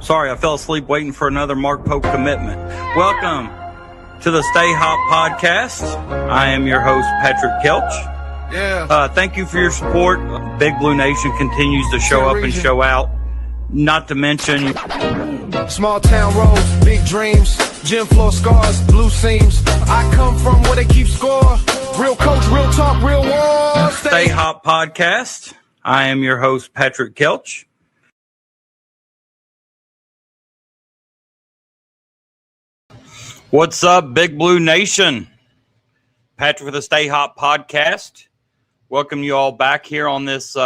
Sorry, I fell asleep waiting for another Mark Pope commitment. Welcome to the Stay Hop Podcast. I am your host, Patrick Kelch. Thank you for your support. Big Blue Nation continues to show up and show out. Not to mention small town roads, big dreams, gym floor scars, blue seams. I come from where they keep score. Real coach, real talk, real war. Stay Hop Podcast. I am your host, Patrick Kelch. What's up, Big Blue Nation? Patrick with the Stay Hop Podcast. Welcome you all back here on this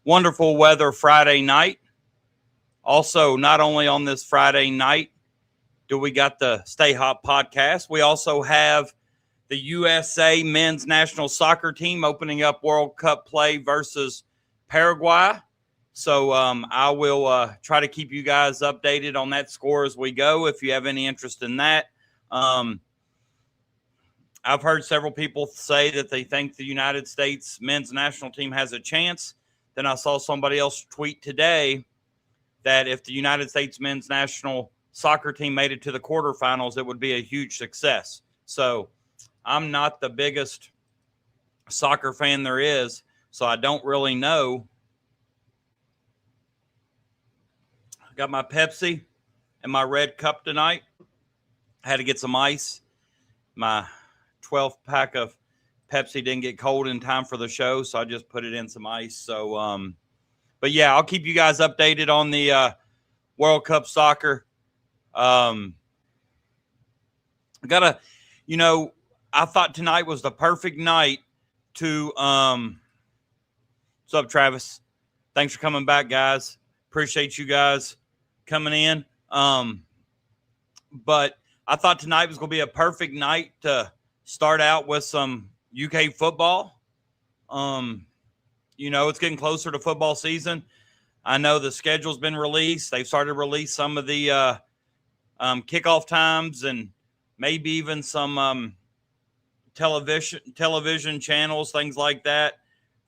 wonderful weather Friday night. Also, not only on this Friday night do we got the Stay Hop Podcast, we also have the USA men's national soccer team opening up World Cup play versus Paraguay. So I will try to keep you guys updated on that score as we go if you have any interest in that. I've heard several people say that they think the United States men's national team has a chance. Then I saw somebody else tweet today that if the United States men's national soccer team made it to the quarterfinals, it would be a huge success. So I'm not the biggest soccer fan there is, so I don't really know. I got my Pepsi and my red cup tonight. I had to get some ice. My 12th pack of Pepsi didn't get cold in time for the show, so I just put it in some ice. So, but yeah, I'll keep you guys updated on the World Cup soccer. I thought tonight was the perfect night to what's up, Travis? Thanks for coming back, guys. Appreciate you guys coming in. But I thought tonight was going to be a perfect night to start out with some UK football. It's getting closer to football season. I know the schedule's been released. They've started to release some of the kickoff times and maybe even some television channels, things like that,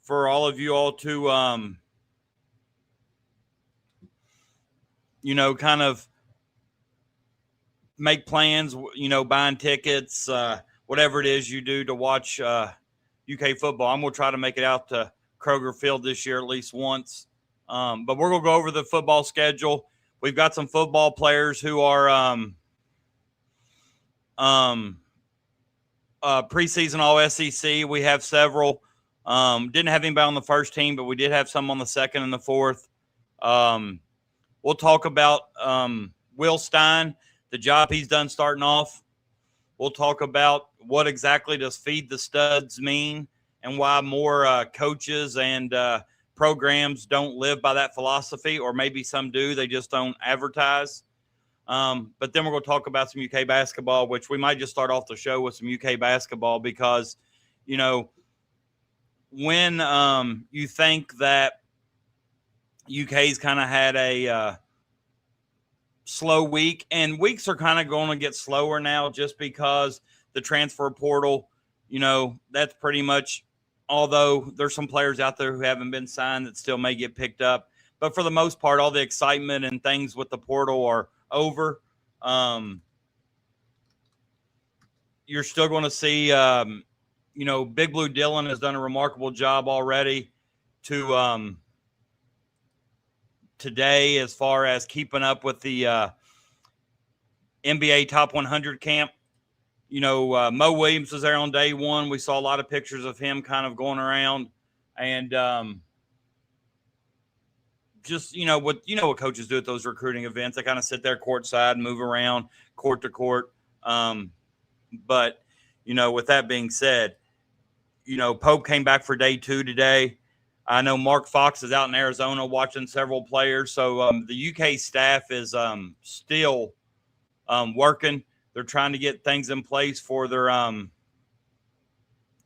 for all of you all to, kind of make plans, buying tickets, whatever it is you do to watch UK football. I'm going to try to make it out to Kroger Field this year at least once. But we're going to go over the football schedule. We've got some football players who are preseason All-SEC. We have several. Didn't have anybody on the first team, but we did have some on the second and the fourth. We'll talk about Will Stein, the job he's done starting off. We'll talk about what exactly does feed the studs mean and why more coaches and programs don't live by that philosophy, or maybe some do. They just don't advertise. But then we're going to talk about some UK basketball, which we might just start off the show with some UK basketball because, when you think that UK's kind of had a slow week, and weeks are kind of going to get slower now just because the transfer portal, that's pretty much, although there's some players out there who haven't been signed that still may get picked up. But for the most part, all the excitement and things with the portal are over. You're still going to see, Big Blue Dylan has done a remarkable job already to today as far as keeping up with the NBA Top 100 camp. Mo Williams was there on day one. We saw a lot of pictures of him kind of going around and what coaches do at those recruiting events. They kind of sit there courtside, move around court to court. But with that being said, Pope came back for day two today. I know Mark Fox is out in Arizona watching several players. So the UK staff is still working. They're trying to get things in place for their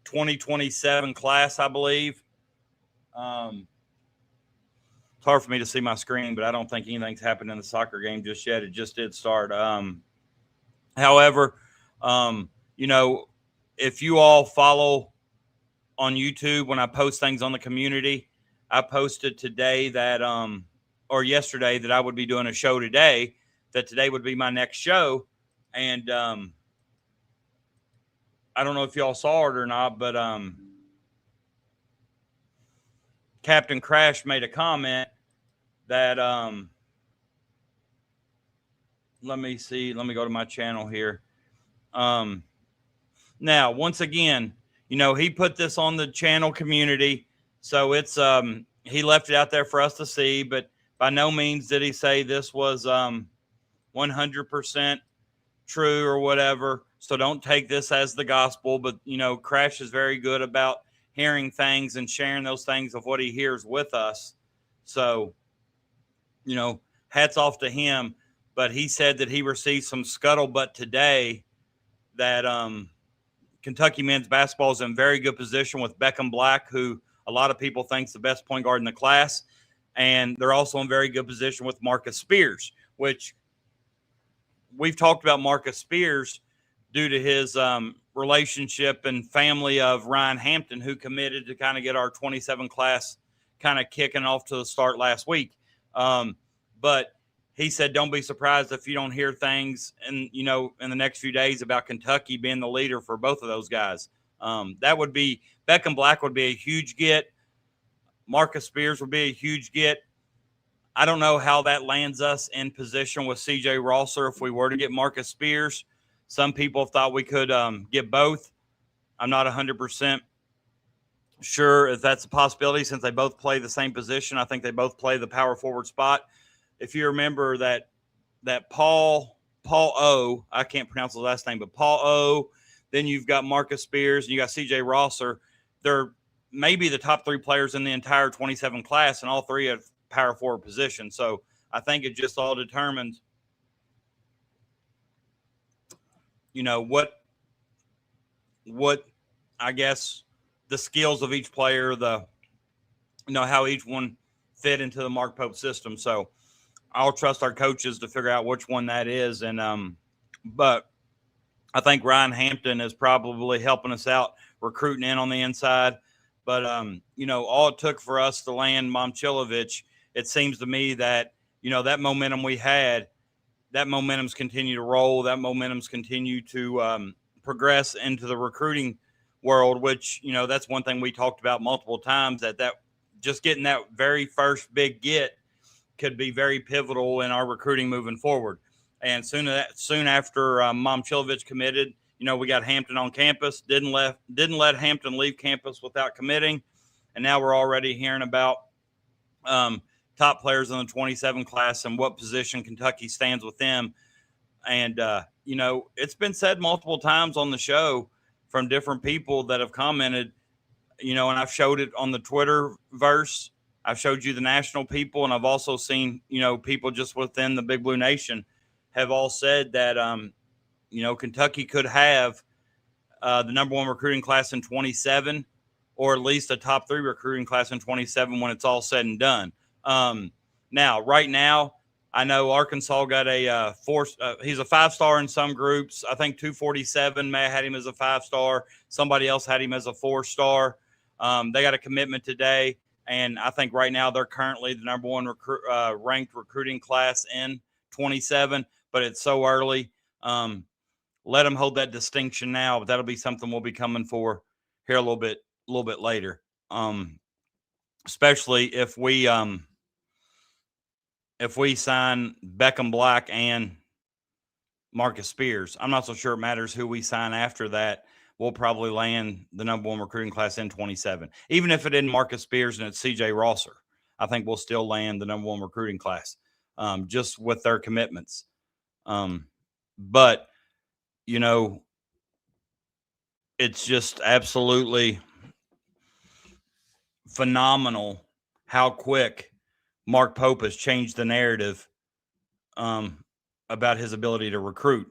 2027 class, I believe. It's hard for me to see my screen, but I don't think anything's happened in the soccer game just yet. It just did start. However, if you all follow on YouTube when I post things on the community, I posted today that or yesterday that I would be doing a show today, that today would be my next show. And I don't know if y'all saw it or not, but Captain Crash made a comment that let me see. Let me go to my channel here. Now, once again, he put this on the channel community, so it's he left it out there for us to see, but by no means did he say this was 100% true or whatever. So don't take this as the gospel, but Crash is very good about hearing things and sharing those things of what he hears with us. So, hats off to him. But he said that he received some scuttlebutt today that Kentucky men's basketball is in very good position with Beckham Black, who a lot of people think is the best point guard in the class. And they're also in very good position with Marcus Spears, which we've talked about Marcus Spears due to his relationship and family of Ryan Hampton, who committed to kind of get our 27 class kind of kicking off to the start last week. But he said, don't be surprised if you don't hear things in the next few days about Kentucky being the leader for both of those guys. That would be Beckham Black would be a huge get. Marcus Spears would be a huge get. I don't know how that lands us in position with CJ Rosser if we were to get Marcus Spears. Some people thought we could get both. I'm not 100% sure if that's a possibility since they both play the same position. I think they both play the power forward spot. If you remember that Paul O, I can't pronounce his last name, but Paul O, then you've got Marcus Spears and you got CJ Rosser. They're maybe the top three players in the entire 27 class, and all three have power forward position. So I think it just all determines, what I guess the skills of each player, how each one fit into the Mark Pope system. So I'll trust our coaches to figure out which one that is. And, but I think Ryan Hampton is probably helping us out recruiting in on the inside. But, all it took for us to land Momcilovic, it seems to me that, that momentum we had, that momentum's continue to roll. That momentum's continue to progress into the recruiting world, which, that's one thing we talked about multiple times, that just getting that very first big get could be very pivotal in our recruiting moving forward. And soon after Momcilovic committed, we got Hampton on campus, didn't let Hampton leave campus without committing. And now we're already hearing about top players in the 27 class and what position Kentucky stands with them. And, it's been said multiple times on the show from different people that have commented, and I've showed it on the Twitter verse. I've showed you the national people, and I've also seen, people just within the Big Blue Nation have all said that, Kentucky could have the number one recruiting class in 27, or at least a top three recruiting class in 27 when it's all said and done. Right now, I know Arkansas got a he's a 5-star in some groups. I think 247 may have had him as a 5-star. Somebody else had him as a 4-star. They got a commitment today. And I think right now they're currently the number one ranked recruiting class in 27, but it's so early. Let them hold that distinction now, but that'll be something we'll be coming for here a little bit later. Especially if we sign Beckham Black and Marcus Spears. I'm not so sure it matters who we sign after that. We'll probably land the number one recruiting class in 27. Even if it isn't Marcus Spears and it's CJ Rosser, I think we'll still land the number one recruiting class just with their commitments. But, it's just absolutely phenomenal how quick Mark Pope has changed the narrative about his ability to recruit.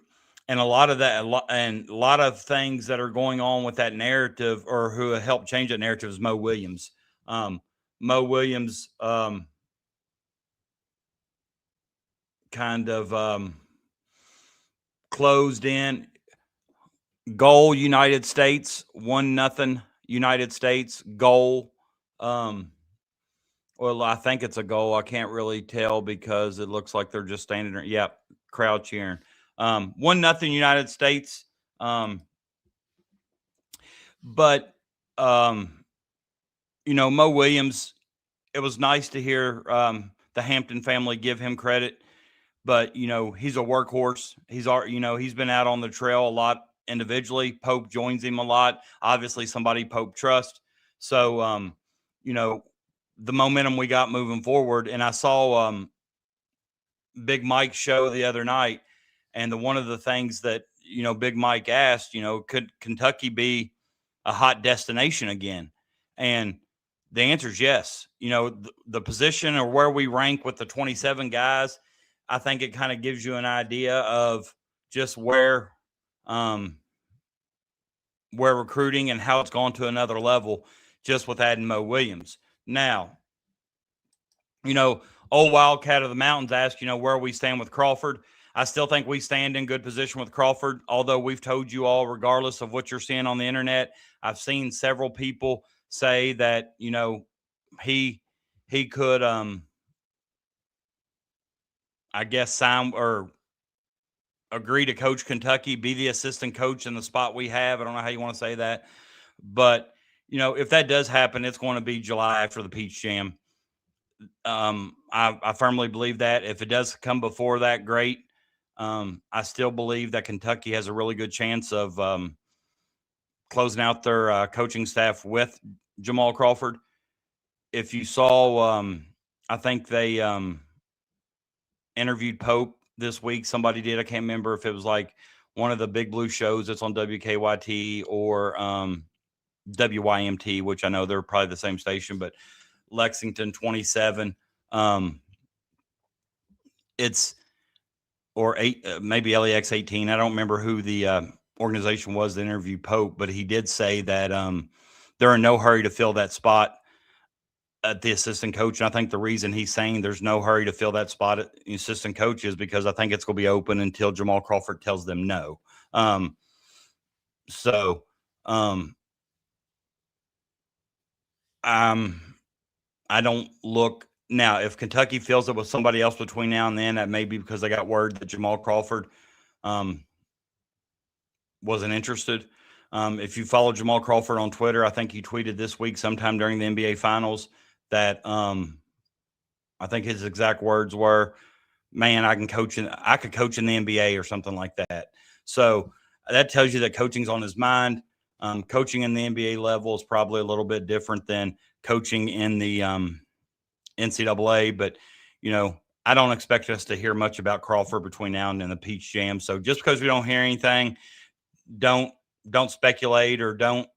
And a lot of things that are going on with that narrative, or who helped change that narrative, is Mo Williams. Mo Williams kind of closed in. Goal United States, 1-0 United States. Goal Well, I think it's a goal. I can't really tell because it looks like they're just standing there. Yep, crowd cheering. 1-0 United States. But Mo Williams, it was nice to hear the Hampton family give him credit. But he's a workhorse. He's been out on the trail a lot individually. Pope joins him a lot. Obviously, somebody Pope trusts. So the momentum we got moving forward. And I saw Big Mike's show the other night, and one of the things that Big Mike asked, could Kentucky be a hot destination again? And the answer is yes. The position or where we rank with the 27 guys, I think it kind of gives you an idea of just where recruiting and how it's gone to another level just with adding Mo Williams. Now, old Wildcat of the Mountains asked, where we stand with Crawford. I still think we stand in good position with Crawford, although we've told you all, regardless of what you're seeing on the internet, I've seen several people say that, he could, I guess, sign or agree to coach Kentucky, be the assistant coach in the spot we have. I don't know how you want to say that. But, if that does happen, it's going to be July after the Peach Jam. I firmly believe that. If it does come before that, great. I still believe that Kentucky has a really good chance of closing out their coaching staff with Jamal Crawford. If you saw, I think they interviewed Pope this week. Somebody did. I can't remember if it was like one of the Big Blue shows that's on WKYT or WYMT, which I know they're probably the same station, but Lexington 27. It's or maybe LEX 18. I don't remember who the organization was that interviewed Pope, but he did say that they're in no hurry to fill that spot at the assistant coach. And I think the reason he's saying there's no hurry to fill that spot at the assistant coach is because I think it's going to be open until Jamal Crawford tells them no. I don't look now. If Kentucky feels it with somebody else between now and then, that may be because they got word that Jamal Crawford wasn't interested. If you follow Jamal Crawford on Twitter, I think he tweeted this week sometime during the NBA Finals that I think his exact words were, "Man, I could coach in the NBA," or something like that. So that tells you that coaching's on his mind. Coaching in the NBA level is probably a little bit different than coaching in the NCAA, but I don't expect us to hear much about Crawford between now and then the Peach Jam. So just because we don't hear anything, don't speculate or don't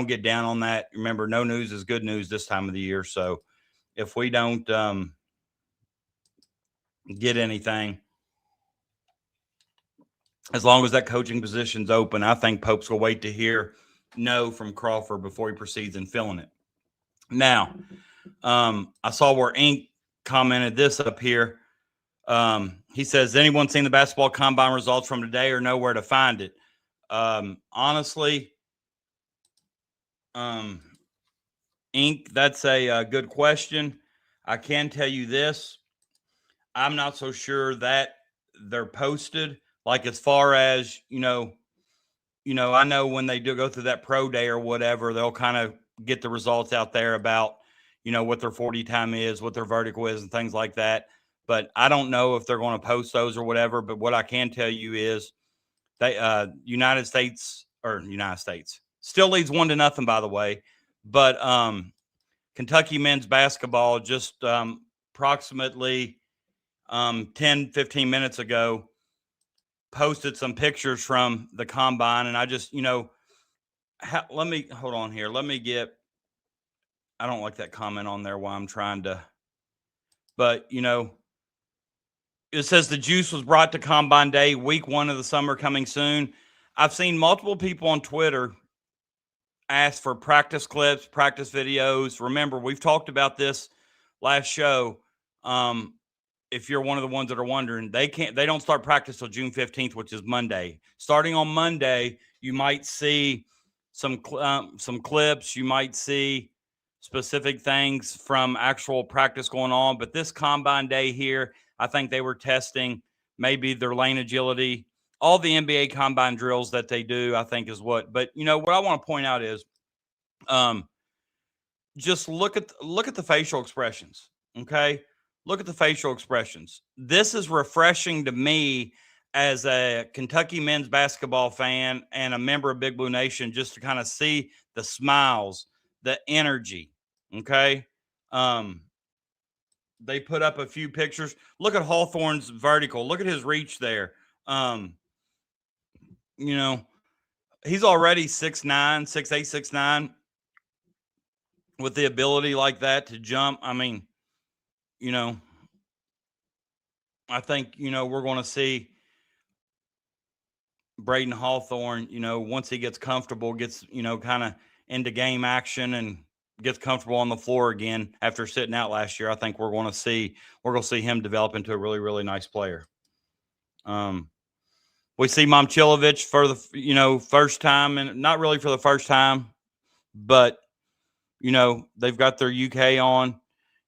get down on that. Remember, no news is good news this time of the year. So if we don't get anything, as long as that coaching position's open, I think Pope's will wait to hear no from Crawford before he proceeds in filling it. Now, I saw where Ink commented this up here. He says, "Has anyone seen the basketball combine results from today or know where to find it?" Honestly, Ink, that's a good question. I can tell you this. I'm not so sure that they're posted. Like as far as, I know when they do go through that pro day or whatever, they'll kind of get the results out there about, what their 40 time is, what their vertical is and things like that. But I don't know if they're going to post those or whatever. But what I can tell you is they United States still leads 1-0, by the way. But Kentucky men's basketball just approximately 10, 15 minutes ago posted some pictures from the combine. And I just, let me hold on here. I don't like that comment on there while I'm trying to, but it says the juice was brought to Combine Day, week 1 of the summer coming soon. I've seen multiple people on Twitter ask for practice clips, practice videos. Remember, we've talked about this last show. If you're one of the ones that are wondering, they don't start practice till June 15th, which is Monday. Starting on Monday, you might see some clips. You might see specific things from actual practice going on. But this combine day here, I think they were testing maybe their lane agility. All the NBA combine drills that they do, I think, is what. But what I want to point out is, just look at the facial expressions. Okay, look at the facial expressions. This is refreshing to me as a Kentucky men's basketball fan and a member of Big Blue Nation, just to kind of see the smiles, the energy. Okay. They put up a few pictures. Look at Hawthorne's vertical. Look at his reach there. He's already 6'9", 6'8", 6'9", with the ability like that to jump. I mean, I think, we're going to see Braden Hawthorne, once he gets comfortable, gets, kind of into game action and gets comfortable on the floor again after sitting out last year. I think we're going to see him develop into a really, really nice player. We see Momcilovic for the, first time, and not really for the first time, but, they've got their UK on.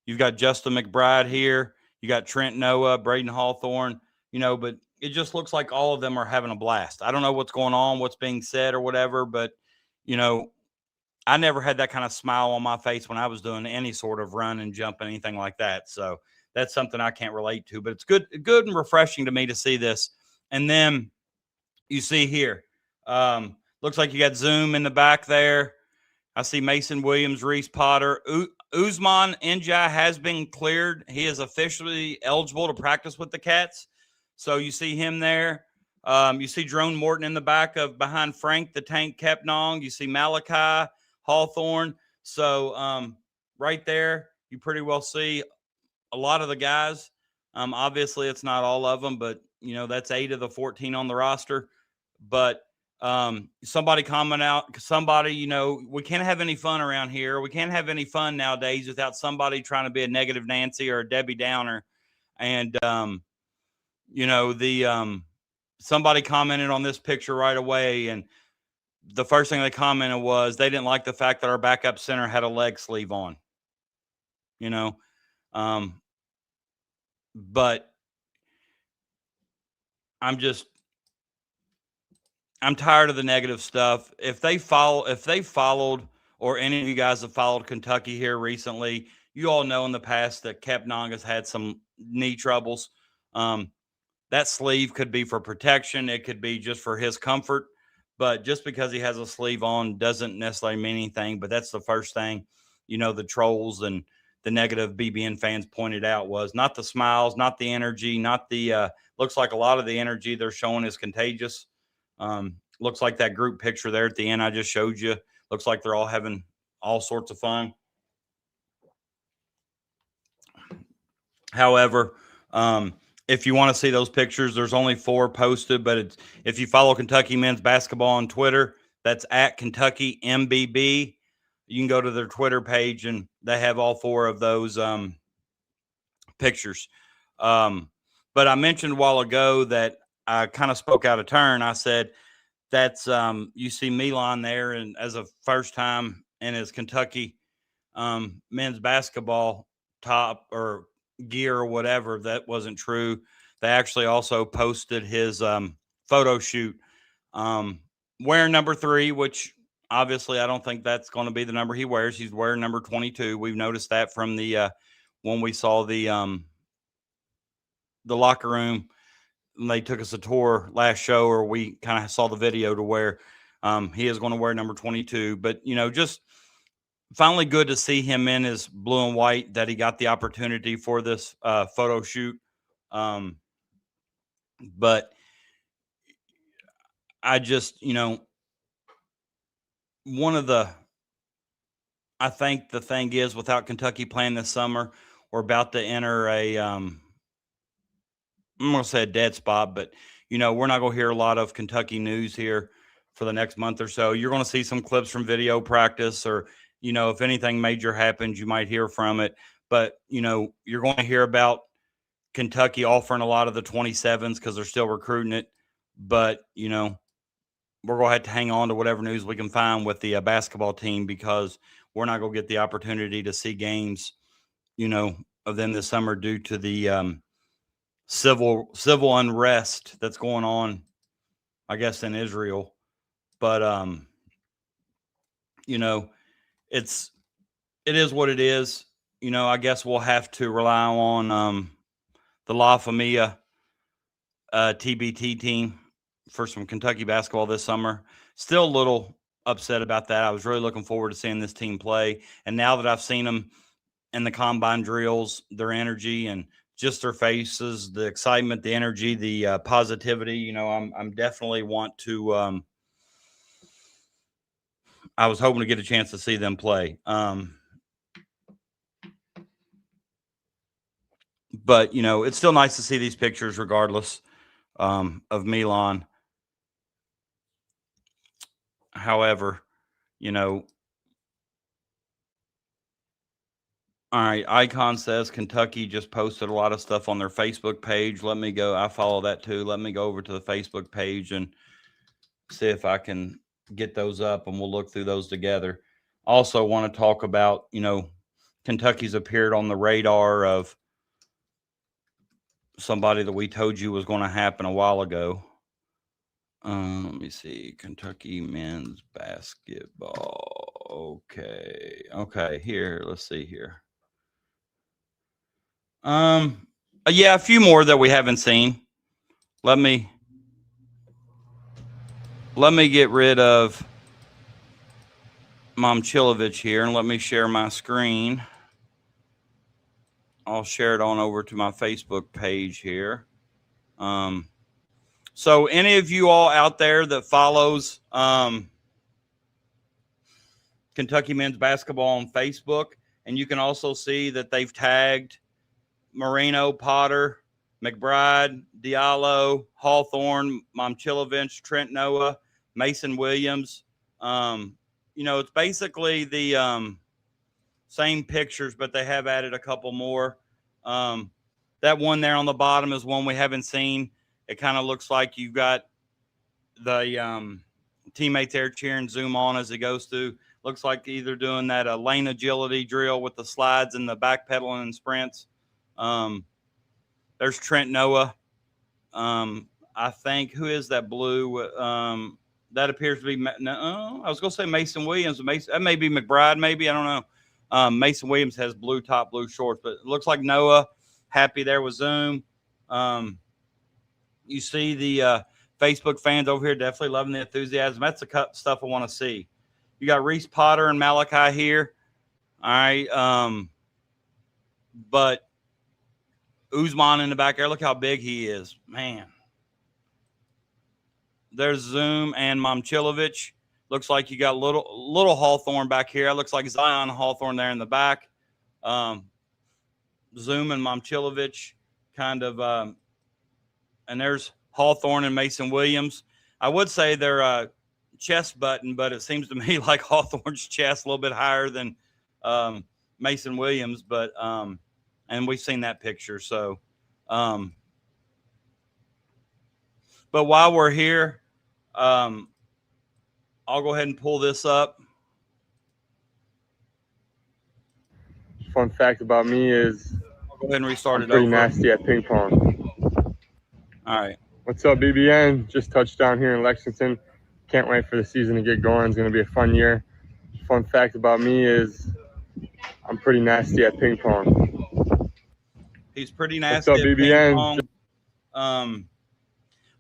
You've got Justin McBride here. You got Trent Noah, Braden Hawthorne, but it just looks like all of them are having a blast. I don't know what's going on, what's being said or whatever, but, I never had that kind of smile on my face when I was doing any sort of run and jump, anything like that. So that's something I can't relate to, but it's good and refreshing to me to see this. And then you see here, looks like you got Zoom in the back there. I see Mason Williams, Reese Potter. Usman Njai has been cleared. He is officially eligible to practice with the Cats. So you see him there. You see Jerome Morton in the back behind Frank the Tank Kepnong. You see Malachi Hawthorne. So right there, you pretty well see a lot of the guys. Obviously, it's not all of them, but, that's 8 of the 14 on the roster. But somebody comment out, we can't have any fun around here. We can't have any fun nowadays without somebody trying to be a negative Nancy or a Debbie Downer. And, somebody commented on this picture right away, and the first thing they commented was they didn't like the fact that our backup center had a leg sleeve on, but I'm tired of the negative stuff. If they followed, or any of you guys have followed Kentucky here recently, you all know in the past that Kepnong has had some knee troubles. That sleeve could be for protection. It could be just for his comfort. But just because he has a sleeve on doesn't necessarily mean anything. But that's the first thing, the trolls and the negative BBN fans pointed out was not the smiles, not the energy, not the looks like a lot of the energy they're showing is contagious. Looks like that group picture there at the end I just showed you. Looks like they're all having all sorts of fun. However, if you want to see those pictures, there's only 4 posted, but if you follow Kentucky men's basketball on Twitter, that's at Kentucky MBB. You can go to their Twitter page, and they have all 4 of those pictures. But I mentioned a while ago that I kind of spoke out of turn. I said that's you see Milan there, and as a first time in his Kentucky men's basketball top or gear or whatever. That wasn't true. They actually also posted his photo shoot wearing number 3, which obviously I don't think that's going to be the number he wears. He's wearing number 22. We've noticed that from the when we saw the locker room. And they took us a tour last show, or we kind of saw the video to where he is going to wear number 22. But, just finally good to see him in his blue and white, that he got the opportunity for this photo shoot. But I just, I think the thing is, without Kentucky playing this summer, we're about to enter I'm going to say a dead spot, but, we're not going to hear a lot of Kentucky news here for the next month or so. You're going to see some clips from video practice, or, if anything major happens, you might hear from it. But, you're going to hear about Kentucky offering a lot of the 27s because they're still recruiting it. But, we're going to have to hang on to whatever news we can find with the basketball team, because we're not going to get the opportunity to see games, of them this summer due to the civil unrest that's going on, I guess, in Israel. But it is what it is. I guess we'll have to rely on the La Familia TBT team for some Kentucky basketball this summer. Still a little upset about that. I was really looking forward to seeing this team play. And now that I've seen them in the combine drills, their energy and just their faces, the excitement, the energy, the positivity, I'm definitely want to I was hoping to get a chance to see them play. But, it's still nice to see these pictures regardless of Milan. However, all right, Icon says Kentucky just posted a lot of stuff on their Facebook page. Let me go. I follow that too. Let me go over to the Facebook page and see if I can get those up, and we'll look through those together. Also want to talk about, Kentucky's appeared on the radar of somebody that we told you was going to happen a while ago. Let me see. Kentucky men's basketball. Okay. Here, let's see here. Yeah, a few more that we haven't seen. Let me get rid of Momchilovich here and let me share my screen. I'll share it on over to my Facebook page here. So any of you all out there that follows Kentucky men's basketball on Facebook, and you can also see that they've tagged Moreno, Potter, McBride, Diallo, Hawthorne, Momchilovich, Trent Noah, Mason Williams. It's basically the same pictures, but they have added a couple more. That one there on the bottom is one we haven't seen. It kind of looks like you've got the teammates there cheering, zoom on as it goes through. Looks like either doing that lane agility drill with the slides and the backpedaling and sprints. There's Trent Noah. I think, who is that blue? That appears to be, I was going to say Mason Williams. That may be McBride, maybe. I don't know. Mason Williams has blue top, blue shorts, but it looks like Noah happy there with Zoom. You see the Facebook fans over here definitely loving the enthusiasm. That's the stuff I want to see. You got Reese Potter and Malachi here. All right. But Usman in the back there, look how big he is. Man. There's Zoom and Momchilovich. Looks like you got little Hawthorne back here. It looks like Zion Hawthorne there in the back. Zoom and Momchilovich kind of and there's Hawthorne and Mason Williams. I would say they're chest button, but it seems to me like Hawthorne's chest a little bit higher than Mason Williams, but and we've seen that picture. So but while we're here, I'll go ahead and pull this up. Fun fact about me is I'll go ahead and restart I'm pretty nasty at ping pong. All right. What's up, BBN? Just touched down here in Lexington. Can't wait for the season to get going. It's going to be a fun year. Fun fact about me is I'm pretty nasty at ping pong. He's pretty nasty What's up, at BBN? ping pong.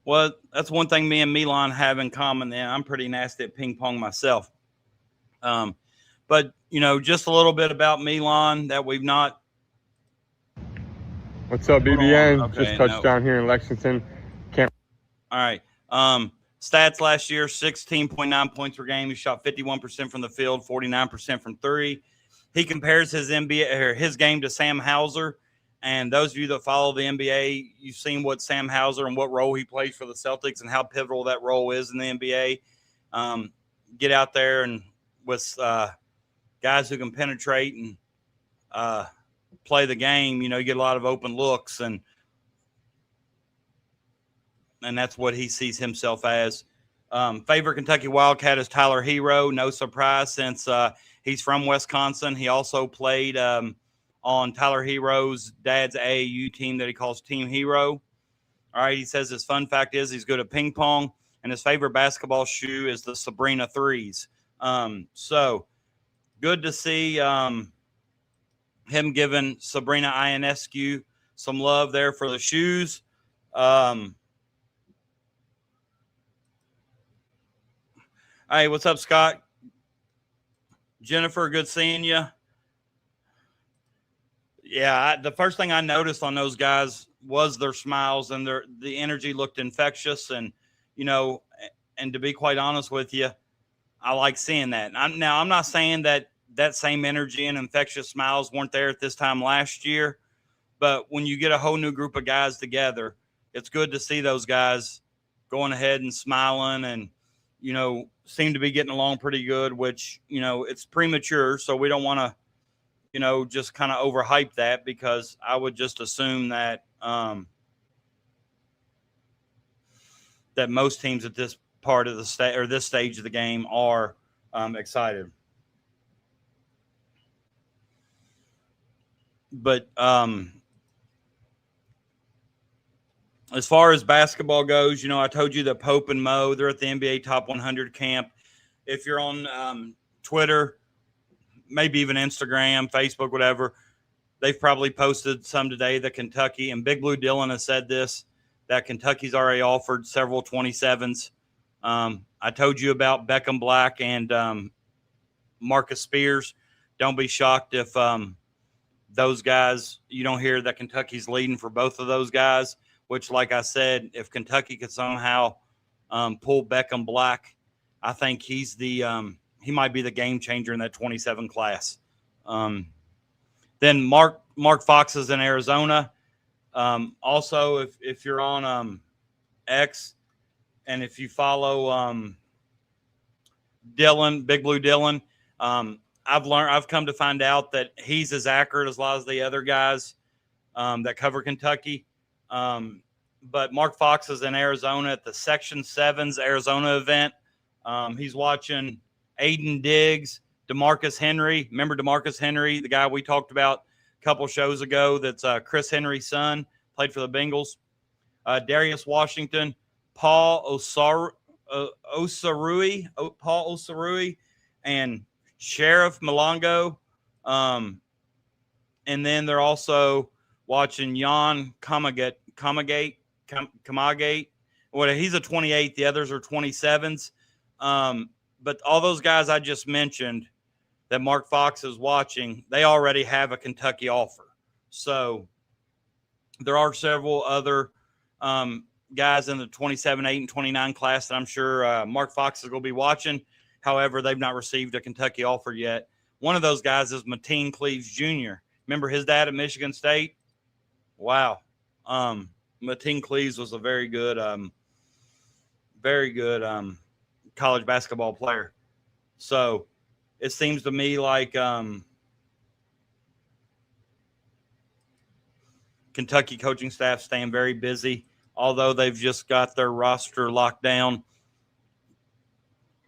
Well, that's one thing me and Milan have in common. Then I'm pretty nasty at ping pong myself. But just a little bit about Milan that we've not. What's up, BBN? Okay, just touched down here in Lexington. All right. Stats last year: 16.9 points per game. He shot 51% from the field, 49% from three. He compares his game to Sam Hauser. And those of you that follow the NBA, you've seen what Sam Hauser and what role he plays for the Celtics and how pivotal that role is in the NBA. Get out there and with guys who can penetrate and play the game, you get a lot of open looks, and that's what he sees himself as. Favorite Kentucky Wildcat is Tyler Hero. No surprise, since He's from Wisconsin. He also played on Tyler Hero's dad's AAU team that he calls Team Hero. All right, he says his fun fact is he's good at ping pong, and his favorite basketball shoe is the Sabrina 3s. So good to see him giving Sabrina Ionescu some love there for the shoes. Hey, what's up, Scott? Jennifer, good seeing you. Yeah, the first thing I noticed on those guys was their smiles, and the energy looked infectious. And, you know, and to be quite honest with you, I like seeing that. I'm not saying that same energy and infectious smiles weren't there at this time last year, but when you get a whole new group of guys together, it's good to see those guys going ahead and smiling and, you know, seem to be getting along pretty good, which, you know, it's premature. So we don't want to, you know, just kind of overhype that, because I would just assume that that most teams at this part of the state or this stage of the game are excited. But as far as basketball goes, you know, I told you that Pope and Mo, they're at the NBA Top 100 camp. If you're on Twitter, maybe even Instagram, Facebook, whatever, they've probably posted some today that Kentucky, and Big Blue Dylan has said this, that Kentucky's already offered several 27s. I told you about Beckham Black and Marcus Spears. Don't be shocked if those guys, you don't hear that Kentucky's leading for both of those guys, which, like I said, if Kentucky could somehow pull Beckham Black, I think he's he might be the game changer in that 27 class. Then Mark Fox is in Arizona. Also, if you're on X, and if you follow Dylan, Big Blue Dylan, I've come to find out that he's as accurate as a lot of the other guys that cover Kentucky. But Mark Fox is in Arizona at the Section 7's Arizona event. He's watching Aiden Diggs, DeMarcus Henry. Remember DeMarcus Henry, the guy we talked about a couple shows ago that's Chris Henry's son, played for the Bengals. Darius Washington, Paul Osarui, and Sheriff Malongo. And then they're also watching Jan Kamagate. Well, he's a 28. The others are 27s. But all those guys I just mentioned that Mark Fox is watching, they already have a Kentucky offer. So there are several other guys in the 27, 8, and 29 class that I'm sure Mark Fox is going to be watching. However, they've not received a Kentucky offer yet. One of those guys is Mateen Cleaves Jr. Remember his dad at Michigan State? Wow. Mateen Cleaves was a very good college basketball player. So it seems to me like Kentucky coaching staff staying very busy, although they've just got their roster locked down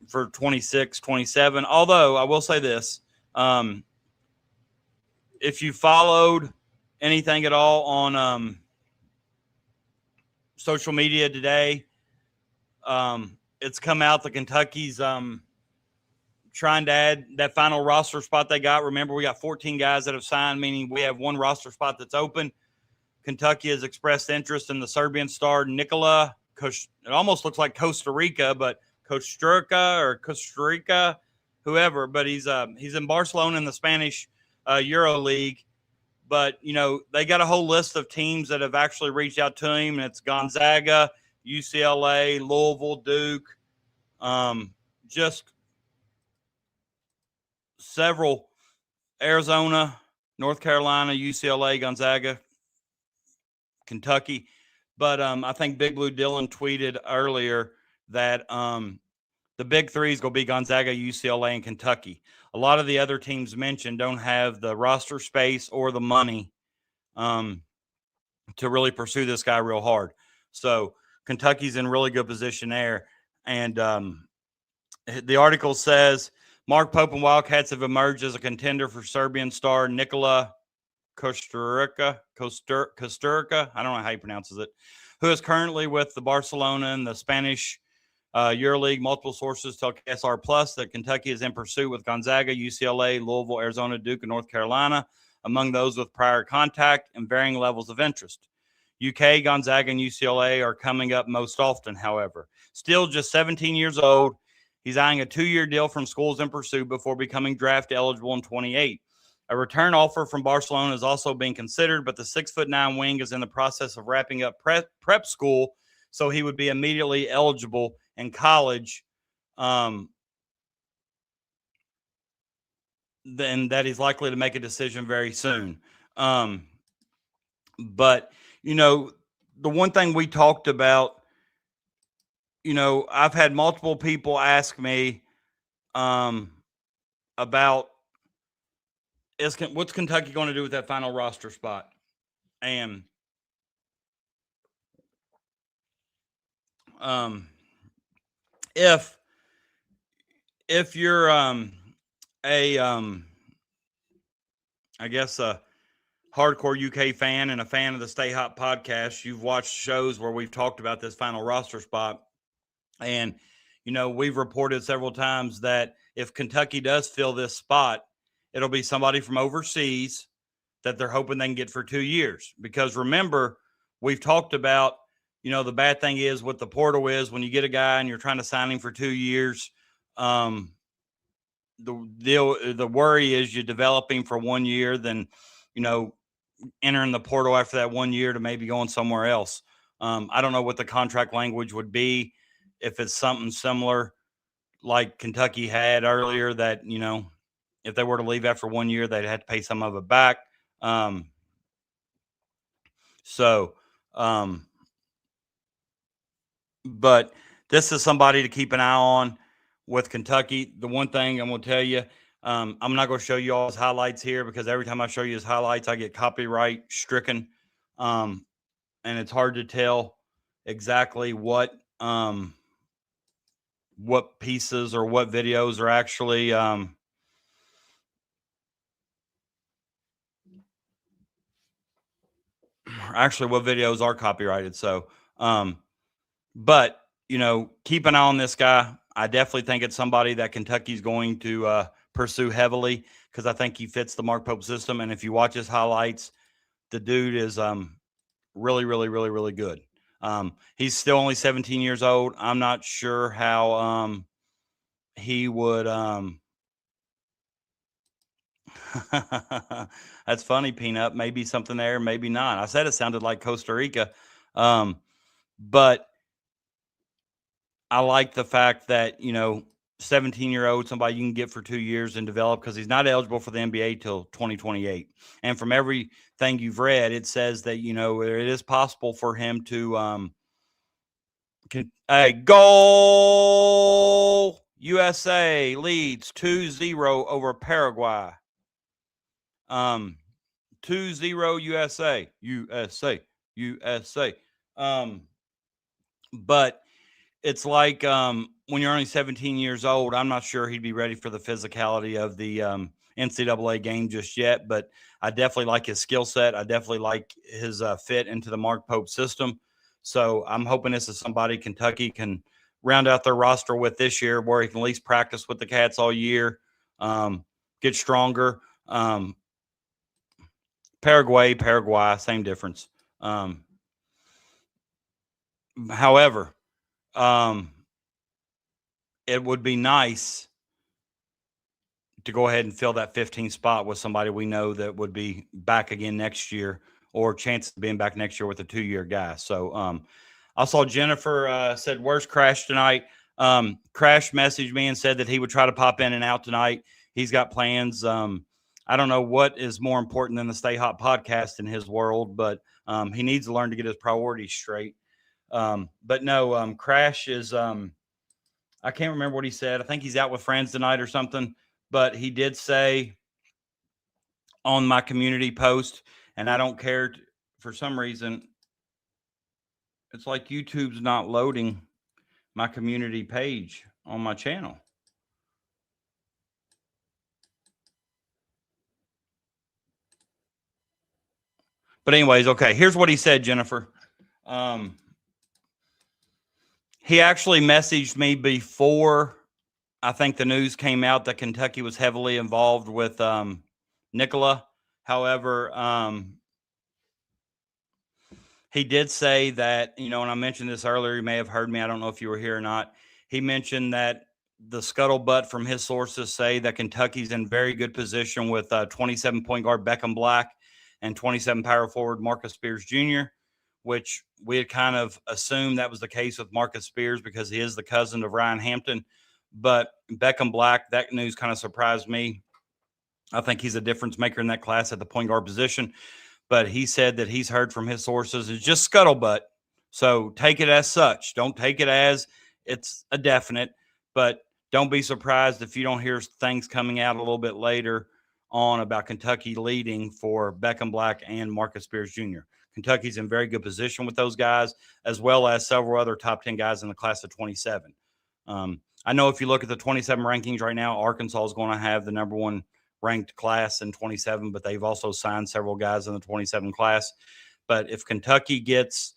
for 26, 27. Although I will say this, if you followed anything at all on social media today, it's come out that Kentucky's trying to add that final roster spot they got. Remember, we got 14 guys that have signed, meaning we have one roster spot that's open. Kentucky has expressed interest in the Serbian star Nikola. It almost looks like Costa Rica, but Costa Rica, whoever. But he's in Barcelona in the Spanish Euro League. But, you know, they got a whole list of teams that have actually reached out to him, and it's Gonzaga, UCLA, Louisville, Duke, just several, Arizona, North Carolina, UCLA, Gonzaga, Kentucky. But I think Big Blue Dylan tweeted earlier that the big three is going to be Gonzaga, UCLA, and Kentucky. A lot of the other teams mentioned don't have the roster space or the money to really pursue this guy real hard. So Kentucky's in really good position there. And the article says Mark Pope and Wildcats have emerged as a contender for Serbian star Nikola Kosturica. I don't know how he pronounces it, who is currently with the Barcelona and the Spanish EuroLeague. Multiple sources tell SR Plus that Kentucky is in pursuit with Gonzaga, UCLA, Louisville, Arizona, Duke, and North Carolina, among those with prior contact and varying levels of interest. UK, Gonzaga, and UCLA are coming up most often, however. Still just 17 years old, he's eyeing a 2-year deal from schools in pursuit before becoming draft eligible in 28. A return offer from Barcelona is also being considered, but the 6'9" wing is in the process of wrapping up prep school, so he would be immediately eligible in college. Then that he's likely to make a decision very soon. But, you know, the one thing we talked about, you know, I've had multiple people ask me about what's Kentucky going to do with that final roster spot? And if you're I guess a hardcore UK fan and a fan of the Stay Hot podcast, you've watched shows where we've talked about this final roster spot. And, you know, we've reported several times that if Kentucky does fill this spot, it'll be somebody from overseas that they're hoping they can get for 2 years. Because remember, we've talked about, you know, the bad thing is with the portal is when you get a guy and you're trying to sign him for 2 years, the worry is you develop him for 1 year, then, you know, entering the portal after that 1 year to maybe going somewhere else. I don't know what the contract language would be if it's something similar like Kentucky had earlier that, you know, if they were to leave after 1 year, they'd have to pay some of it back. But this is somebody to keep an eye on with Kentucky. The one thing I'm going to tell you, I'm not going to show you all his highlights here because every time I show you his highlights, I get copyright stricken. And it's hard to tell exactly what pieces or what videos are actually what videos are copyrighted. So, but, you know, keep an eye on this guy. I definitely think it's somebody that Kentucky's going to pursue heavily because I think he fits the Mark Pope system. And if you watch his highlights, the dude is really, really, really, really good. He's still only 17 years old. I'm not sure how he would that's funny, Peanut. Maybe something there, maybe not. I said it sounded like Costa Rica. But I like the fact that, you know, 17-year-old, somebody you can get for 2 years and develop because he's not eligible for the NBA till 2028. And from everything you've read, it says that, you know, it is possible for him to goal. USA leads 2-0 over Paraguay. 2-0 USA. But it's like when you're only 17 years old, I'm not sure he'd be ready for the physicality of the NCAA game just yet. But I definitely like his skill set. I definitely like his fit into the Mark Pope system. So I'm hoping this is somebody Kentucky can round out their roster with this year where he can at least practice with the Cats all year, get stronger. Paraguay, same difference. However, it would be nice to go ahead and fill that 15th spot with somebody we know that would be back again next year or chance of being back next year with a 2-year guy. So I saw Jennifer said, where's Crash tonight? Crash messaged me and said that he would try to pop in and out tonight. He's got plans. I don't know what is more important than the Stay Hot podcast in his world, but he needs to learn to get his priorities straight. But no, Crash is I can't remember what he said. I think he's out with friends tonight or something, but he did say on my community post, and I don't care for some reason, it's like YouTube's not loading my community page on my channel. But anyways, okay, here's what he said, Jennifer. He actually messaged me before I think the news came out that Kentucky was heavily involved with Nicola. However, he did say that, and I mentioned this earlier, you may have heard me, I don't know if you were here or not. He mentioned that the scuttlebutt from his sources say that Kentucky's in very good position with 27 point guard Beckham Black and 27 power forward Marcus Spears Jr., which we had kind of assumed that was the case with Marcus Spears because he is the cousin of Ryan Hampton. But Beckham Black, that news kind of surprised me. I think he's a difference maker in that class at the point guard position. But he said that he's heard from his sources it's just scuttlebutt. So take it as such. Don't take it as it's a definite. But don't be surprised if you don't hear things coming out a little bit later on about Kentucky leading for Beckham Black and Marcus Spears Jr. Kentucky's in very good position with those guys, as well as several other top 10 guys in the class of 27. I know if you look at the 27 rankings right now, Arkansas is going to have the number one ranked class in 27, but they've also signed several guys in the 27 class. But if Kentucky gets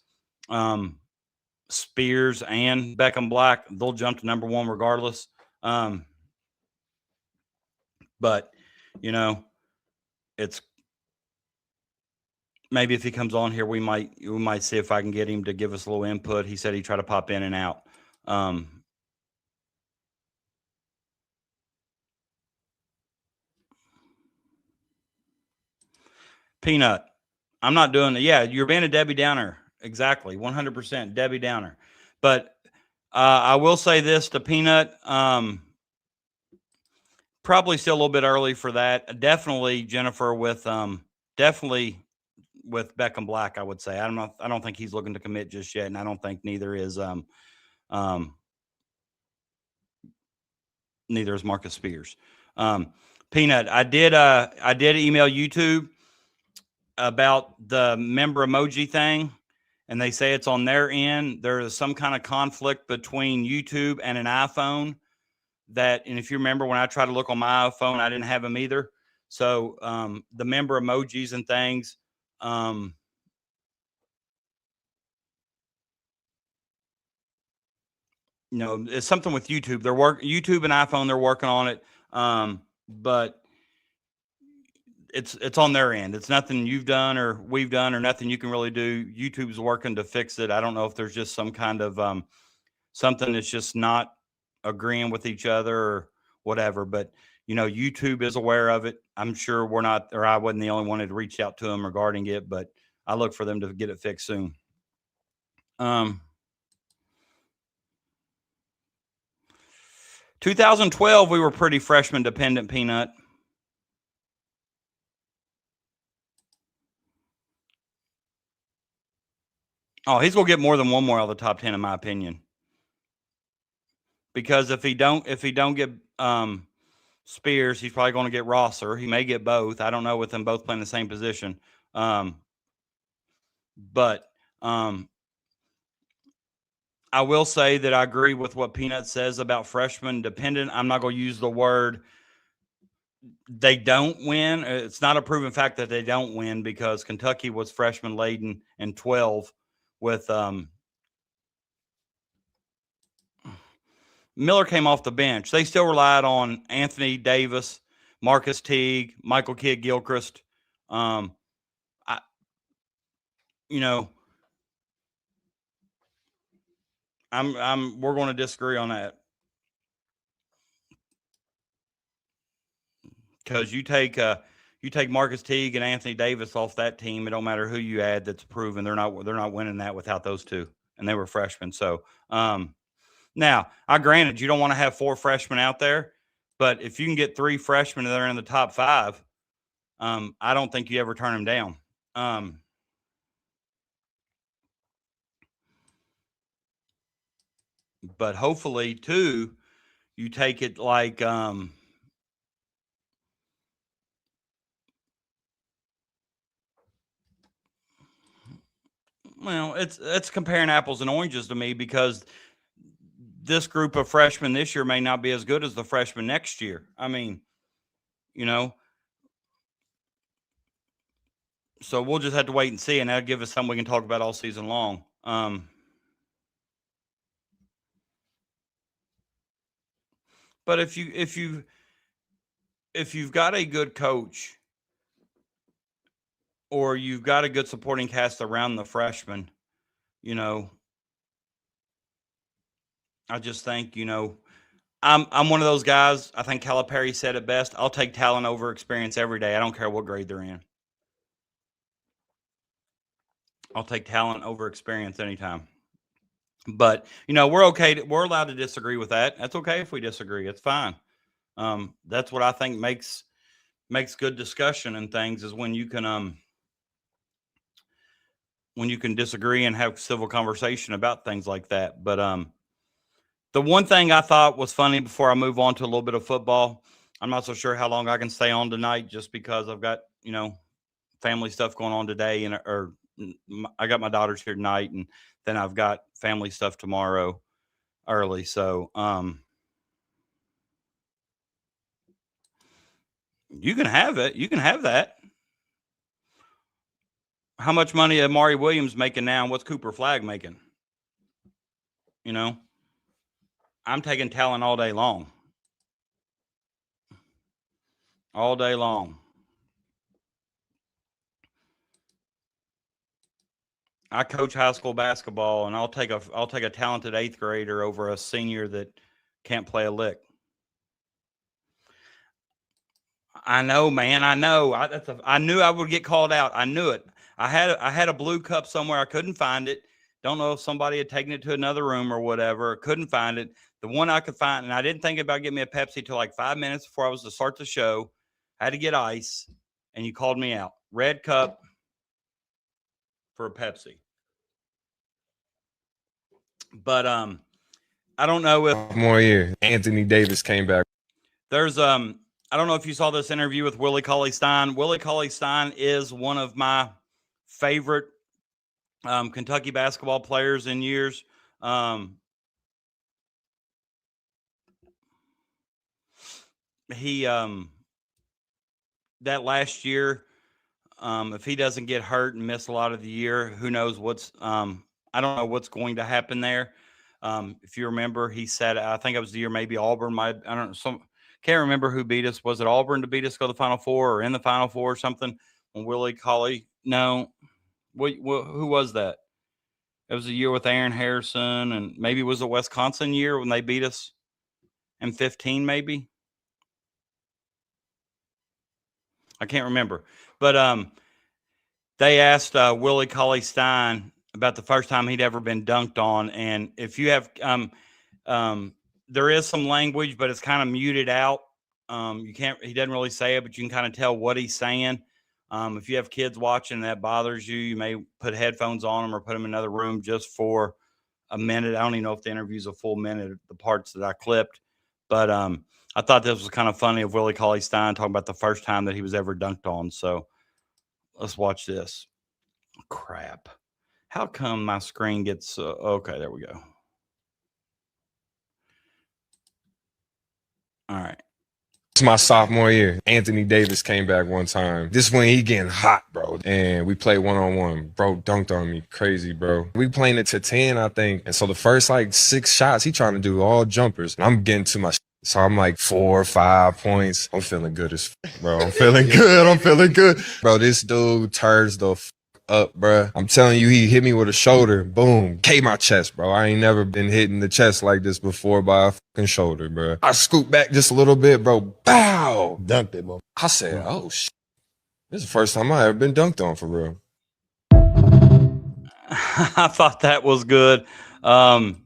Spears and Beckham Black, they'll jump to number one regardless. But, it's maybe if he comes on here, we might see if I can get him to give us a little input. He said he tried to pop in and out. Peanut, I'm not doing it. Yeah, you're being a Debbie Downer. Exactly. 100% Debbie Downer. But I will say this to Peanut. Probably still a little bit early for that. Definitely, Jennifer, with Beckham Black, I would say. I don't think he's looking to commit just yet, and I don't think neither is Marcus Spears. Peanut, I did email YouTube about the member emoji thing, and they say it's on their end. There is some kind of conflict between YouTube and an iPhone and if you remember when I tried to look on my iPhone, I didn't have them either. So the member emojis and things, it's something with YouTube. YouTube and iPhone, they're working on it. But it's on their end. It's nothing you've done or we've done or nothing you can really do. YouTube's working to fix it. I don't know if there's just some kind of something that's just not agreeing with each other or whatever. But, YouTube is aware of it. I'm sure I wasn't the only one that reached out to them regarding it, but I look for them to get it fixed soon. 2012, we were pretty freshman dependent, Peanut. Oh, he's going to get more than one more out of the top 10, in my opinion. Because if he don't get Spears, he's probably going to get Rosser. He may get both. I don't know with them both playing the same position. But I will say that I agree with what Peanut says about freshman dependent. I'm not going to use the word they don't win. It's not a proven fact that they don't win because Kentucky was freshman laden in 12 with Miller came off the bench. They still relied on Anthony Davis, Marcus Teague, Michael Kidd-Gilchrist. We're going to disagree on that. Because you take Marcus Teague and Anthony Davis off that team, it don't matter who you add that's proven they're not winning that without those two, and they were freshmen. So now, granted you don't want to have 4 freshmen out there, but if you can get 3 freshmen that are in the top 5, I don't think you ever turn them down. But hopefully, too, you take it like well, it's comparing apples and oranges to me because this group of freshmen this year may not be as good as the freshmen next year. I mean, So we'll just have to wait and see, and that'll give us something we can talk about all season long. But if you've got a good coach or you've got a good supporting cast around the freshmen, I just think, I'm one of those guys. I think Calipari said it best. I'll take talent over experience every day. I don't care what grade they're in. I'll take talent over experience anytime. But, we're okay. We're allowed to disagree with that. That's okay if we disagree. It's fine. That's what I think makes good discussion and things is when you can disagree and have civil conversation about things like that. But the one thing I thought was funny before I move on to a little bit of football, I'm not so sure how long I can stay on tonight just because I've got, family stuff going on today I got my daughters here tonight and then I've got family stuff tomorrow early. So, you can have it. You can have that. How much money is Amari Williams making now? And what's Cooper Flagg making? I'm taking talent all day long. All day long. I coach high school basketball, and I'll take a talented 8th grader over a senior that can't play a lick. I know, man. I know. I knew I would get called out. I knew it. I had a blue cup somewhere. I couldn't find it. Don't know if somebody had taken it to another room or whatever. Couldn't find it. The one I could find, and I didn't think about getting me a Pepsi till like 5 minutes before I was to start the show. I had to get ice, and you called me out. Red cup for a Pepsi. But I don't know if more year. Anthony Davis came back. There's I don't know if you saw this interview with Willie Cauley-Stein. Willie Cauley-Stein is one of my favorite Kentucky basketball players in years. He that last year, if he doesn't get hurt and miss a lot of the year, who knows I don't know what's going to happen there. If you remember, he said, I think it was the year maybe Auburn can't remember who beat us. Was it Auburn to beat us, go to the Final Four or in the Final Four or something? When Willie Cauley, no, who was that? It was a year with Aaron Harrison, and maybe it was a Wisconsin year when they beat us in 15, maybe. I can't remember, but they asked Willie Cauley-Stein about the first time he'd ever been dunked on, and if you have there is some language, but it's kind of muted out. He doesn't really say it, but you can kind of tell what he's saying. If you have kids watching and that bothers you, you may put headphones on them or put them in another room just for a minute. I don't even know if the interview's a full minute, the parts that I clipped, but I thought this was kind of funny of Willie Cauley-Stein talking about the first time that he was ever dunked on. So let's watch this. Crap. How come my screen gets okay, there we go. All right. It's my sophomore year. Anthony Davis came back one time. This when he getting hot, bro. And we played one-on-one. Bro dunked on me. Crazy, bro. We playing it to 10, I think. And so the first, 6 shots, he trying to do all jumpers. And I'm getting to my so I'm 4 or 5 points. I'm feeling good as bro. I'm feeling good. I'm feeling good. Bro, this dude turns the up, bro. I'm telling you, he hit me with a shoulder. Boom. K my chest, bro. I ain't never been hit in the chest like this before by a fucking shoulder, bro. I scooped back just a little bit, bro. Bow. Dunked it, bro. I said, oh, shit. This is the first time I ever been dunked on for real. I thought that was good. I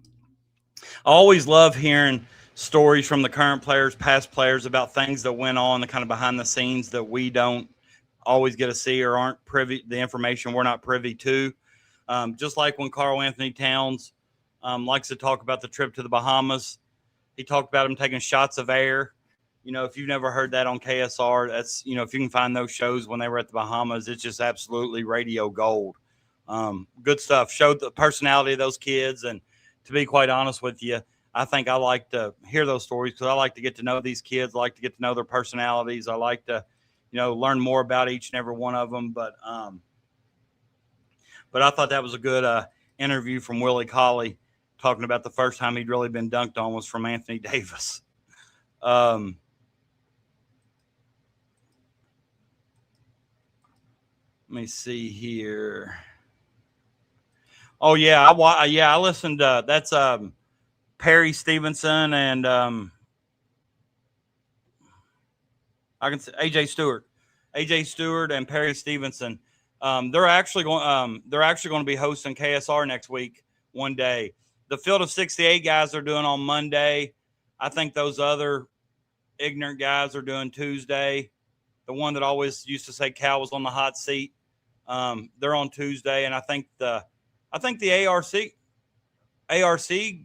always love hearing stories from the current players, past players about things that went on, the kind of behind the scenes that we don't always get to see or aren't privy, the information we're not privy to. Just like when Karl Anthony Towns likes to talk about the trip to the Bahamas. He talked about him taking shots of air. If you've never heard that on KSR, that's, if you can find those shows when they were at the Bahamas, it's just absolutely radio gold. Good stuff. Showed the personality of those kids. And to be quite honest with you, I think I like to hear those stories because I like to get to know these kids. I like to get to know their personalities. I like to, learn more about each and every one of them. But But I thought that was a good interview from Willie Colley, talking about the first time he'd really been dunked on was from Anthony Davis. Let me see here. Oh yeah, I listened. That's Perry Stevenson and I can say AJ Stewart and Perry Stevenson. They're actually going to be hosting KSR next week one day. The Field of 68 guys are doing on Monday. I think those other ignorant guys are doing Tuesday. The one that always used to say Cal was on the hot seat, they're on Tuesday, and I think the ARC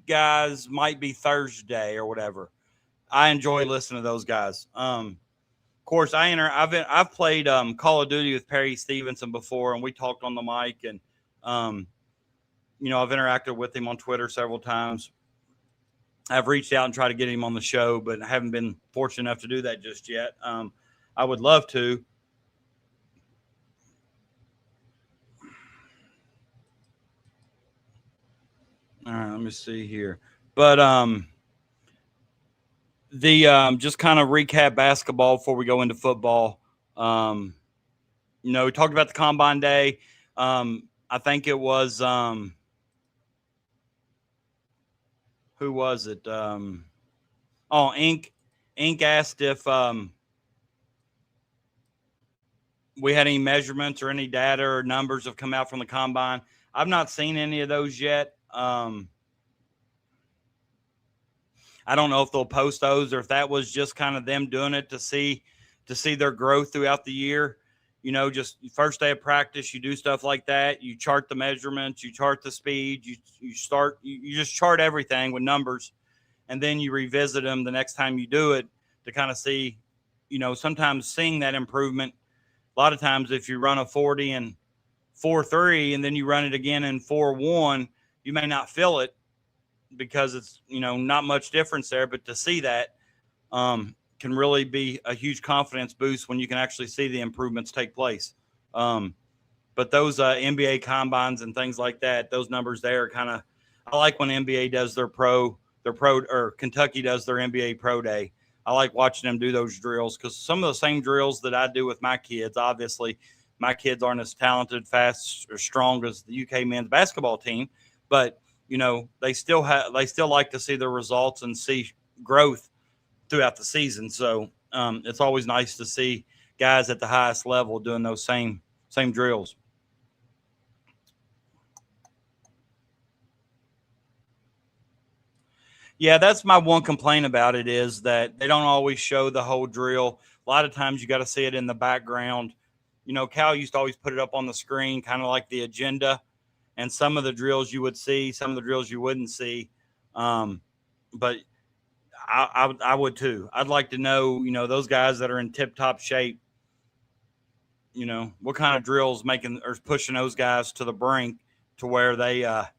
guys might be Thursday or whatever. I enjoy listening to those guys. Of course, I've played Call of Duty with Perry Stevenson before, and we talked on the mic, and I've interacted with him on Twitter several times. I've reached out and tried to get him on the show, but I haven't been fortunate enough to do that just yet. I would love to. All right, let me see here. But just kind of recap basketball before we go into football. We talked about the Combine Day. I think it was who was it? Ink asked if we had any measurements or any data or numbers have come out from the Combine. I've not seen any of those yet. I don't know if they'll post those or if that was just kind of them doing it to see their growth throughout the year. Just first day of practice, you do stuff like that. You chart the measurements, you chart the speed, you just chart everything with numbers, and then you revisit them the next time you do it to kind of see, sometimes seeing that improvement. A lot of times if you run a 40 and 4.3 and then you run it again in 4.1, you may not feel it because it's, not much difference there, but to see that can really be a huge confidence boost when you can actually see the improvements take place. But those NBA combines and things like that, those numbers there kind of, I like when NBA does their pro or Kentucky does their NBA pro day. I like watching them do those drills because some of the same drills that I do with my kids, obviously my kids aren't as talented, fast, or strong as the UK men's basketball team, but they still like to see the results and see growth throughout the season. So it's always nice to see guys at the highest level doing those same drills. Yeah, that's my one complaint about it is that they don't always show the whole drill. A lot of times you got to see it in the background. Cal used to always put it up on the screen, kind of like the agenda. And some of the drills you would see, some of the drills you wouldn't see. But I would too. I'd like to know, those guys that are in tip-top shape, what kind of drills making or pushing those guys to the brink to where they're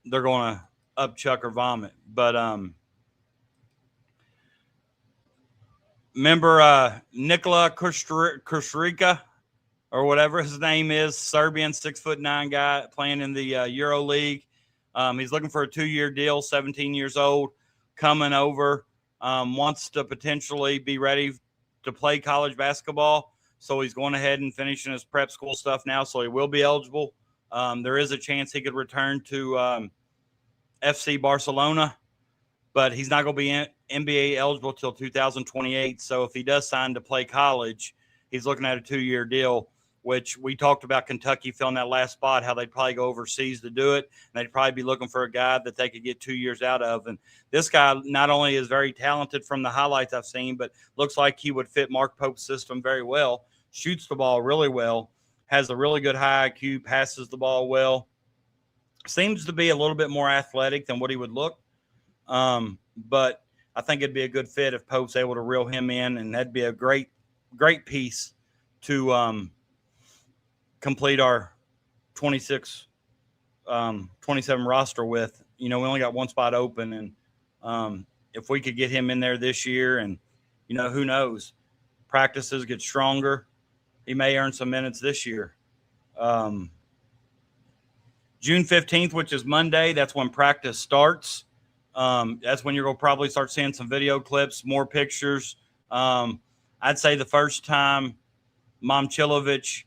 going to up, chuck, or vomit. But remember Nikola Kostrika or whatever his name is, Serbian 6'9" guy playing in the Euro League. He's looking for a 2-year deal, 17 years old, coming over, wants to potentially be ready to play college basketball. So he's going ahead and finishing his prep school stuff now. So he will be eligible. There is a chance he could return to FC Barcelona, but he's not going to be NBA eligible till 2028. So if he does sign to play college, he's looking at a 2-year deal, which we talked about Kentucky filling that last spot, how they'd probably go overseas to do it. And they'd probably be looking for a guy that they could get 2 years out of. And this guy not only is very talented from the highlights I've seen, but looks like he would fit Mark Pope's system very well, shoots the ball really well, has a really good high IQ, passes the ball well, seems to be a little bit more athletic than what he would look. But I think it'd be a good fit if Pope's able to reel him in, and that'd be a great piece to complete our 27 roster with. We only got one spot open, and if we could get him in there this year, and who knows, practices get stronger, he may earn some minutes this year. June 15th, which is Monday, that's when practice starts. That's when you're going to probably start seeing some video clips, more pictures. I'd say the first time Momchilovich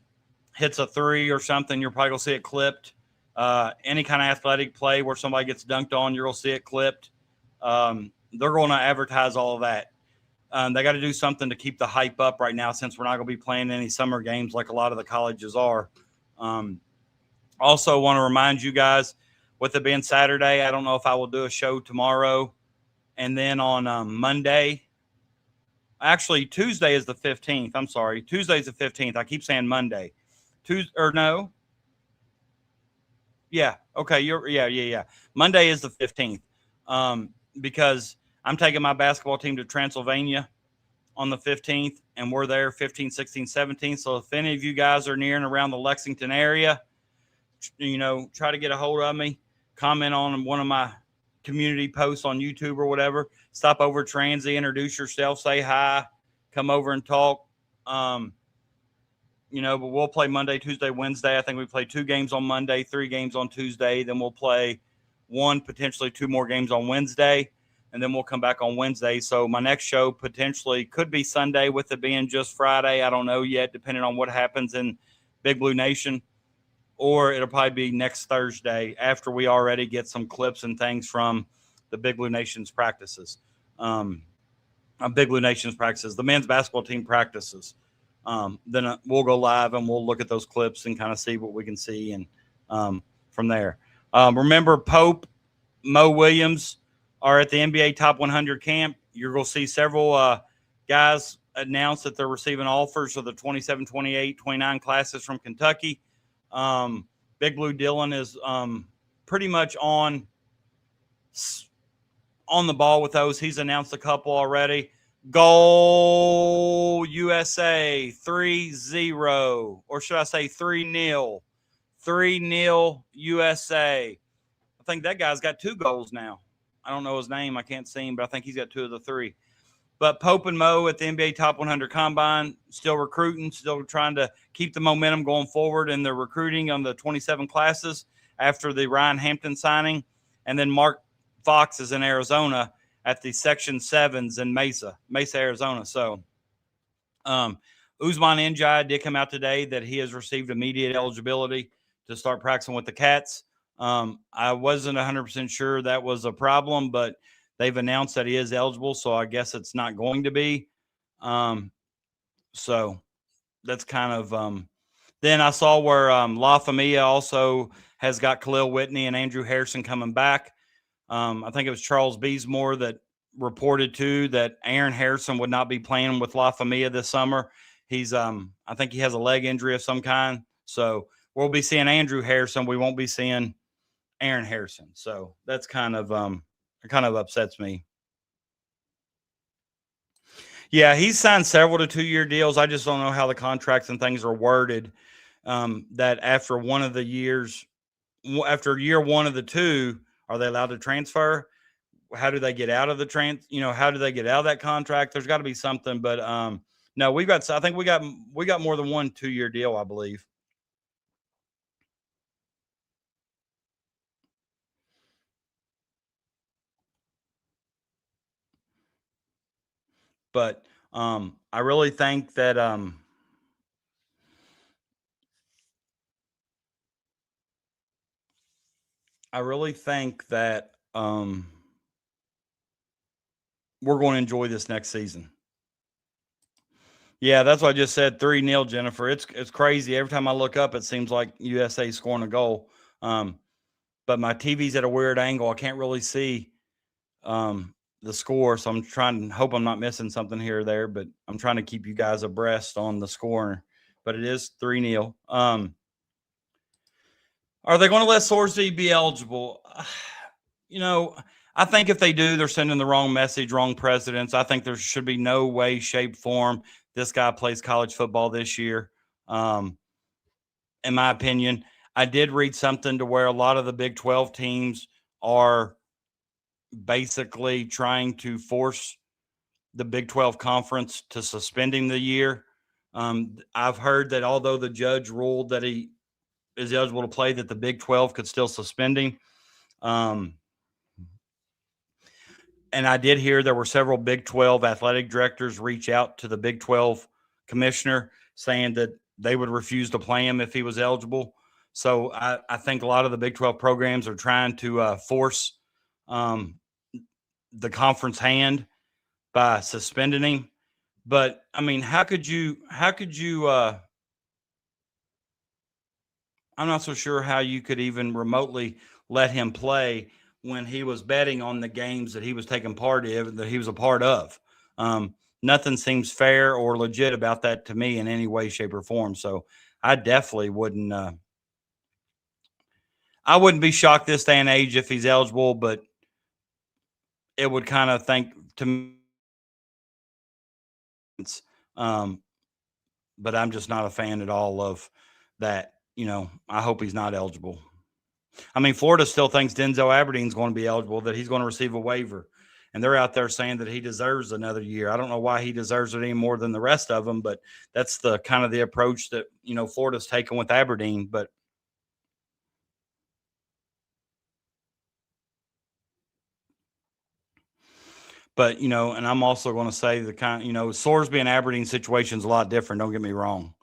hits a three or something, you're probably going to see it clipped. Any kind of athletic play where somebody gets dunked on, you're going to see it clipped. They're going to advertise all of that. They got to do something to keep the hype up right now since we're not going to be playing any summer games like a lot of the colleges are. Also want to remind you guys, with it being Saturday, I don't know if I will do a show tomorrow. And then on Monday, actually Tuesday is the 15th. I'm sorry. Tuesday is the 15th. I keep saying Monday. No. Yeah. Okay. Yeah. Monday is the 15th. Because I'm taking my basketball team to Transylvania on the 15th, and we're there 15, 16, 17. So if any of you guys are near and around the Lexington area, try to get a hold of me, comment on one of my community posts on YouTube or whatever. Stop over Transy, introduce yourself, say hi, come over and talk. But we'll play Monday, Tuesday, Wednesday. I think we play 2 games on Monday, 3 games on Tuesday. Then we'll play 1, potentially 2 more games on Wednesday, and then we'll come back on Wednesday. So my next show potentially could be Sunday with it being just Friday. I don't know yet, depending on what happens in Big Blue Nation. Or it'll probably be next Thursday after we already get some clips and things from the Big Blue Nation's practices. Big Blue Nation's practices, the men's basketball team practices. Then we'll go live and we'll look at those clips and kind of see what we can see. And from there, remember Pope, Mo Williams are at the NBA Top 100 camp. You're going to see several guys announce that they're receiving offers of the 27, 28, 29 classes from Kentucky. Big Blue Dylan is pretty much on the ball with those. He's announced a couple already. Goal USA 3-0, or should I say 3-0? 3-0 USA. I think that guy's got 2 goals now. I don't know his name. I can't see him, but I think he's got 2 of the 3. But Pope and Mo at the NBA Top 100 Combine, still recruiting, still trying to keep the momentum going forward in their recruiting on the 27 classes after the Ryan Hampton signing. And then Mark Fox is in Arizona at the Section 7s in Mesa, Arizona. So Usman Njai did come out today that he has received immediate eligibility to start practicing with the Cats. I wasn't 100% sure that was a problem, but they've announced that he is eligible, so I guess it's not going to be. So that's kind of then I saw where La Familia also has got Khalil Whitney and Andrew Harrison coming back. I think it was Charles Beesmore that reported too that Aaron Harrison would not be playing with La Familia this summer. He's I think he has a leg injury of some kind. So we'll be seeing Andrew Harrison. We won't be seeing Aaron Harrison. So that's kind of it kind of upsets me. Yeah, he's signed several to 2-year deals. I just don't know how the contracts and things are worded. That after year 1 of the 2, are they allowed to transfer? How do they get out of the how do they get out of that contract? There's got to be something, but no, I think we got more than 1 2-year deal, I believe. But I really think that we're going to enjoy this next season. Yeah, that's what I just said. 3-0, Jennifer. It's crazy. Every time I look up, it seems like USA scoring a goal. But my TV's at a weird angle. I can't really see the score, so I'm trying to hope I'm not missing something here or there, but I'm trying to keep you guys abreast on the score. But it is 3-0. Are they going to let Sorsby be eligible? I think if they do, they're sending the wrong message, wrong precedents. I think there should be no way, shape, form this guy plays college football this year. In my opinion, I did read something to where a lot of the Big 12 teams are basically trying to force the Big 12 conference to suspend him the year. I've heard that although the judge ruled that he is eligible to play, that the Big 12 could still suspend him. And I did hear there were several Big 12 athletic directors reach out to the Big 12 commissioner saying that they would refuse to play him if he was eligible. So I think a lot of the Big 12 programs are trying to force the conference hand by suspending him. But I mean, how could you I'm not so sure how you could even remotely let him play when he was betting on the games that he was taking part in, that he was a part of. Nothing seems fair or legit about that to me in any way, shape, or form. So I definitely wouldn't. I wouldn't be shocked this day and age if he's eligible, but it would kind of think to me. But I'm just not a fan at all of that. I hope he's not eligible. I mean, Florida still thinks Denzel Aberdeen's going to be eligible, that he's going to receive a waiver. And they're out there saying that he deserves another year. I don't know why he deserves it any more than the rest of them, but that's the kind of the approach that, Florida's taken with Aberdeen. But and I'm also going to say the Sorsby and Aberdeen situation is a lot different. Don't get me wrong.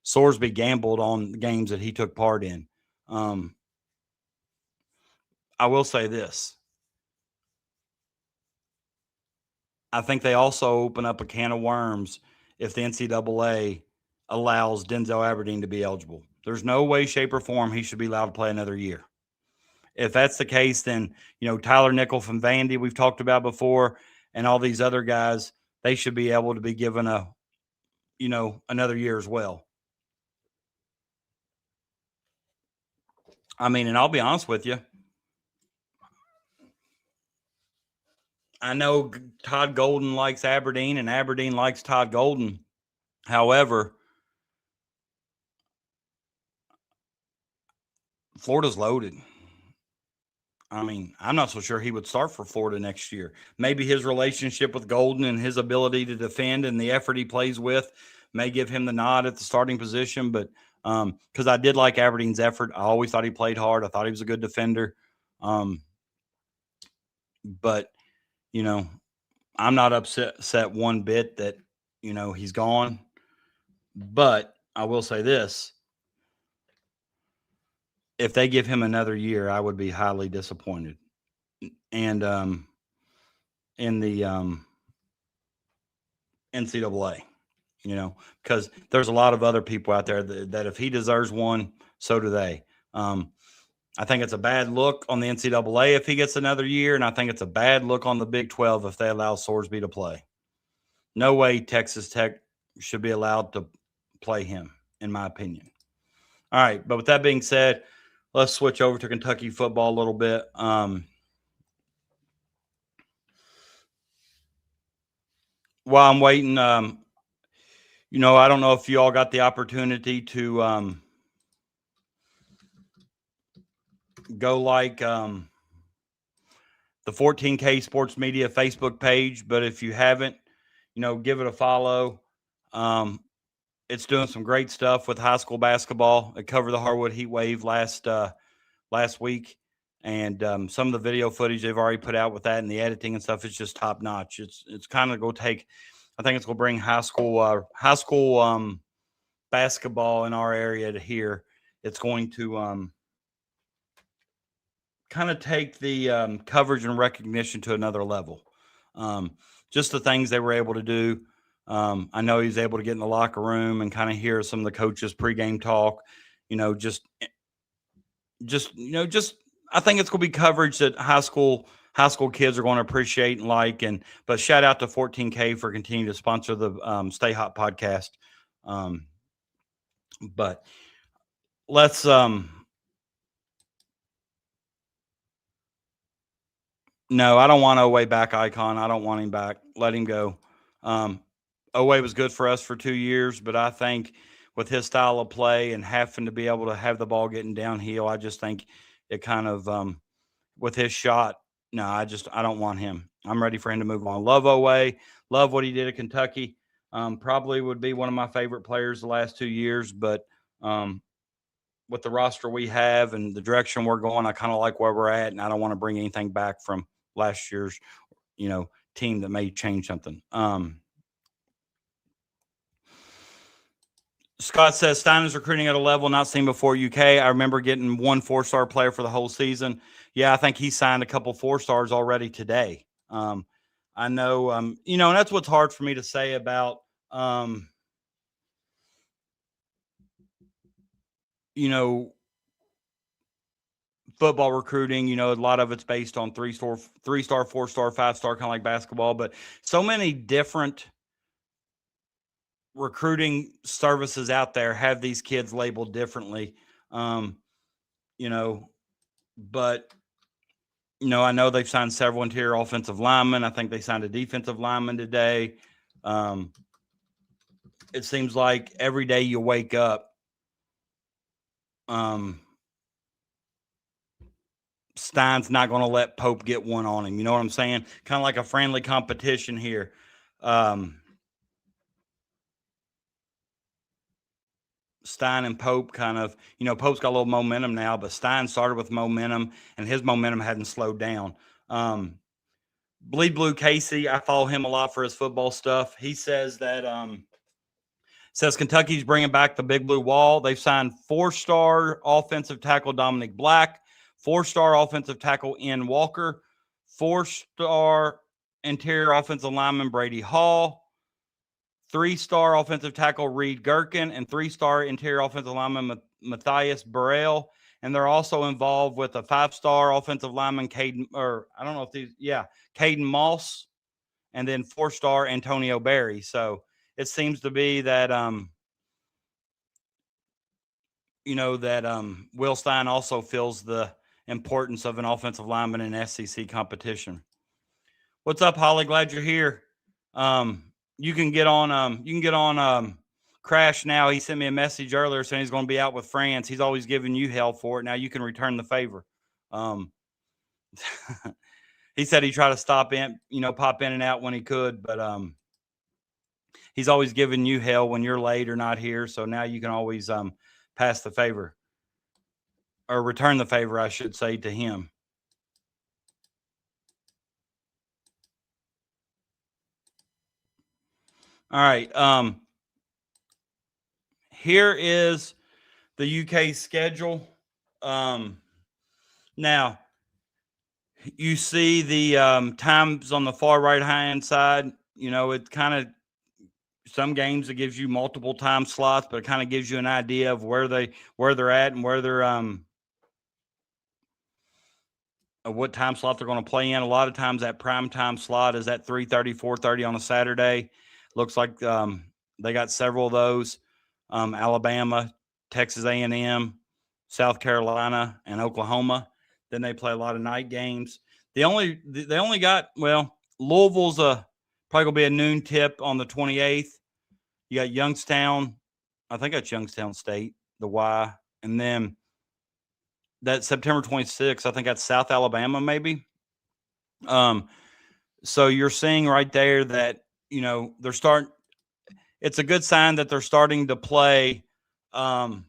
Sorsby gambled on the games that he took part in. I will say this. I think they also open up a can of worms if the NCAA allows Denzel Aberdeen to be eligible. There's no way, shape, or form he should be allowed to play another year. If that's the case, then, Tyler Nickel from Vandy, we've talked about before, and all these other guys, they should be able to be given another year as well. I mean, and I'll be honest with you. I know Todd Golden likes Aberdeen and Aberdeen likes Todd Golden. However, Florida's loaded. I mean, I'm not so sure he would start for Florida next year. Maybe his relationship with Golden and his ability to defend and the effort he plays with may give him the nod at the starting position. But because I did like Aberdeen's effort. I always thought he played hard. I thought he was a good defender. But, I'm not upset one bit that, he's gone. But I will say this. If they give him another year, I would be highly disappointed. And in the NCAA, because there's a lot of other people out there that if he deserves one, so do they. I think it's a bad look on the NCAA if he gets another year, and I think it's a bad look on the Big 12 if they allow Sorsby to play. No way Texas Tech should be allowed to play him, in my opinion. All right, but with that being said, let's switch over to Kentucky football a little bit. While I'm waiting, I don't know if you all got the opportunity to go like the 14K Sports Media Facebook page, but if you haven't, give it a follow. It's doing some great stuff with high school basketball. It covered the Harwood Heat Wave last week, and some of the video footage they've already put out with that and the editing and stuff is just top notch. It's kind of going to take. I think it's going to bring high school basketball in our area to here. It's going to kind of take the coverage and recognition to another level. Just the things they were able to do. I know he's able to get in the locker room and kind of hear some of the coaches' pregame talk. I think it's going to be coverage that high school kids are going to appreciate and like. But shout out to 14K for continuing to sponsor the Stay Hot podcast. But let's no, I don't want Oway back, Icon. I don't want him back. Let him go. Oway was good for us for 2 years, but I think with his style of play and having to be able to have the ball getting downhill, I just think it kind of with his shot, no, I don't want him. I'm ready for him to move on. Love Oway. Love what he did at Kentucky. Probably would be one of my favorite players the last 2 years, but with the roster we have and the direction we're going, I kind of like where we're at, and I don't want to bring anything back from last year's, team that may change something. Scott says Stein is recruiting at a level not seen before UK. I remember getting one 4-star player for the whole season. Yeah, I think he signed a couple 4-stars already today. I know, and that's what's hard for me to say about, football recruiting. A lot of it's based on 3-star, 4-star, 5-star, kind of like basketball, but so many different recruiting services out there have these kids labeled differently. But I know they've signed several interior offensive linemen. I think they signed a defensive lineman today. It seems like every day you wake up, Stein's not going to let Pope get one on him. You know what I'm saying? Kind of like a friendly competition here. Stein and Pope kind of, Pope's got a little momentum now, but Stein started with momentum, and his momentum hadn't slowed down. Bleed Blue Casey, I follow him a lot for his football stuff. He says that Kentucky's bringing back the Big Blue Wall. They've signed 4-star offensive tackle Dominic Black, 4-star offensive tackle Ian Walker, 4-star interior offensive lineman Brady Hall, 3-star offensive tackle Reed Gherkin, and 3-star interior offensive lineman Matthias Burrell. And they're also involved with a 5-star offensive lineman, Caden Moss, and then 4-star Antonio Berry. So it seems to be that, Will Stein also feels the importance of an offensive lineman in SEC competition. What's up, Holly? Glad you're here. You can get on Crash now. He sent me a message earlier saying he's going to be out with France. He's always giving you hell for it. Now you can return the favor. He said he tried to stop in, pop in and out when he could, but he's always giving you hell when you're late or not here. So now you can always pass the favor, or return the favor, I should say, to him. All right. Here is the UK schedule. Now, you see the times on the far right-hand side. It kind of, some games it gives you multiple time slots, but it kind of gives you an idea of where they're at and where they're what time slot they're going to play in. A lot of times that prime time slot is at 3:30, 4:30 on a Saturday. Looks like they got several of those. Alabama, Texas A&M, South Carolina, and Oklahoma. Then they play a lot of night games. They only got, Louisville's probably going to be a noon tip on the 28th. You got Youngstown. I think that's Youngstown State, the Y. And then that September 26th, I think that's South Alabama maybe. So you're seeing right there that, they're starting. It's a good sign that they're starting to play a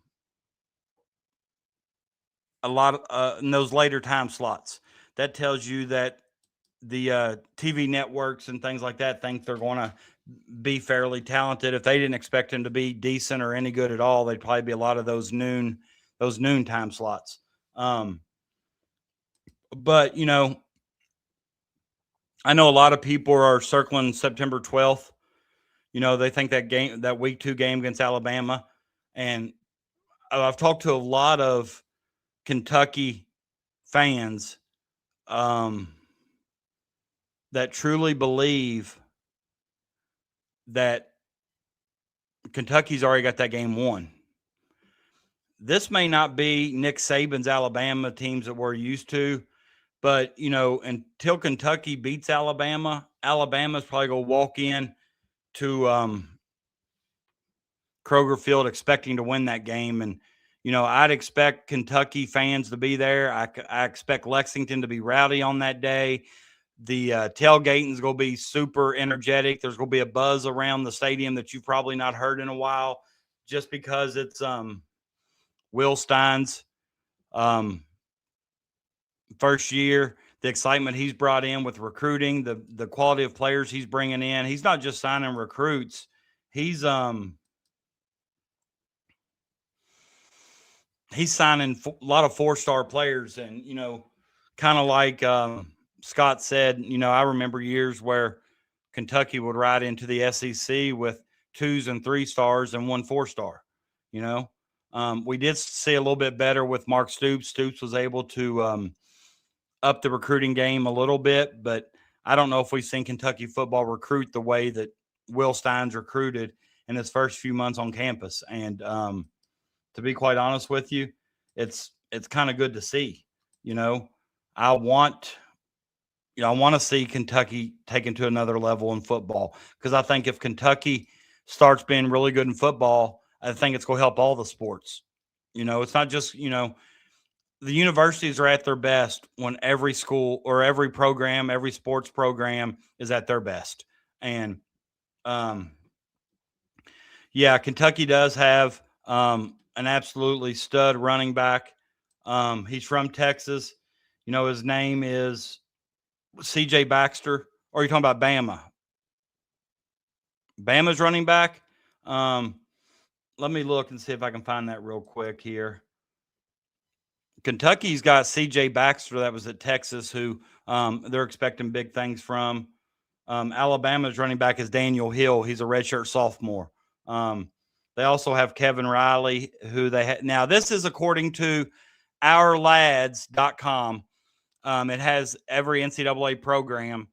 lot in those later time slots. That tells you that the TV networks and things like that think they're going to be fairly talented. If they didn't expect them to be decent or any good at all, they'd probably be a lot of those noon time slots. But I know a lot of people are circling September 12th. They think that week 2 game against Alabama. And I've talked to a lot of Kentucky fans that truly believe that Kentucky's already got that game won. This may not be Nick Saban's Alabama teams that we're used to, but, until Kentucky beats Alabama, Alabama's probably going to walk in to Kroger Field expecting to win that game. And, I'd expect Kentucky fans to be there. I expect Lexington to be rowdy on that day. The tailgating is going to be super energetic. There's going to be a buzz around the stadium that you've probably not heard in a while, just because it's Will Stein's first year, the excitement he's brought in with recruiting, the quality of players he's bringing in. He's not just signing recruits. He's signing a lot of 4-star players. And, kind of like Scott said, I remember years where Kentucky would ride into the SEC with 2s and 3 stars and 1 4-star. We did see a little bit better with Mark Stoops. Stoops was able to up the recruiting game a little bit, but I don't know if we've seen Kentucky football recruit the way that Will Stein's recruited in his first few months on campus. And to be quite honest with you, it's kind of good to see. I want to see Kentucky taken to another level in football, because I think if Kentucky starts being really good in football, I think it's going to help all the sports. It's not just, the universities are at their best when every school or every program, every sports program is at their best. And Kentucky does have an absolutely stud running back. He's from Texas. His name is CJ Baxter. Or are you talking about Bama? Bama's running back. Let me look and see if I can find that real quick here. Kentucky's got CJ Baxter that was at Texas, who they're expecting big things from. Alabama's running back is Daniel Hill. He's a redshirt sophomore. They also have Kevin Riley, who they have. Now, this is according to ourlads.com. It has every NCAA program.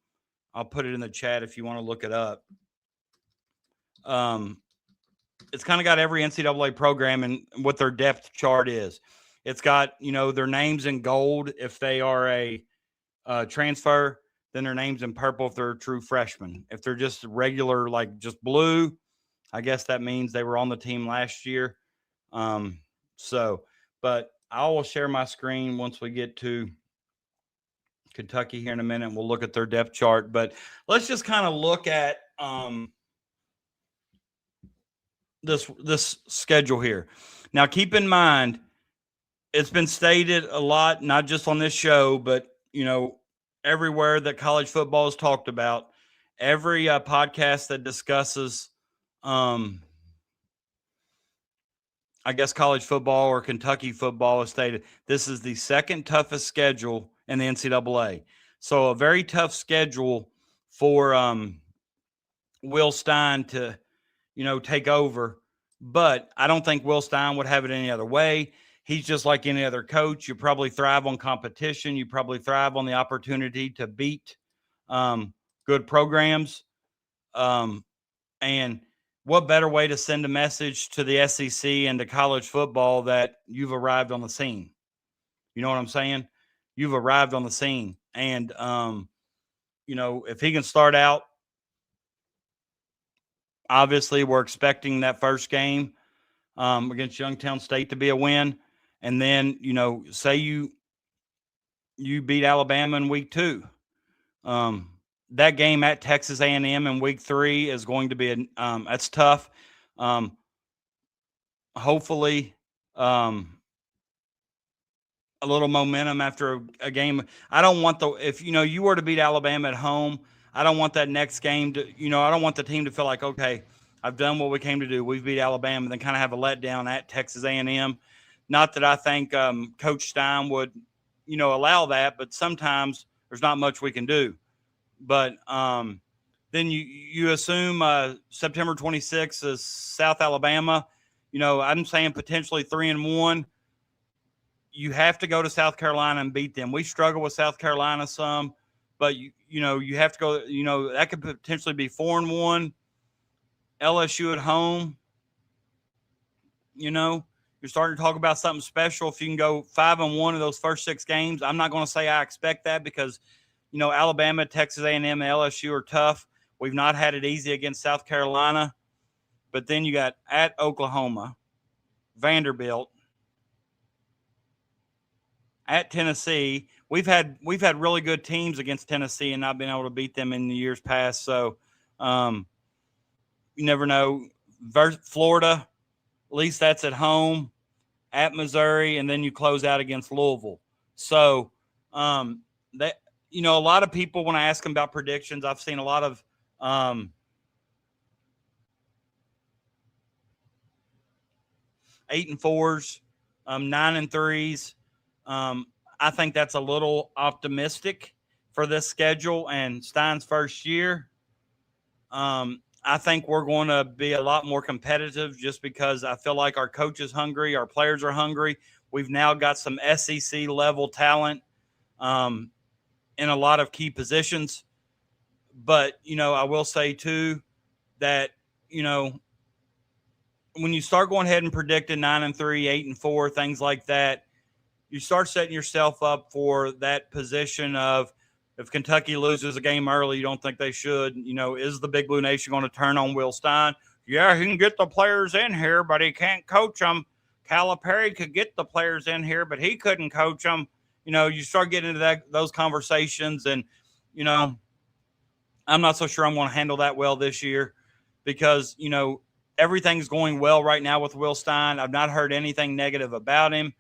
I'll put it in the chat if you want to look it up. It's kind of got every NCAA program and what their depth chart is. It's got, their names in gold if they are a transfer, then their names in purple if they're a true freshman. If they're just regular, like just blue, I guess that means they were on the team last year. But I will share my screen once we get to Kentucky here in a minute. We'll look at their depth chart. But let's just kind of look at this schedule here. Now, keep in mind, it's been stated a lot, not just on this show, but, everywhere that college football is talked about, every podcast that discusses, I guess, college football or Kentucky football has stated this is the second toughest schedule in the NCAA. So a very tough schedule for Will Stein to, take over. But I don't think Will Stein would have it any other way. He's just like any other coach. You probably thrive on competition. You probably thrive on the opportunity to beat good programs. And what better way to send a message to the SEC and to college football that you've arrived on the scene? You know what I'm saying? You've arrived on the scene. And, if he can start out, obviously we're expecting that first game against Youngstown State to be a win. And then, say you beat Alabama in week 2. That game at Texas A&M in week 3 is going to be that's tough. Hopefully, a little momentum after a game. I don't want if you were to beat Alabama at home, I don't want that next game to, I don't want the team to feel like, okay, I've done what we came to do. We've beat Alabama, and then kind of have a letdown at Texas A&M. Not that I think Coach Stein would, allow that, but sometimes there's not much we can do. But then you assume September 26th is South Alabama. I'm saying potentially 3-1. You have to go to South Carolina and beat them. We struggle with South Carolina some, but you have to go. That could potentially be 4-1. LSU at home. You're starting to talk about something special. If you can go 5-1 in those first 6 games, I'm not going to say I expect that because, Alabama, Texas A&M, and LSU are tough. We've not had it easy against South Carolina. But then you got at Oklahoma, Vanderbilt, at Tennessee. We've had really good teams against Tennessee and not been able to beat them in the years past. So you never know. Florida, at least that's at home. at Missouri, and then you close out against Louisville. So that, a lot of people, when I ask them about predictions, I've seen a lot of 8-4s, 9-3s. I think that's a little optimistic for this schedule and Stein's first year. I think we're going to be a lot more competitive just because I feel like our coach is hungry, our players are hungry. We've now got some SEC level talent in a lot of key positions. But, I will say too that, when you start going ahead and predicting 9-3, 8-4, things like that, you start setting yourself up for that position of, if Kentucky loses a game early, you don't think they should, is the Big Blue Nation going to turn on Will Stein? Yeah, he can get the players in here, but he can't coach them. Calipari could get the players in here, but he couldn't coach them. You start getting into those conversations, and, I'm not so sure I'm going to handle that well this year because, everything's going well right now with Will Stein. I've not heard anything negative about him.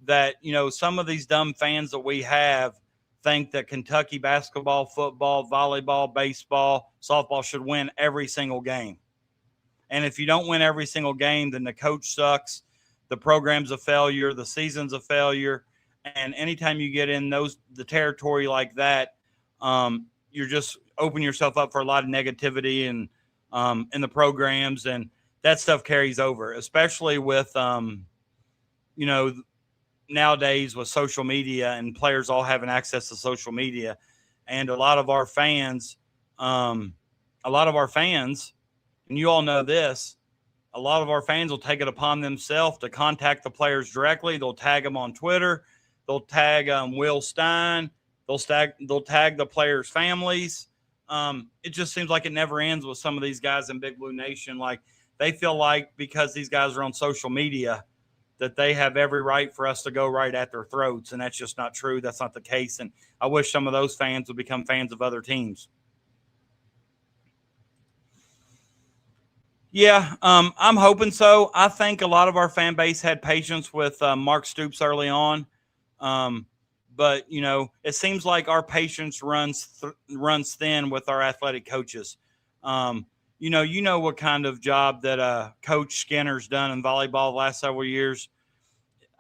That, some of these dumb fans that we have think that Kentucky basketball, football, volleyball, baseball, softball should win every single game. And if you don't win every single game, then the coach sucks, the program's a failure, the season's a failure. And anytime you get in the territory like that, you're just open yourself up for a lot of negativity and in the programs, and that stuff carries over, especially with nowadays with social media and players all having access to social media. And a lot of our fans, and you all know this, a lot of our fans will take it upon themselves to contact the players directly. They'll tag them on Twitter. They'll tag Will Stein. They'll tag the players' families. It just seems like it never ends with some of these guys in Big Blue Nation. Like, they feel like because these guys are on social media that they have every right for us to go right at their throats. And that's just not true. That's not the case. And I wish some of those fans would become fans of other teams. Yeah, I'm hoping so. I think a lot of our fan base had patience with Mark Stoops early on. But, it seems like our patience runs thin with our athletic coaches. You know what kind of job that Coach Skinner's done in volleyball the last several years.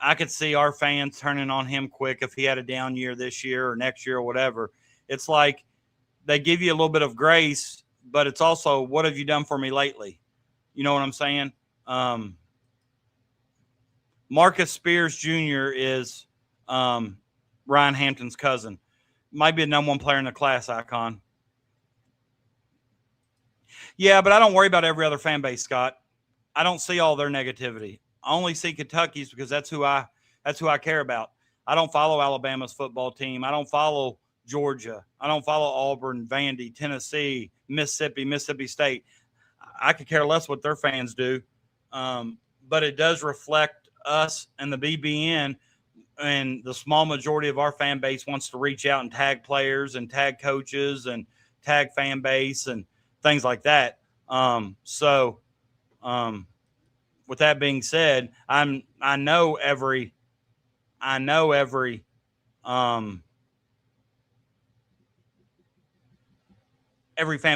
I could see our fans turning on him quick if he had a down year this year or next year or whatever. It's like they give you a little bit of grace, but it's also, what have you done for me lately? You know what I'm saying? Marcus Spears Jr. is Ryan Hampton's cousin. Might be the number one player in the class, Icon. Yeah, but I don't worry about every other fan base, Scott. I don't see all their negativity. I only see Kentucky's because that's who I care about. I don't follow Alabama's football team. I don't follow Georgia. I don't follow Auburn, Vandy, Tennessee, Mississippi State. I could care less what their fans do. But it does reflect us and the BBN, and the small majority of our fan base wants to reach out and tag players and tag coaches and tag fan base and things like that. With that being said, I know every fan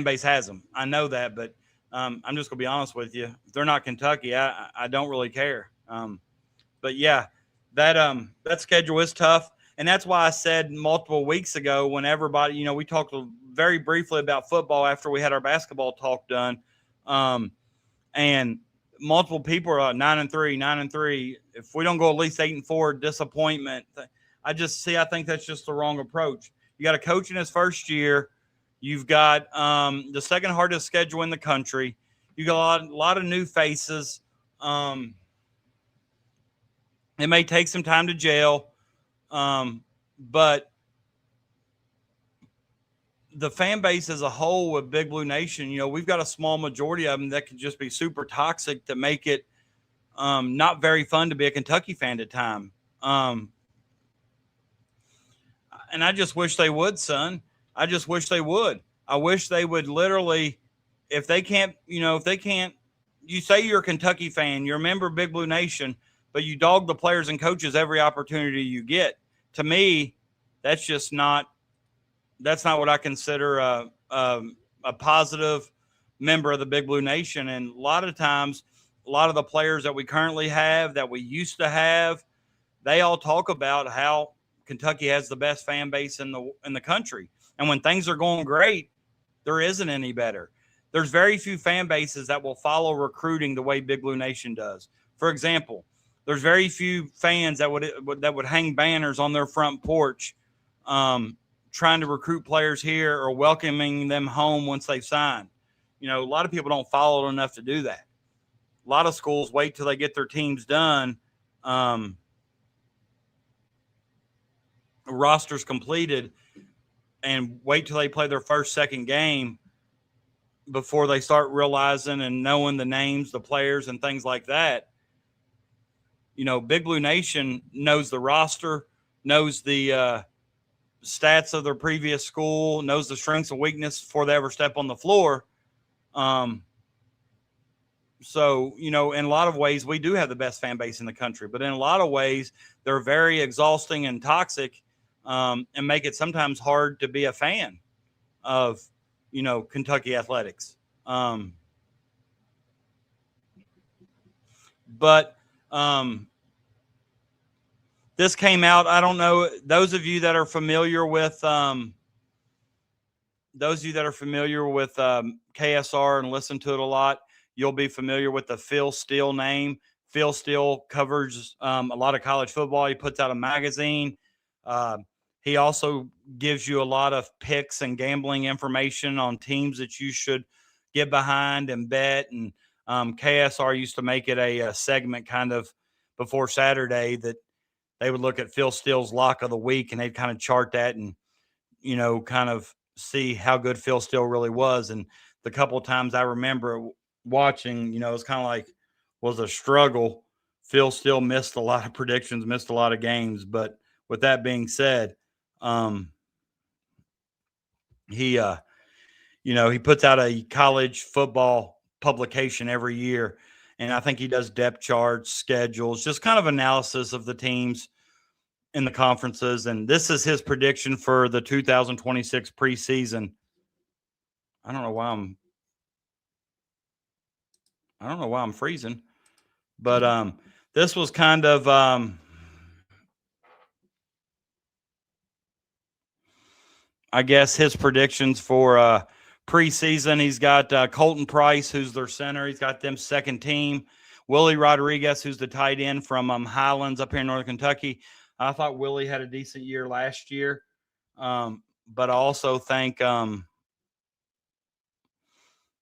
base has them. I know that, but I'm just gonna be honest with you. If they're not Kentucky, I don't really care. But yeah, that schedule is tough, and that's why I said multiple weeks ago when everybody, we talked very briefly about football after we had our basketball talk done, and multiple people are 9-3, 9-3. If we don't go at least 8-4, disappointment. I think that's just the wrong approach. You got a coach in his first year. You've got the second hardest schedule in the country. You got a lot of new faces. It may take some time to gel, but the fan base as a whole with Big Blue Nation, we've got a small majority of them that can just be super toxic to make it not very fun to be a Kentucky fan at time. And I just wish they would, son. I just wish they would. I wish they would literally, if they can't, you say you're a Kentucky fan, you're a member of Big Blue Nation, but you dog the players and coaches every opportunity you get. To me, that's just not what I consider a positive member of the Big Blue Nation. And a lot of times, a lot of the players that we currently have, that we used to have, they all talk about how Kentucky has the best fan base in the country. And when things are going great, there isn't any better. There's very few fan bases that will follow recruiting the way Big Blue Nation does. For example, there's very few fans that would hang banners on their front porch, trying to recruit players here or welcoming them home once they've signed. You know, a lot of people don't follow it enough to do that. A lot of schools wait till they get their teams done, rosters completed, and wait till they play their first, second game before they start realizing and knowing the names, the players, and things like that. You know, Big Blue Nation knows the roster, knows the stats of their previous school, knows the strengths and weakness before they ever step on the floor. So, you know, in a lot of ways, we do have the best fan base in the country, but in a lot of ways, they're very exhausting and toxic, and make it sometimes hard to be a fan of, you know, Kentucky athletics. But this came out, I don't know, those of you that are familiar with KSR and listen to it a lot, you'll be familiar with the Phil Steele name. Phil Steele covers a lot of college football. He puts out a magazine. He also gives you a lot of picks and gambling information on teams that you should get behind and bet. And KSR used to make it a segment kind of before Saturday that they would look at Phil Steele's lock of the week, and they'd kind of chart that and, you know, kind of see how good Phil Steele really was. And the couple of times I remember watching, you know, it was kind of like was a struggle. Phil Steele missed a lot of predictions, missed a lot of games. But with that being said, he puts out a college football publication every year. And I think he does depth charts, schedules, just kind of analysis of the teams in the conferences. And this is his prediction for the 2026 preseason. I don't know why I'm freezing, but this was kind of I guess his predictions for preseason. He's got Colton Price, who's their center. He's got them second team. Willie Rodriguez, who's the tight end from Highlands up here in Northern Kentucky. I thought Willie had a decent year last year, but I also think he's going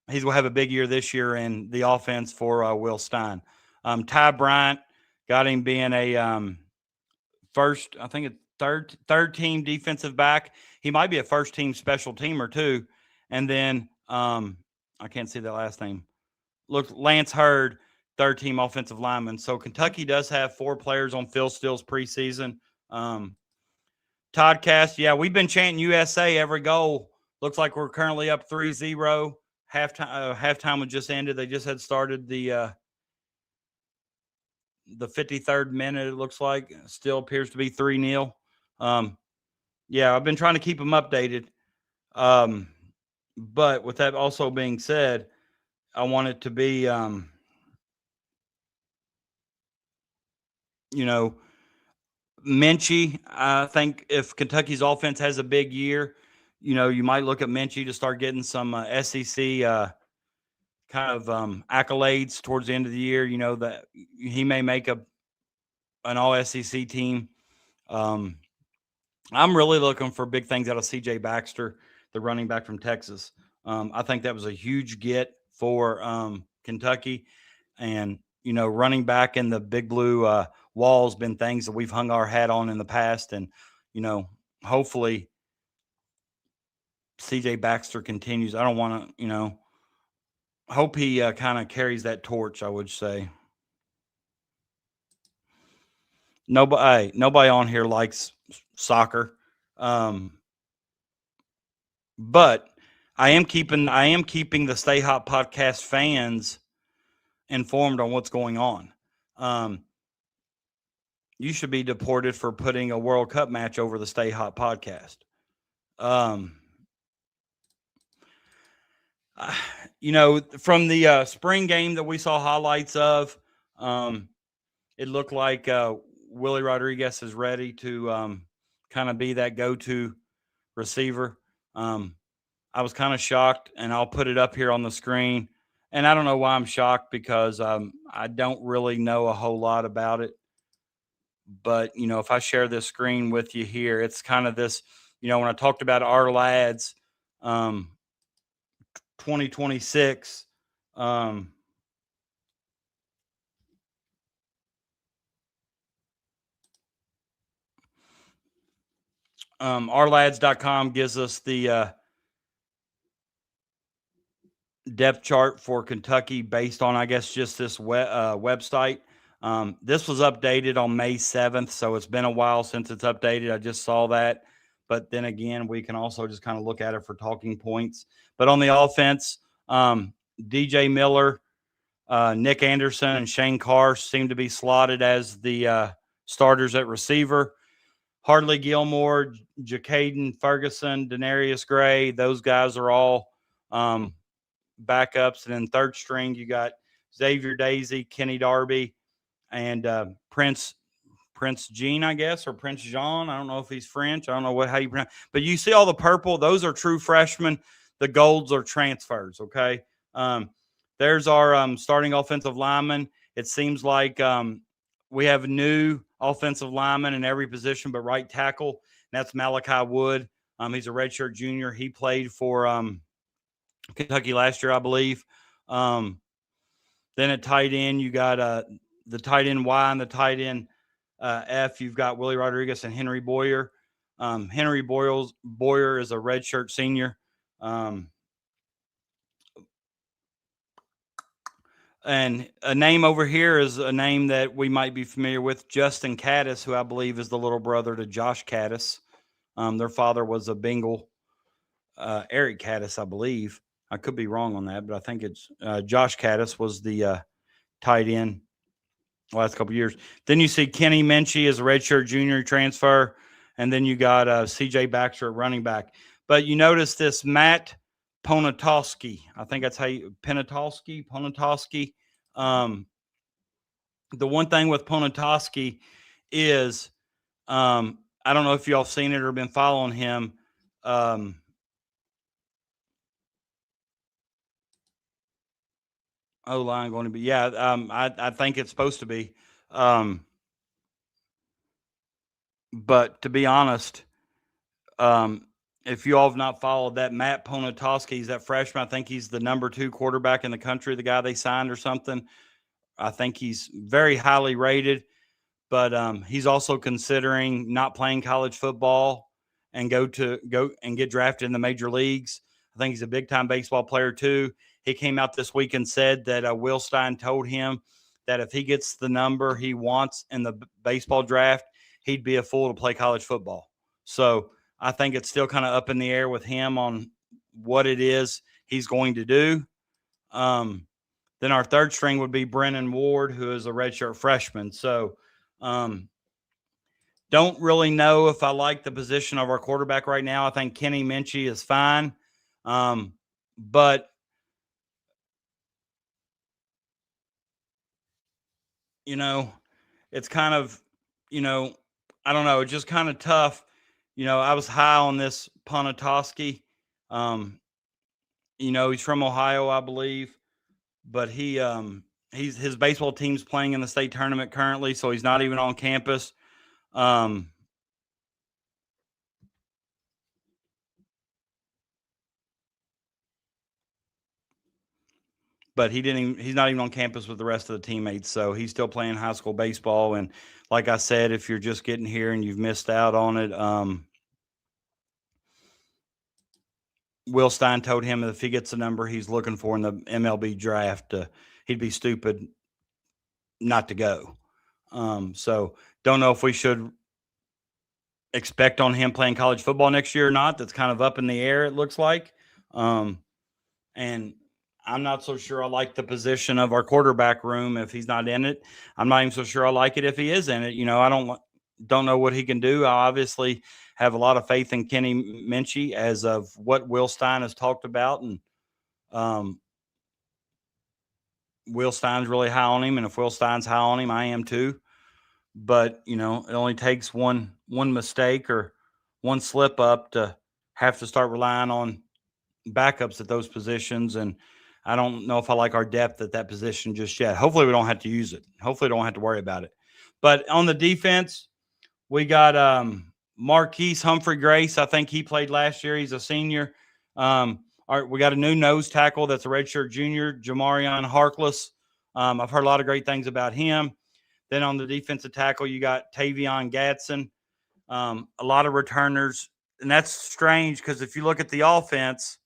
to have a big year this year in the offense for Will Stein. Ty Bryant got him being a first, I think it's third team defensive back. He might be a first team special teamer too. And then I can't see that last name. Look, Lance Hurd, third team offensive lineman. So Kentucky does have 4 players on Phil Steele's preseason. Todd Cass, yeah, we've been chanting USA every goal. Looks like we're currently up 3-0. Halftime was just ended. They just had started the 53rd minute, it looks like. Still appears to be 3-0. Yeah, I've been trying to keep them updated. But with that also being said, I want it to be, Minchie. I think if Kentucky's offense has a big year, you might look at Minchie to start getting some SEC kind of accolades towards the end of the year. That he may make an all SEC team. I'm really looking for big things out of CJ Baxter, the running back from Texas. I think that was a huge get for Kentucky. And, running back in the Big Blue wall has been things that we've hung our hat on in the past. And, hopefully CJ Baxter continues. I don't want to, hope he kind of carries that torch, I would say. Nobody on here likes soccer. But I am keeping the Stay Hot podcast fans informed on what's going on. you should be deported for putting a World Cup match over the Stay Hot podcast. From the spring game that we saw highlights of, it looked like Willie Rodriguez is ready to kind of be that go-to receiver. I was kind of shocked, and I'll put it up here on the screen. And I don't know why I'm shocked, because I don't really know a whole lot about it. But, if I share this screen with you here, it's kind of this, when I talked about our lads, 2026, ourlads.com gives us the depth chart for Kentucky based on, I guess, just this website. This was updated on May 7th, so it's been a while since it's updated. I just saw that. But then again, we can also just kind of look at it for talking points. But on the offense, DJ Miller, Nick Anderson, and Shane Carr seem to be slotted as the starters at receiver. Hardley Gilmore, Jacaden Ferguson, Denarius Gray, those guys are all backups. And then third string, you got Xavier Daisy, Kenny Darby, and Prince Jean, I guess, or Prince Jean. I don't know if he's French. I don't know how you pronounce. But you see all the purple; those are true freshmen. The golds are transfers. Okay. There's our starting offensive lineman. It seems like we have a new offensive lineman in every position but right tackle, and that's Malachi Wood. He's a redshirt junior. He played for Kentucky last year, I believe. Then at tight end, you got the tight end Y and the tight end F. You've got Willie Rodriguez and Henry Boyer. Henry Boyer is a redshirt senior. And a name over here is a name that we might be familiar with, Justin Caddis, who I believe is the little brother to Josh Caddis. Their father was a Bengal, Eric Caddis, I believe. I could be wrong on that, but I think it's Josh Caddis was the tight end the last couple of years. Then you see Kenny Minchie as a redshirt junior transfer, and then you got CJ Baxter at running back. But you notice this Matt Ponatowski. I think that's how you Ponatowski. The one thing with Ponatowski is I don't know if y'all seen it or been following him. O-line going to be, I think it's supposed to be. But to be honest, if you all have not followed that, Matt Ponatowski, he's that freshman. I think he's the number 2 quarterback in the country, the guy they signed or something. I think he's very highly rated, but he's also considering not playing college football and go and get drafted in the major leagues. I think he's a big-time baseball player too. He came out this week and said that Will Stein told him that if he gets the number he wants in the baseball draft, he'd be a fool to play college football. So I think it's still kind of up in the air with him on what it is he's going to do. Then our third string would be Brennan Ward, who is a redshirt freshman. So don't really know if I like the position of our quarterback right now. I think Kenny Minchie is fine. But it's kind of, I don't know. It's just kind of tough. I was high on this Ponatowski. He's from Ohio, I believe, but his baseball team's playing in the state tournament currently, so he's not even on campus. But he's not even on campus with the rest of the teammates. So he's still playing high school baseball. And like I said, if you're just getting here and you've missed out on it, Will Stein told him that if he gets the number he's looking for in the MLB draft, he'd be stupid not to go. So don't know if we should expect on him playing college football next year or not. That's kind of up in the air, it looks like. And I'm not so sure I like the position of our quarterback room if he's not in it. I'm not even so sure I like it if he is in it. I don't know what he can do. I obviously have a lot of faith in Kenny Minchie as of what Will Stein has talked about, and Will Stein's really high on him, and if Will Stein's high on him, I am too. But it only takes one mistake or one slip up to have to start relying on backups at those positions, and I don't know if I like our depth at that position just yet. Hopefully we don't have to use it. Hopefully we don't have to worry about it. But on the defense, we got Marquise Humphrey Grace. I think he played last year. He's a senior. We got a new nose tackle that's a redshirt junior, Jamarion Harkless. I've heard a lot of great things about him. Then on the defensive tackle, you got Tavion Gadsden. A lot of returners. And that's strange because if you look at the offense,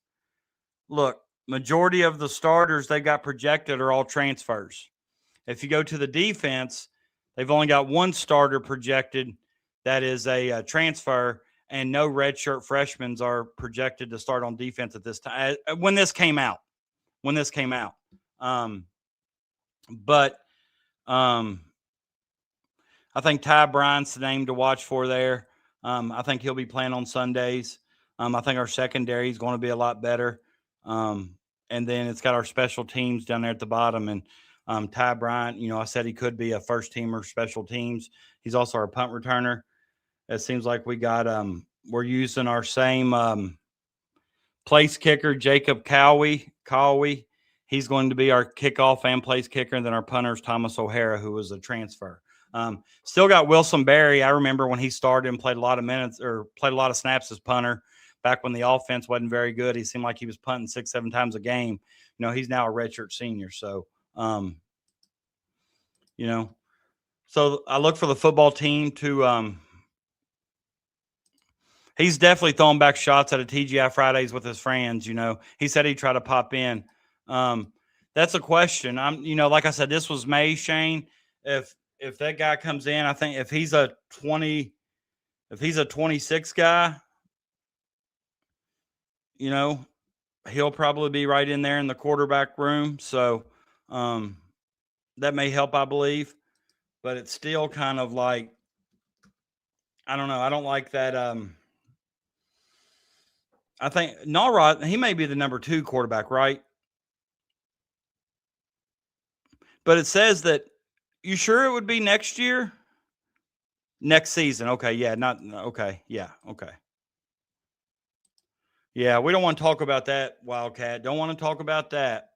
majority of the starters they got projected are all transfers. If you go to the defense, they've only got one starter projected that is a transfer, and no redshirt freshmen are projected to start on defense at this time. When this came out. But I think Ty Bryant's the name to watch for there. I think he'll be playing on Sundays. I think our secondary is going to be a lot better. And then it's got our special teams down there at the bottom. And Ty Bryant, I said he could be a first-teamer special teams. He's also our punt returner. It seems like we got we're using our same place kicker, Jacob Cowie. He's going to be our kickoff and place kicker. And then our punter is Thomas O'Hara, who was a transfer. Still got Wilson Berry. I remember when he started and played a lot of minutes or played a lot of snaps as punter back when the offense wasn't very good. He seemed like he was punting 6-7 times a game. He's now a redshirt senior. So, so I look for the football team to he's definitely throwing back shots at a TGI Fridays with his friends. He said he'd try to pop in. That's a question. Like I said, this was May, Shane. If that guy comes in, I think if he's a 26 guy, he'll probably be right in there in the quarterback room. So that may help, I believe. But it's still kind of like, I don't know. I don't like that. I think Nalrod, he may be the number 2 quarterback, right? But it says that, you sure it would be next year? Next season. Okay. Yeah. Okay. Yeah. Okay. Yeah. We don't want to talk about that, Wildcat. Don't want to talk about that.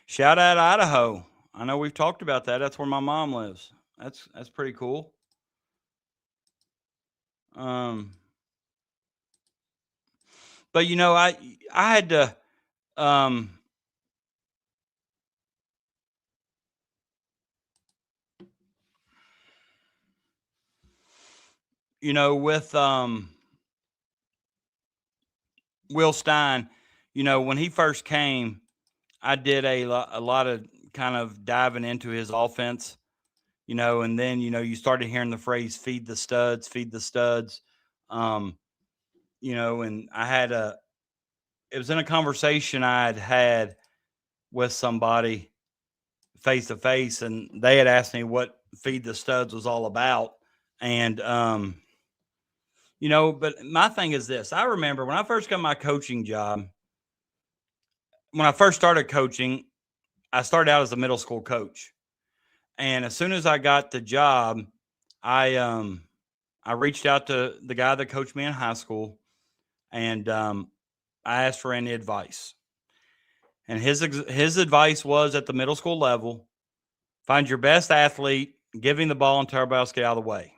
Shout out Idaho. I know we've talked about that. That's where my mom lives. That's pretty cool. But I had to with Will Stein, when he first came, I did a lot of kind of diving into his offense, and then, you started hearing the phrase feed the studs. And I had it was in a conversation I had with somebody face to face, and they had asked me what feed the studs was all about. And, but my thing is this. I remember when I first got my coaching job, when I first started coaching, I started out as a middle school coach. And as soon as I got the job, I reached out to the guy that coached me in high school, and I asked for any advice. And his advice was, at the middle school level, find your best athlete, give him the ball, and tell everybody else to get out of the way.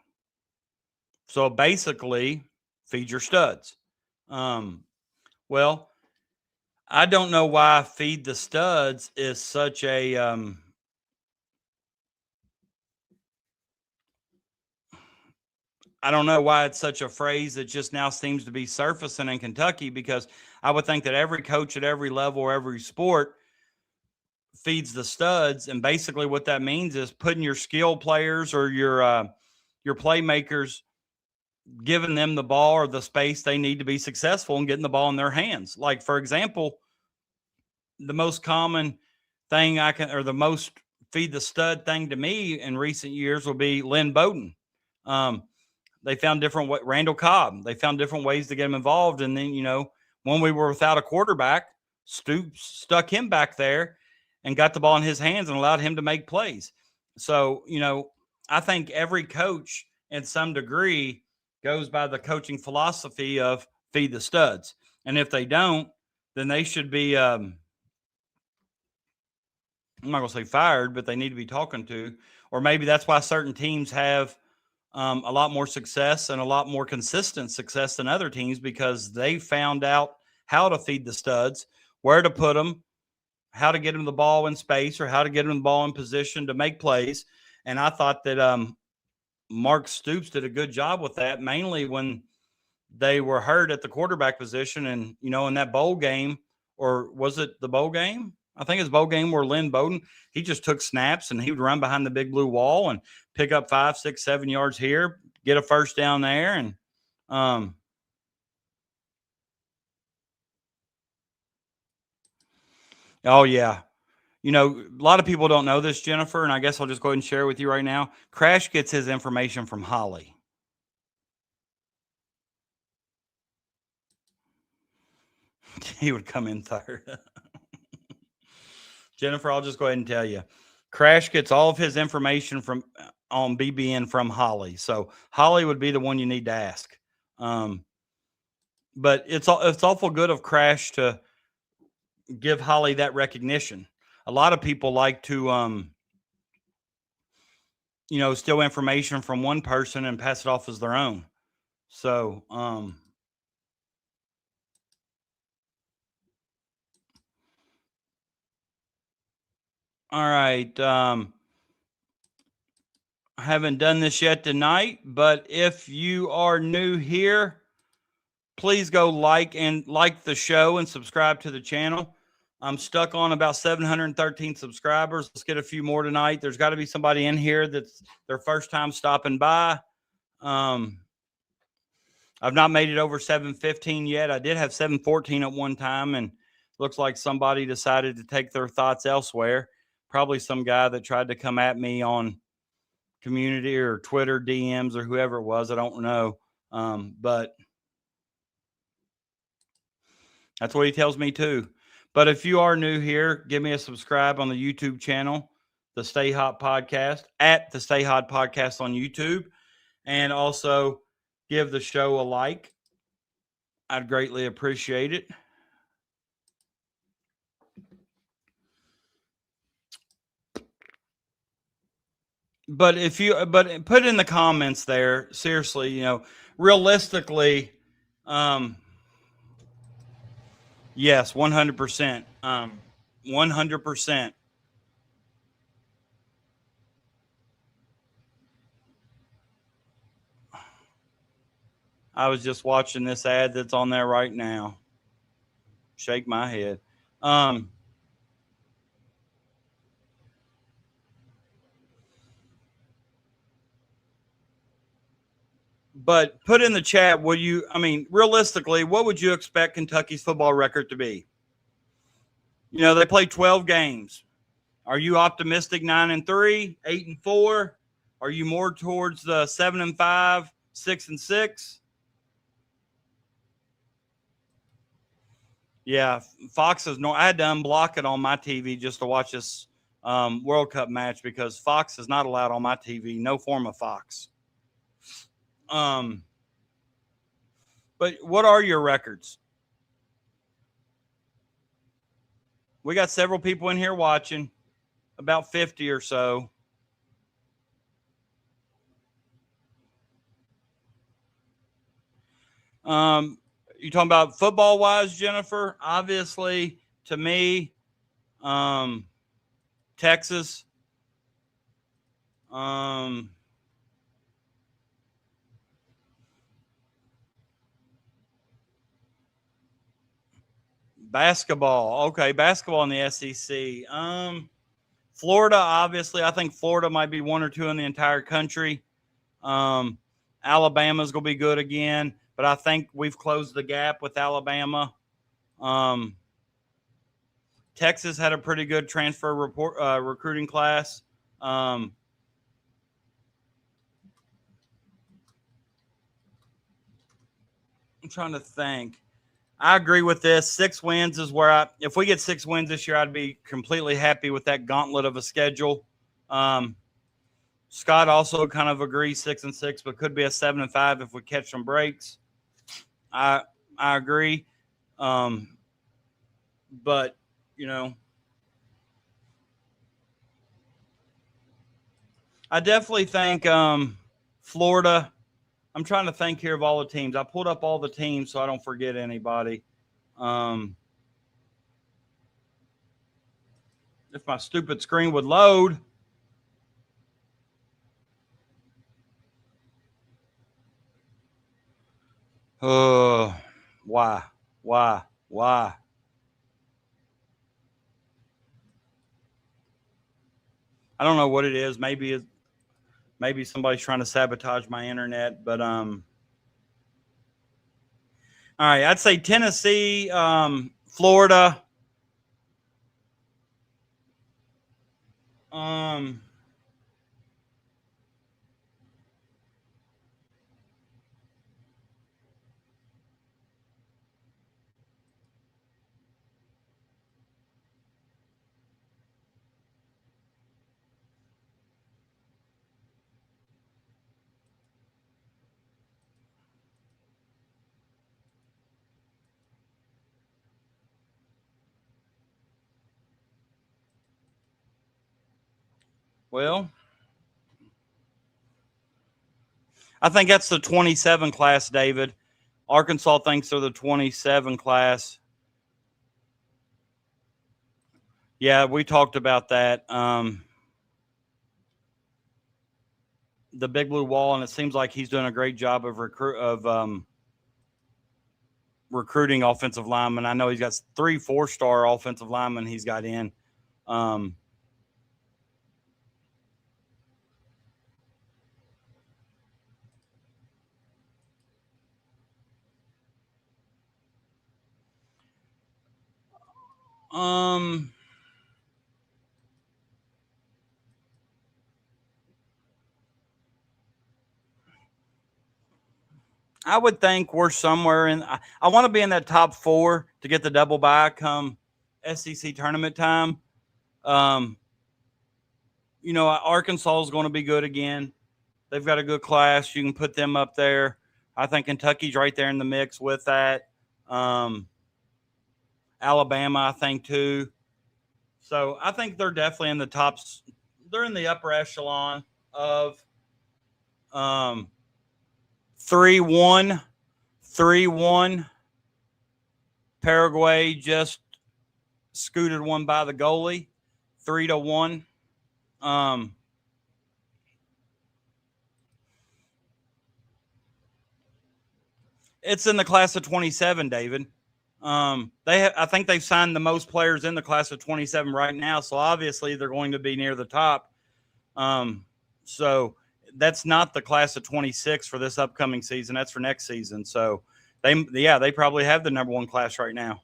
So basically, feed your studs. Well, I don't know why feed the studs is such a I don't know why it's such a phrase that just now seems to be surfacing in Kentucky, because I would think that every coach at every level or every sport feeds the studs. And basically what that means is putting your skill players or your playmakers giving them the ball or the space they need to be successful and getting the ball in their hands. Like, for example, the most common thing or the most feed the stud thing to me in recent years will be Lynn Bowden. They found Randall Cobb. They found different ways to get him involved. And then, when we were without a quarterback, Stoops stuck him back there and got the ball in his hands and allowed him to make plays. So, I think every coach in some degree goes by the coaching philosophy of feed the studs. And if they don't, then they should be, I'm not going to say fired, but they need to be talking to, or maybe that's why certain teams have a lot more success and a lot more consistent success than other teams, because they found out how to feed the studs, where to put them, how to get them the ball in space, or how to get them the ball in position to make plays. And I thought that Mark Stoops did a good job with that, mainly when they were hurt at the quarterback position. And, in that bowl game, or was it the bowl game? I think it's bowl game where Lynn Bowden, he just took snaps and he would run behind the big blue wall and pick up 5, 6, 7 yards here, get a first down there. And, oh yeah. A lot of people don't know this, Jennifer, and I guess I'll just go ahead and share with you right now. Crash gets his information from Holly. He would come in third. Jennifer, I'll just go ahead and tell you. Crash gets all of his information on BBN from Holly. So Holly would be the one you need to ask. But it's awful good of Crash to give Holly that recognition. A lot of people like to, steal information from one person and pass it off as their own. So, all right. I haven't done this yet tonight, but if you are new here, please go like the show and subscribe to the channel. I'm stuck on about 713 subscribers. Let's get a few more tonight. There's got to be somebody in here that's their first time stopping by. I've not made it over 715 yet. I did have 714 at one time, and looks like somebody decided to take their thoughts elsewhere. Probably some guy that tried to come at me on community or Twitter DMs or whoever it was. I don't know. But that's what he tells me too. But if you are new here, give me a subscribe on the YouTube channel, the Stay Hot Podcast, at the Stay Hot Podcast on YouTube, and also give the show a like. I'd greatly appreciate it. But put in the comments there, seriously, realistically, yes, 100%. 100%. I was just watching this ad that's on there right now. Shake my head. But put in the chat, realistically, what would you expect Kentucky's football record to be? They play 12 games. Are you optimistic 9-3, 8-4? Are you more towards the 7-5, 6-6? Yeah, Fox is I had to unblock it on my TV just to watch this World Cup match, because Fox is not allowed on my TV. No form of Fox. But what are your records? We got several people in here watching, about 50 or so. You talking about football wise, Jennifer? Obviously, to me, Texas. Basketball. Okay, basketball in the SEC. Florida, obviously. I think Florida might be 1 or 2 in the entire country. Alabama's going to be good again, but I think we've closed the gap with Alabama. Texas had a pretty good transfer recruiting class. I'm trying to think. I agree with this. 6 wins is where if we get 6 wins this year, I'd be completely happy with that gauntlet of a schedule. Scott also kind of agrees 6-6, but could be a 7-5 if we catch some breaks. I agree. But, I definitely think Florida. I'm trying to think here of all the teams. I pulled up all the teams so I don't forget anybody. If my stupid screen would load. Why? I don't know what it is. Maybe somebody's trying to sabotage my internet, but all right, I'd say Tennessee, Florida, well, I think that's the 27 class, David. Arkansas thinks they're the 27 class. Yeah, we talked about that. The Big Blue Wall, and it seems like he's doing a great job of recruiting offensive linemen. I know he's got 3 4-star offensive linemen he's got in. I would think we're somewhere in. I want to be in that top 4 to get the double bye come SEC tournament time. Arkansas is going to be good again. They've got a good class. You can put them up there. I think Kentucky's right there in the mix with that. Alabama, I think, too. So I think they're definitely in the tops. They're in the upper echelon of 3-1. Paraguay just scooted one by the goalie, 3-1. It's in the class of 27, David. I think they've signed the most players in the class of 27 right now, so obviously they're going to be near the top. So that's not the class of 26 for this upcoming season. That's for next season. So they probably have the number 1 class right now.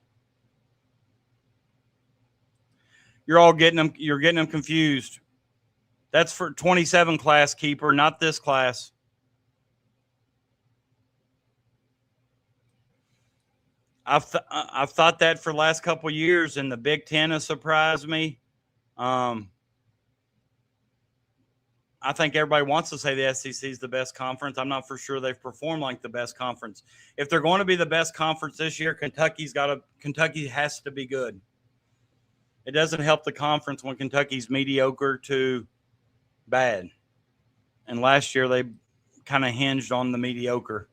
You're getting them confused. That's for 27 class, keeper, not this class. I've thought that for the last couple of years, and the Big Ten has surprised me. I think everybody wants to say the SEC is the best conference. I'm not for sure they've performed like the best conference. If they're going to be the best conference this year, Kentucky has to be good. It doesn't help the conference when Kentucky's mediocre to bad. And last year they kind of hinged on the mediocre.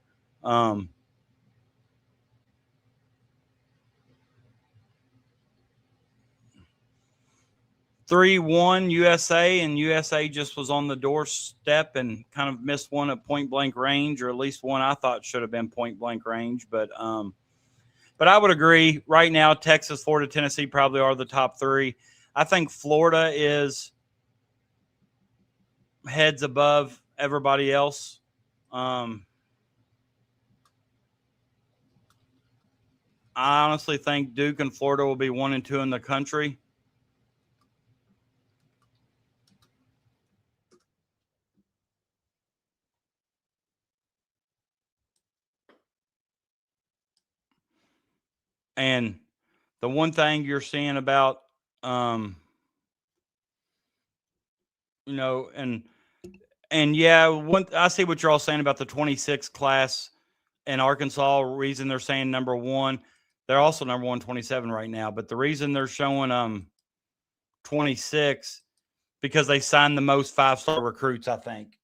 3-1 USA, and USA just was on the doorstep and kind of missed one at point-blank range, or at least one I thought should have been point-blank range. But I would agree. Right now, Texas, Florida, Tennessee probably are the top 3. I think Florida is heads above everybody else. I honestly think Duke and Florida will be 1 and 2 in the country. And the one thing you're seeing about, you know, and yeah, I see what you're all saying about the 26 class in Arkansas. Reason they're saying number 1, they're also number 127 right now. But the reason they're showing 26 because they signed the most 5-star recruits, I think.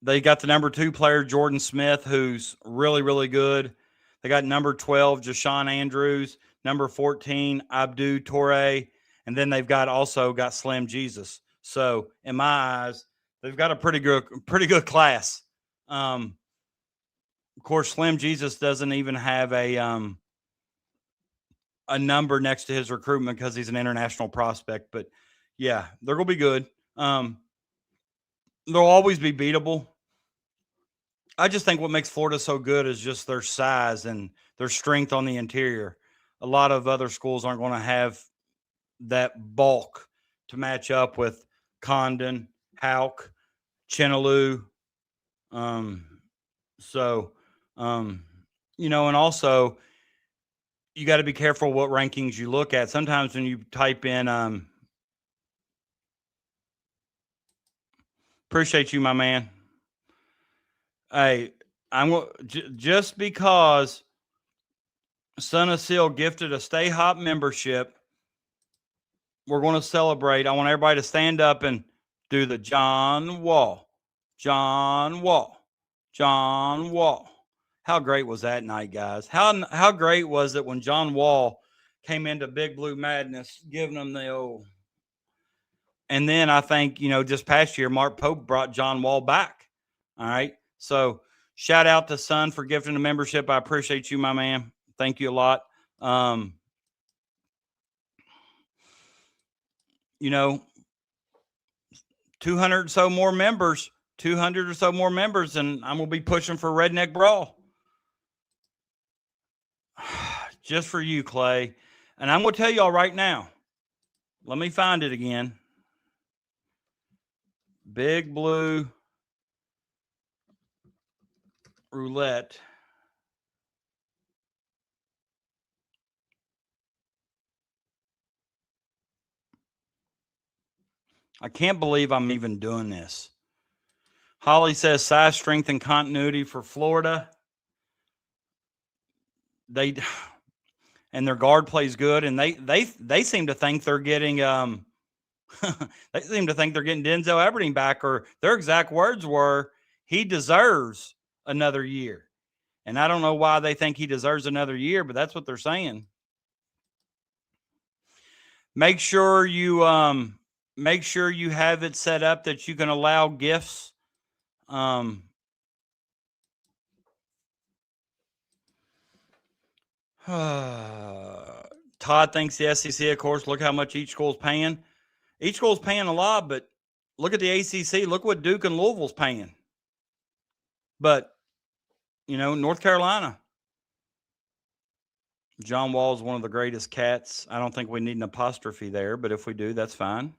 They got the number 2 player, Jordan Smith, who's really, really good. They got number 12, Jashawn Andrews, number 14, Abdu Torre, and then they've also got Slim Jesus. So in my eyes, they've got a pretty good class. Of course, Slim Jesus doesn't even have a number next to his recruitment because he's an international prospect. But yeah, they're gonna be good. They'll always be beatable. I just think what makes Florida so good is just their size and their strength on the interior. A lot of other schools aren't going to have that bulk to match up with Condon, Houck, Chenaloo. You know, and also you got to be careful what rankings you look at. Sometimes when you type in, appreciate you, my man. Hey, just because Son of Seal gifted a Stay Hop membership, we're going to celebrate. I want everybody to stand up and do the John Wall, John Wall, John Wall. How great was that night, guys? How great was it when John Wall came into Big Blue Madness, giving them the old. And then I think, you know, just past year, Mark Pope brought John Wall back. All right. So shout out to Son for gifting a membership. I appreciate you, my man. Thank you a lot. You know, 200 or so more members, and I'm going to be pushing for Redneck Brawl. Just for you, Clay. And I'm going to tell y'all right now, let me find it again. Big Blue Roulette. I can't believe I'm even doing this. Holly says size, strength, and continuity for Florida. And their guard plays good, and they seem to think they're getting they seem to think they're getting Denzel Aberdeen back, or their exact words were, he deserves another year. And I don't know why they think he deserves another year, but that's what they're saying. Make sure you have it set up that you can allow gifts. Todd thinks the SEC, of course, look how much each school's paying. Each school's paying a lot, but look at the ACC. Look what Duke and Louisville's paying. But, you know, North Carolina. John Wall is one of the greatest cats. I don't think we need an apostrophe there, but if we do, that's fine.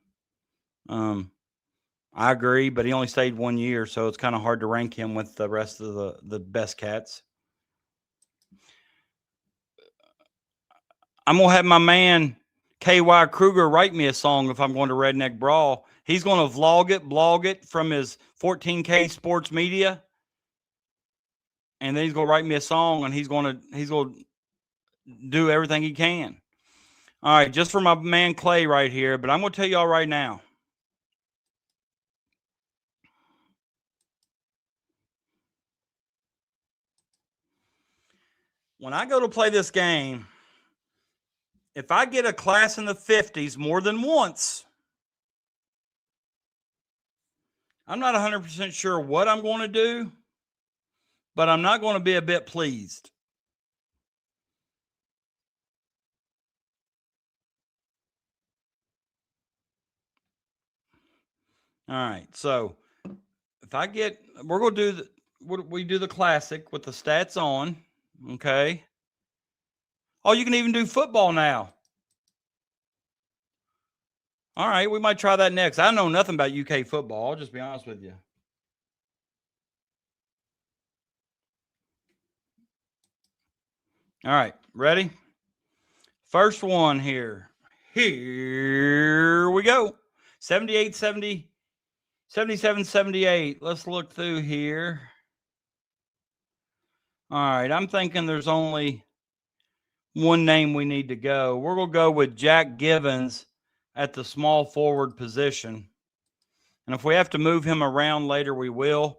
I agree, but he only stayed 1 year, so it's kind of hard to rank him with the rest of the best cats. I'm going to have my man KY Kruger write me a song if I'm going to Redneck Brawl. He's going to blog it from his 14K Sports Media. And then he's going to write me a song, and he's going to do everything he can. All right, just for my man Clay right here, but I'm going to tell y'all right now. When I go to play this game, if I get a class in the 50s more than once, I'm not 100% sure what I'm going to do, but I'm not going to be a bit pleased. All right. So if I get, we're going to do we do the classic with the stats on. Okay. Oh, you can even do football now. All right. We might try that next. I know nothing about UK football. I'll just be honest with you. All right. Ready? First one here. Here we go. 78, 70, 77, 78. Let's look through here. All right. I'm thinking there's only one name we need to go. We're going to go with Jack Givens at the small forward position. And if we have to move him around later, we will.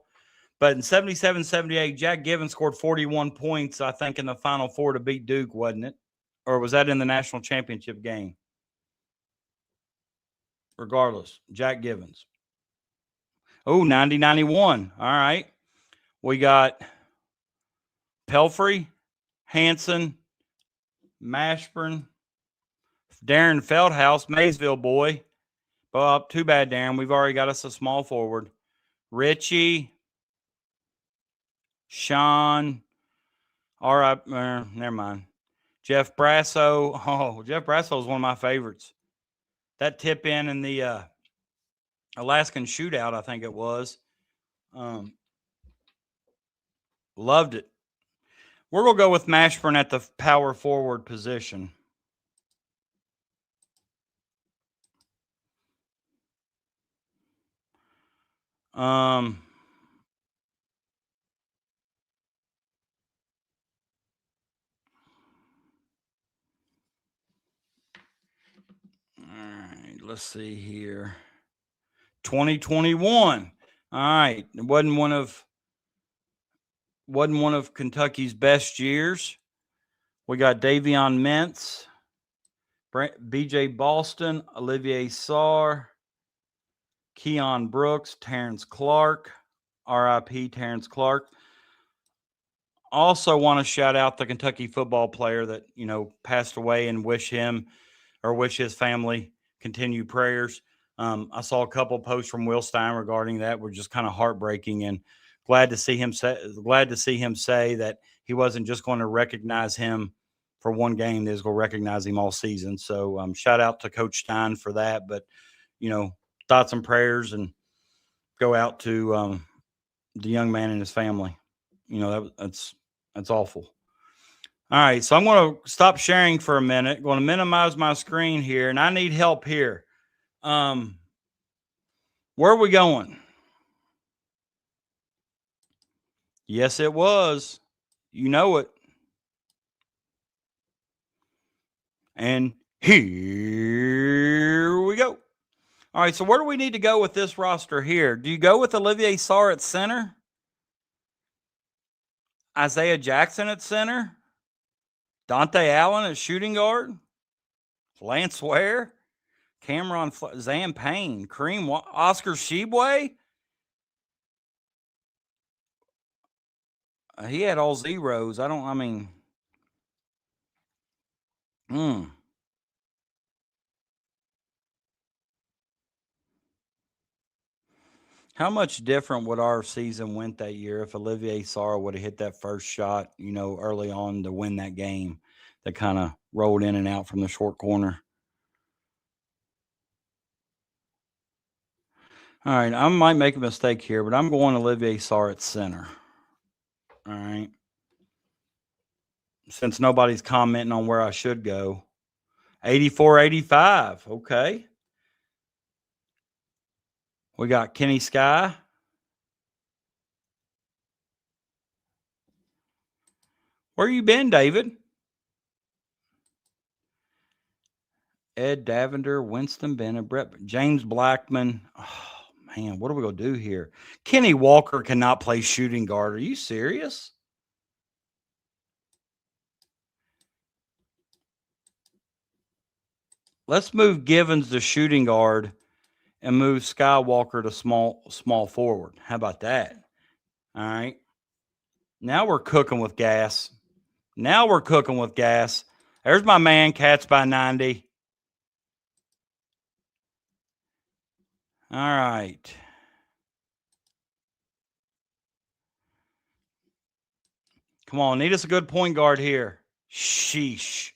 But in 77, 78, Jack Givens scored 41 points, I think, in the Final Four to beat Duke, wasn't it? Or was that in the national championship game? Regardless, Jack Givens. Oh, 90, 91. All right. We got Pelfrey, Hanson, Mashburn, Darren Feldhouse, Maysville boy. Well, too bad, Darren. We've already got us a small forward. Richie, Sean, all right, never mind. Jeff Brasso. Oh, Jeff Brasso is one of my favorites. That tip in the Alaskan shootout, I think it was. Loved it. We're going to go with Mashburn at the power forward position. All right, let's see here. 2021. All right. It wasn't one of Kentucky's best years. We got Davion Mintz, BJ Boston, Olivier Sarr, Keon Brooks, Terrence Clark, RIP Terrence Clark. Also want to shout out the Kentucky football player that, passed away and wish his family continued prayers. I saw a couple posts from Will Stein regarding that were just kind of heartbreaking, and glad to see him say that he wasn't just going to recognize him for one game. They was going to recognize him all season. So shout out to Coach Stein for that. But, thoughts and prayers and go out to the young man and his family. That's awful. All right, so I'm going to stop sharing for a minute. Going to minimize my screen here, and I need help here. Where are we going? Yes, it was. You know it. And here we go. All right, so where do we need to go with this roster here? Do you go with Olivier Sarr at center? Isaiah Jackson at center? Dante Allen at shooting guard? Lance Ware? Cameron Zan Payne? Kareem Oscar Sheboy? He had all zeros. How much different would our season went that year if Olivier Sarr would have hit that first shot, early on to win that game that kind of rolled in and out from the short corner? All right, I might make a mistake here, but I'm going Olivier Sarr at center. All right. Since nobody's commenting on where I should go. 84-85. Okay. We got Kenny Sky. Where you been, David? Ed Davender, Winston Bennett, James Blackman. Oh, man, what are we going to do here? Kenny Walker cannot play shooting guard. Are you serious? Let's move Givens to shooting guard and move Skywalker to small forward. How about that? All right. Now we're cooking with gas. There's my man, Cats by 90. All right. Come on, need us a good point guard here. Sheesh.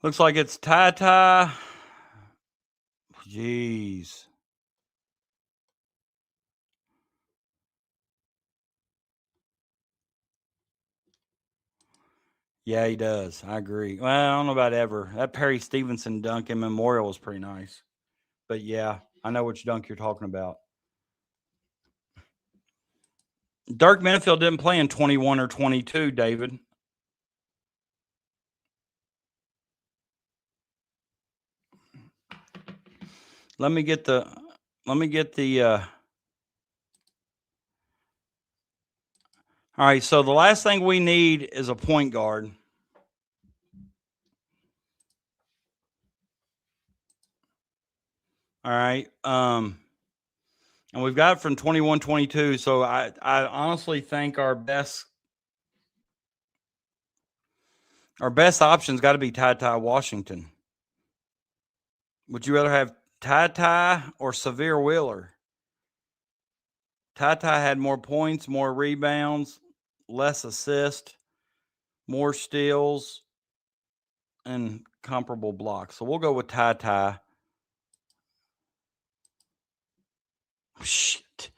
Looks like it's Ty. Jeez. Yeah, he does. I agree. Well, I don't know about ever. That Perry Stevenson dunk in Memorial was pretty nice. But yeah, I know which dunk you're talking about. Dirk Minifield didn't play in 21 or 22, David. Let me get the all right, so the last thing we need is a point guard. All right. And we've got from 21, 22. So I honestly think our best option's got to be Ty Washington. Would you rather have Ty or Severe Wheeler? Ty had more points, more rebounds, less assists, more steals, and comparable blocks. So we'll go with Ty. Shit.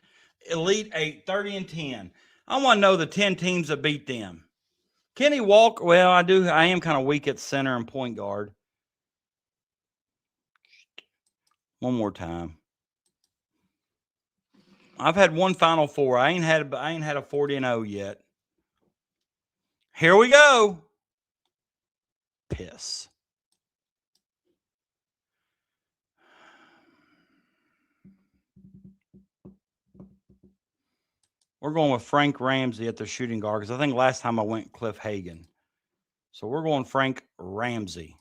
Elite 8, 30 and 10. I want to know the 10 teams that beat them. Kenny Walker, well, I am kind of weak at center and point guard. One more time. I've had one Final Four. I ain't had a 40-0 yet. Here we go. Piss. We're going with Frank Ramsey at the shooting guard because I think last time I went Cliff Hagan. So we're going Frank Ramsey.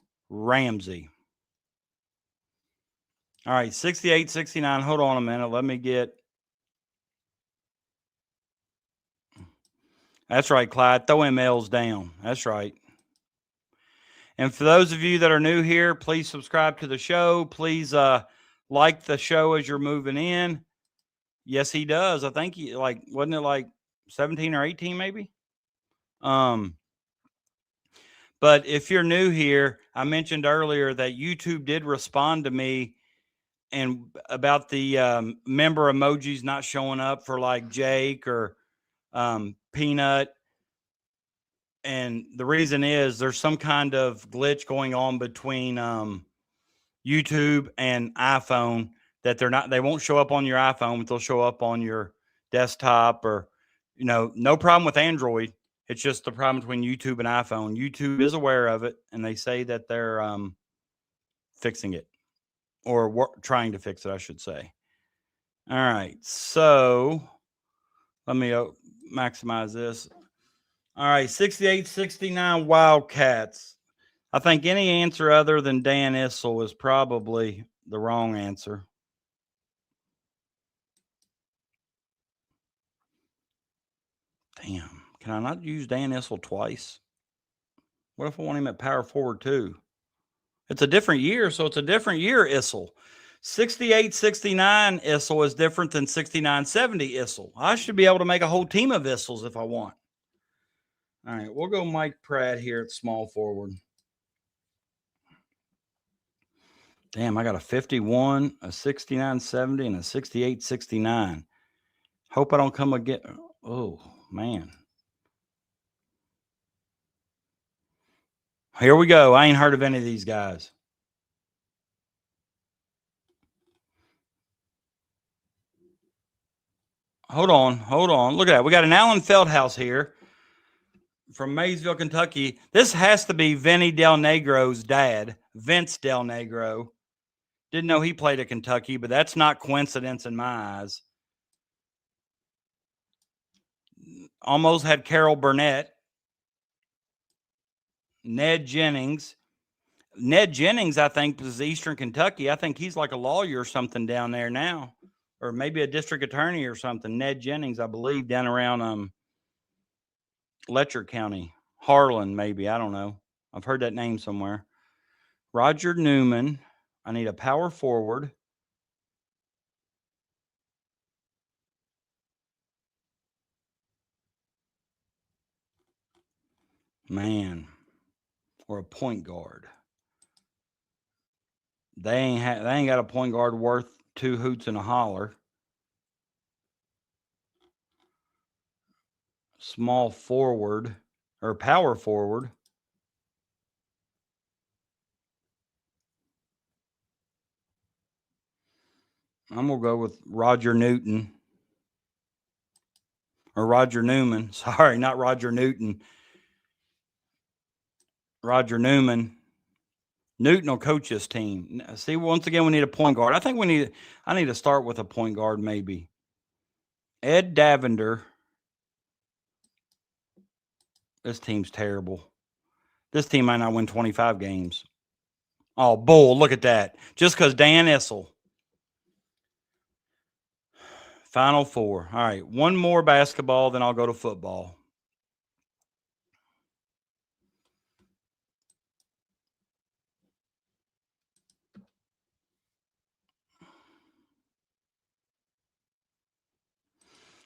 All right, 68, 69. Hold on a minute. Let me get. That's right, Clyde. Throw MLs down. That's right. And for those of you that are new here, please subscribe to the show. Please like the show as you're moving in. Yes, he does. I think he wasn't it like 17 or 18 maybe? But if you're new here, I mentioned earlier that YouTube did respond to me and about the member emojis not showing up for like Jake or Peanut. And the reason is there's some kind of glitch going on between YouTube and iPhone that they won't show up on your iPhone, but they'll show up on your desktop or, no problem with Android. It's just the problem between YouTube and iPhone. YouTube is aware of it, and they say that they're fixing it or trying to fix it, I should say. All right, so let me maximize this. All right, 68, 69 Wildcats. I think any answer other than Dan Issel is probably the wrong answer. Damn, can I not use Dan Issel twice? What if I want him at power forward too? It's a different year, so it's a different year, Issel. 68, 69 Issel is different than 69, 70 Issel. I should be able to make a whole team of Issels if I want. All right, we'll go Mike Pratt here at small forward. Damn, I got a 51, a 69, 70, and a 68, 69. Hope I don't come again. Oh, man. Here we go. I ain't heard of any of these guys. Hold on. Look at that. We got an Alan Feldhouse here from Maysville, Kentucky. This has to be Vinny Del Negro's dad, Vince Del Negro. Didn't know he played at Kentucky, but that's not coincidence in my eyes. Almost had Carol Burnett. Ned Jennings. Ned Jennings, I think, is Eastern Kentucky. I think he's like a lawyer or something down there now, or maybe a district attorney or something. Ned Jennings, I believe, down around Letcher County. Harlan, maybe. I don't know. I've heard that name somewhere. Roger Newman. I need a power forward. Man, or a point guard. They ain't got a point guard worth 2 hoots and a holler. Small forward or power forward. I'm going to go with Roger Newton. Or Roger Newman. Sorry, not Roger Newton. Roger Newman. Newton will coach this team. See, once again, we need a point guard. I need to start with a point guard, maybe. Ed Davender. This team's terrible. This team might not win 25 games. Oh, bull, look at that. Just because Dan Issel. Final four. All right, one more basketball, then I'll go to football.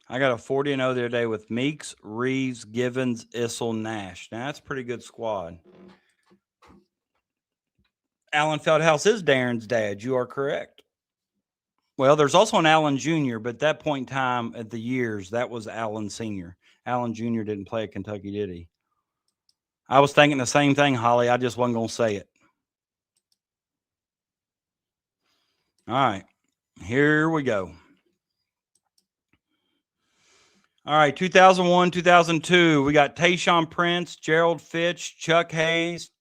I got a 40-0 the other day with Meeks, Reeves, Givens, Issel, Nash. Now, that's a pretty good squad. Alan Feldhouse is Darren's dad. You are correct. Well, there's also an Allen Jr., but at that point in time at the years, that was Allen Sr. Allen Jr. didn't play at Kentucky, did he? I was thinking the same thing, Holly. I just wasn't going to say it. All right. Here we go. All right, 2001, 2002, we got Tayshaun Prince, Gerald Fitch, Chuck Hayes.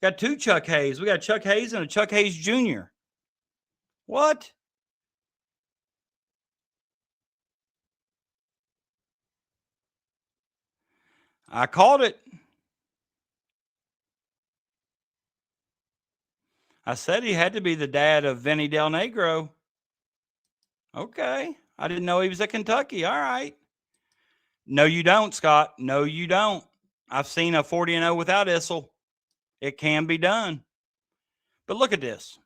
Got 2 Chuck Hayes. We got Chuck Hayes and a Chuck Hayes Jr. What? I called it. I said he had to be the dad of Vinny Del Negro. Okay. I didn't know he was at Kentucky. All right. No, you don't, Scott. No, you don't. I've seen a 40-0 without Issel. It can be done. But look at this.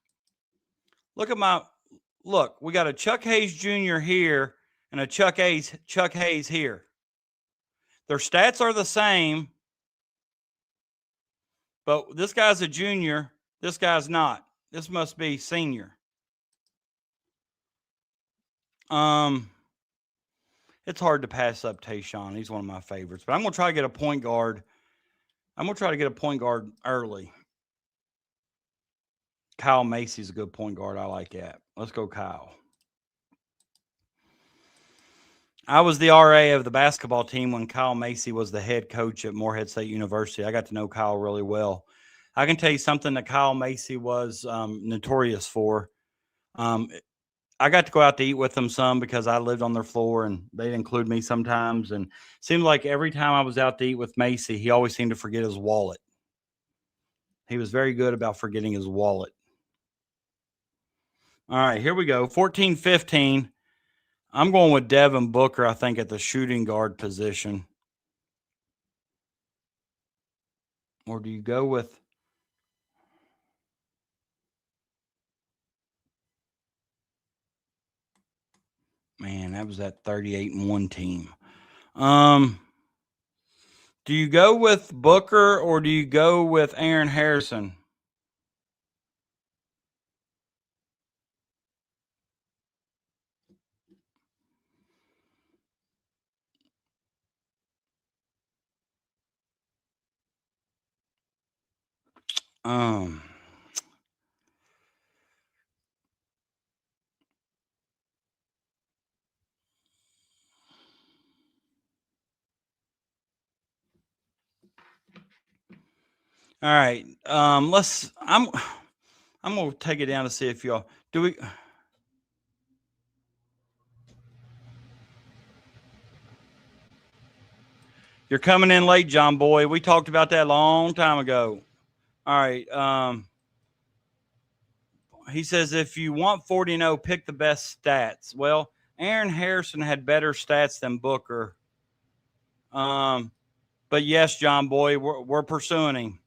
Look, we got a Chuck Hayes Jr. here and a Chuck Hayes here. Their stats are the same, but this guy's a junior. This guy's not. This must be senior. It's hard to pass up Tayshaun. He's one of my favorites. But I'm going to try to get a point guard. I'm going to try to get a point guard early. Kyle Macy's a good point guard. I like that. Let's go, Kyle. I was the RA of the basketball team when Kyle Macy was the head coach at Morehead State University. I got to know Kyle really well. I can tell you something that Kyle Macy was notorious for. I got to go out to eat with them some because I lived on their floor and they'd include me sometimes. And it seemed like every time I was out to eat with Macy, he always seemed to forget his wallet. He was very good about forgetting his wallet. All right, here we go. 14-15. I'm going with Devin Booker, I think, at the shooting guard position. Or do you go with... Man, that was that 38-1 team. Do you go with Booker or do you go with Aaron Harrison? All right. I'm gonna take it down to see if y'all do we. You're coming in late, John Boy. We talked about that a long time ago. All right. He says if you want 40-0, pick the best stats. Well, Aaron Harrison had better stats than Booker. But yes, John Boy, we're pursuing him.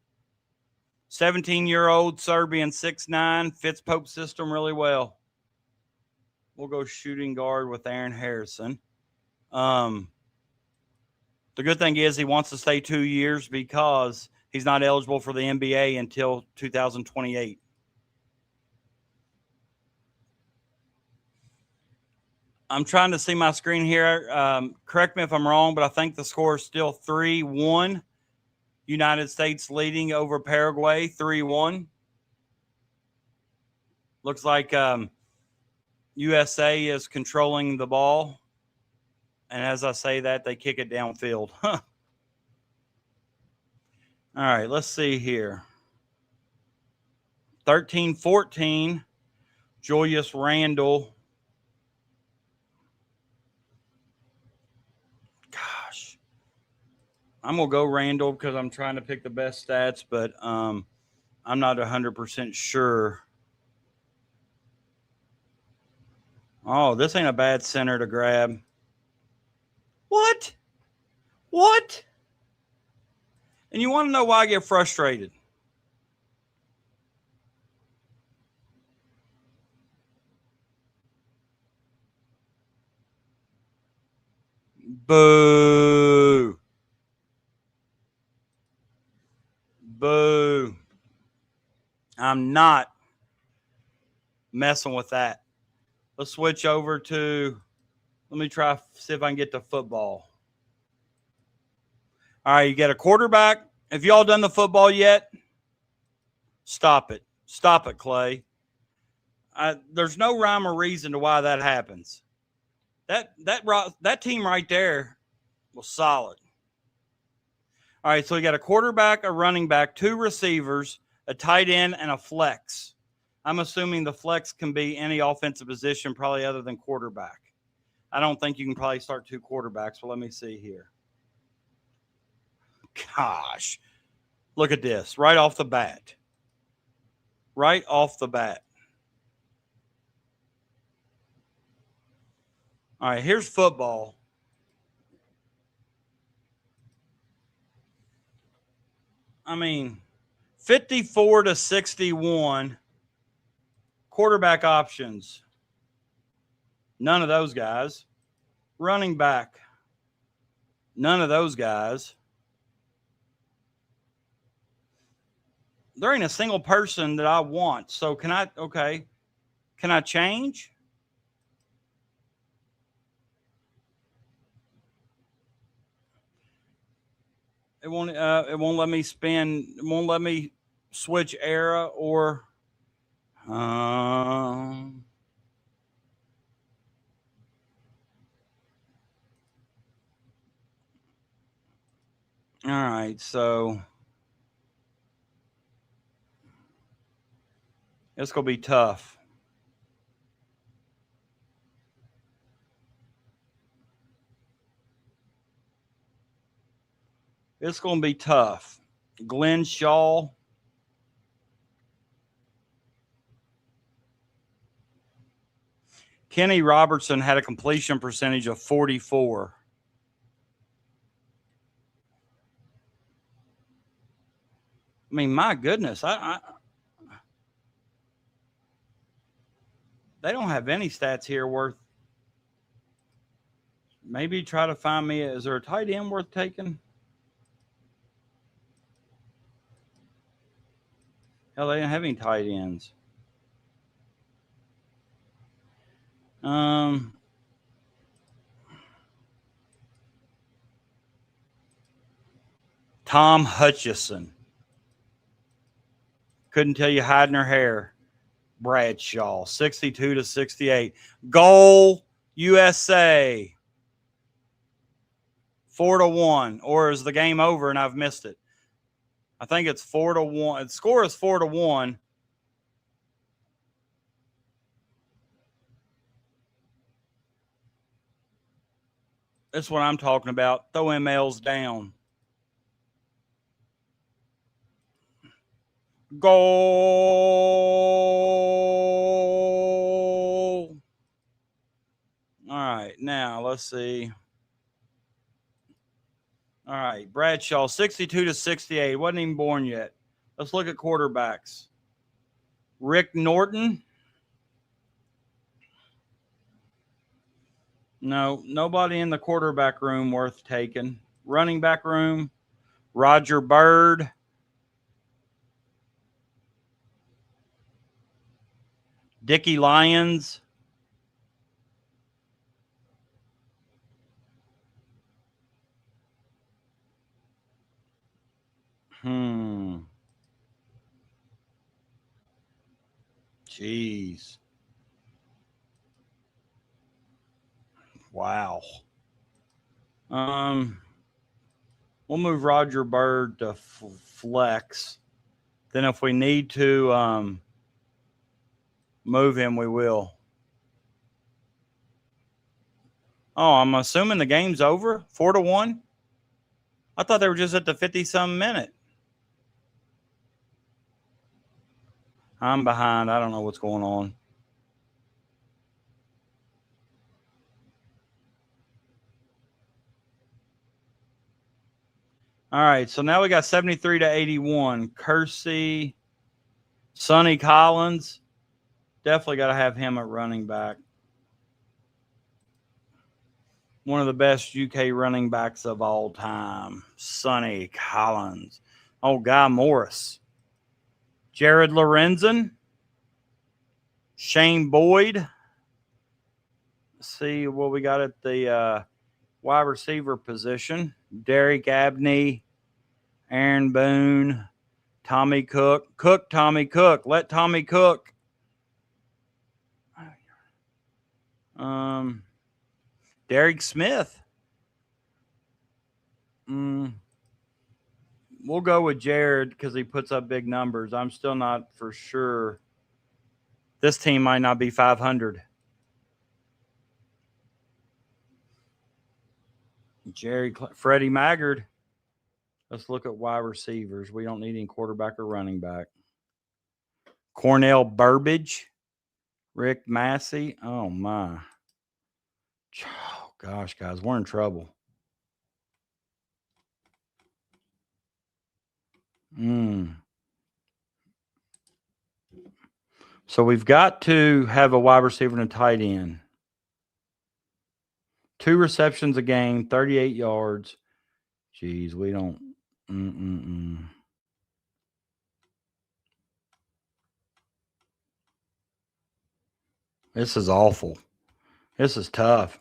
17-year-old Serbian 6'9", fits Pope's system really well. We'll go shooting guard with Aaron Harrison. The good thing is he wants to stay 2 years because he's not eligible for the NBA until 2028. I'm trying to see my screen here. Correct me if I'm wrong, but I think the score is still 3-1. United States leading over Paraguay, 3-1. Looks like USA is controlling the ball. And as I say that, they kick it downfield. All right, let's see here. 13-14, Julius Randle. Gosh. I'm going to go Randle because I'm trying to pick the best stats, but I'm not 100% sure. Oh, this ain't a bad center to grab. What? What? And you want to know why I get frustrated? Boo. Boo. I'm not messing with that. Let's switch over to, let me try see if I can get to football. All right, you get a quarterback. Have y'all done the football yet? Stop it. Stop it, Clay. There's no rhyme or reason to why that happens. That team right there was solid. All right, so you got a quarterback, a running back, 2 receivers, a tight end, and a flex. I'm assuming the flex can be any offensive position, probably other than quarterback. I don't think you can probably start 2 quarterbacks, but let me see here. Gosh, look at this right off the bat. Right off the bat. All right, here's football. I mean, 54-61 quarterback options. None of those guys. Running back. None of those guys. There ain't a single person that I want. So can I change? It won't let me spin. It won't let me switch era or all right, so it's going to be tough. It's going to be tough. Glenn Shaw. Kenny Robertson had a completion percentage of 44. I mean, my goodness, they don't have any stats here worth. Maybe try to find me. Is there a tight end worth taking? Hell, they don't have any tight ends. Tom Hutchison. Couldn't tell you hiding her hair. Bradshaw, 62-68. Goal USA. 4-1. Or is the game over and I've missed it? I think it's 4-1. The score is 4-1. That's what I'm talking about. Throw MLs down. Goal. All right, now let's see. All right, Bradshaw, 62-68. Wasn't even born yet. Let's look at quarterbacks. Rick Norton. No, nobody in the quarterback room worth taking. Running back room, Roger Bird. Dickie Lyons. Jeez. Wow. We'll move Roger Bird to flex. Then if we need to move him, we will. Oh, I'm assuming the game's over? 4-1? I thought they were just at the 50-some minute. I'm behind. I don't know what's going on. All right, so now we got 73-81. Kersey, Sonny Collins. Definitely got to have him at running back. One of the best UK running backs of all time, Sonny Collins. Oh, Guy Morris. Jared Lorenzen. Shane Boyd. Let's see what we got at the wide receiver position. Derek Abney, Aaron Boone, Tommy Cook. Tommy Cook. Let Tommy cook. Derek Smith. We'll go with Jared because he puts up big numbers. I'm still not for sure. This team might not be 500. Freddie Maggard. Let's look at wide receivers. We don't need any quarterback or running back. Cornell Burbage. Rick Massey. Oh, my. Oh, gosh, guys, we're in trouble. So we've got to have a wide receiver and a tight end. 2 receptions a game, 38 yards. Jeez, we don't. This is awful. This is tough.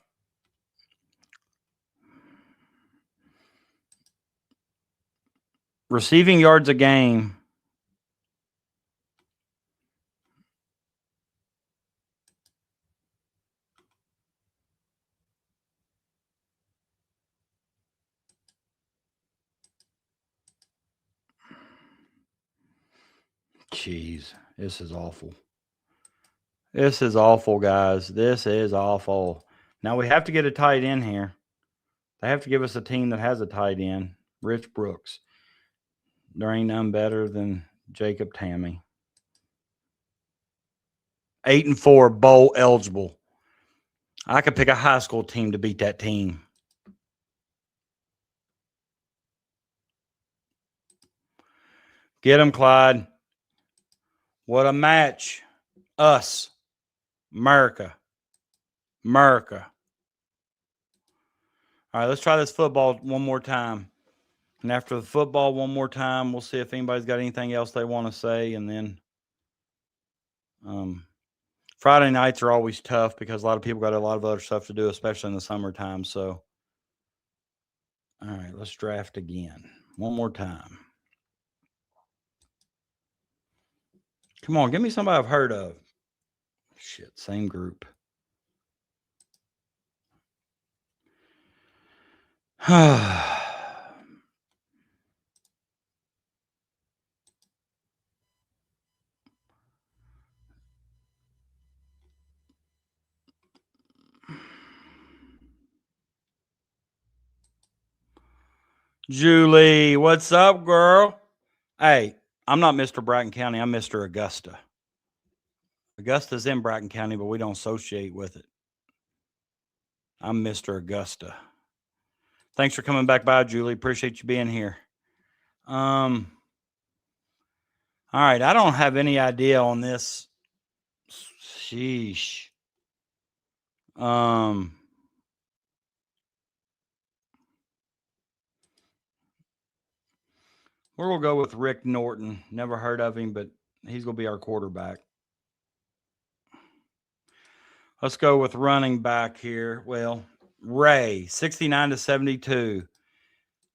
Receiving yards a game. Jeez, this is awful. This is awful, guys. This is awful. Now we have to get a tight end here. They have to give us a team that has a tight end. Rich Brooks. There ain't none better than Jacob Tammy. 8-4, bowl eligible. I could pick a high school team to beat that team. Get him, Clyde. What a match. Us. America. America. All right, let's try this football one more time. And after the football one more time, we'll see if anybody's got anything else they want to say. And then Friday nights are always tough because a lot of people got a lot of other stuff to do, especially in the summertime. So, all right, let's draft again. One more time. Come on, give me somebody I've heard of. Shit, same group. Julie, what's up, girl? Hey, I'm not Mr. Bratton County. I'm Mr. Augusta. Augusta's in Bratton County, but we don't associate with it. I'm Mr. Augusta. Thanks for coming back by, Julie. Appreciate you being here. All right, I don't have any idea on this. Sheesh. We're gonna go with Rick Norton. Never heard of him, but he's gonna be our quarterback. Let's go with running back here. Well, Ray, 69-72.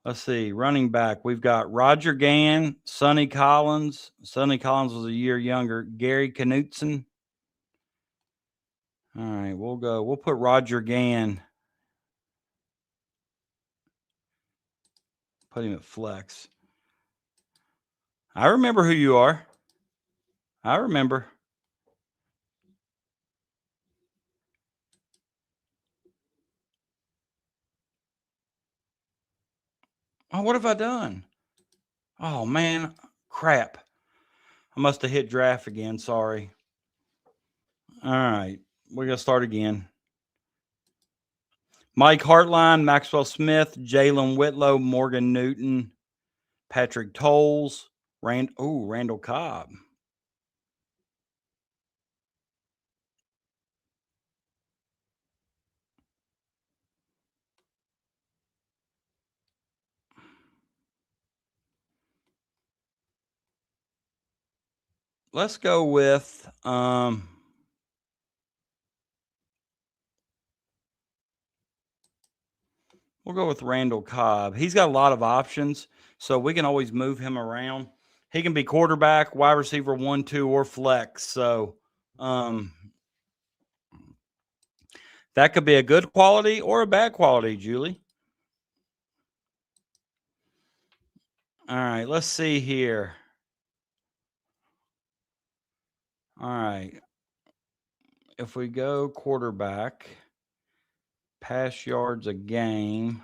Let's see, running back. We've got Roger Gann, Sonny Collins. Sonny Collins was a year younger. Gary Knutson. All right, we'll put Roger Gann. Put him at flex. I remember who you are. I remember. Oh, what have I done? Oh, man. Crap. I must have hit draft again. Sorry. All right. We're going to start again. Mike Hartline, Maxwell Smith, Jalen Whitlow, Morgan Newton, Patrick Tolles, Randall Cobb. Let's go with we'll go with Randall Cobb. He's got a lot of options, so we can always move him around. He can be quarterback, wide receiver 1, 2, or flex. So that could be a good quality or a bad quality, Julie. All right, let's see here. All right. If we go quarterback, pass yards a game.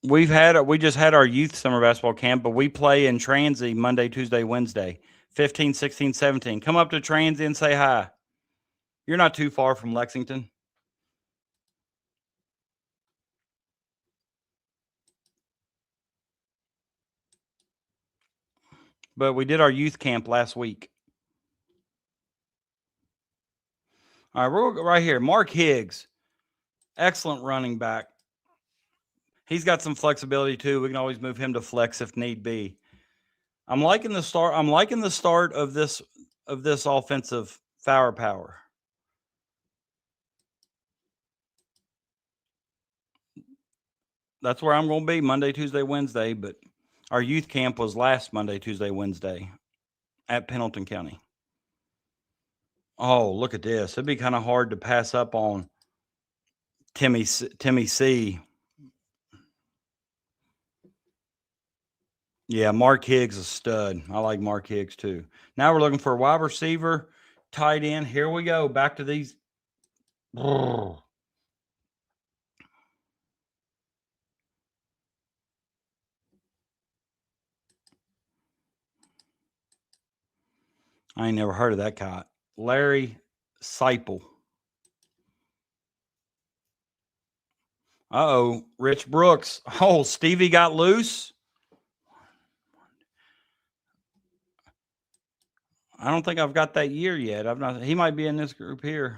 We just had our youth summer basketball camp, but we play in Transy Monday, Tuesday, Wednesday, 15, 16, 17. Come up to Transy and say hi. You're not too far from Lexington. But we did our youth camp last week. All right, we're right here. Mark Higgs, excellent running back. He's got some flexibility too. We can always move him to flex if need be. I'm liking the start. I'm liking the start of this offensive firepower. That's where I'm going to be Monday, Tuesday, Wednesday. But our youth camp was last Monday, Tuesday, Wednesday at Pendleton County. Oh, look at this. It'd be kind of hard to pass up on Timmy C. Yeah, Mark Higgs is a stud. I like Mark Higgs too. Now we're looking for a wide receiver, tight end. Here we go. Back to these. I ain't never heard of that guy. Larry Seipel. Uh-oh. Rich Brooks. Oh, Stevie got loose. I don't think I've got that year yet. He might be in this group here.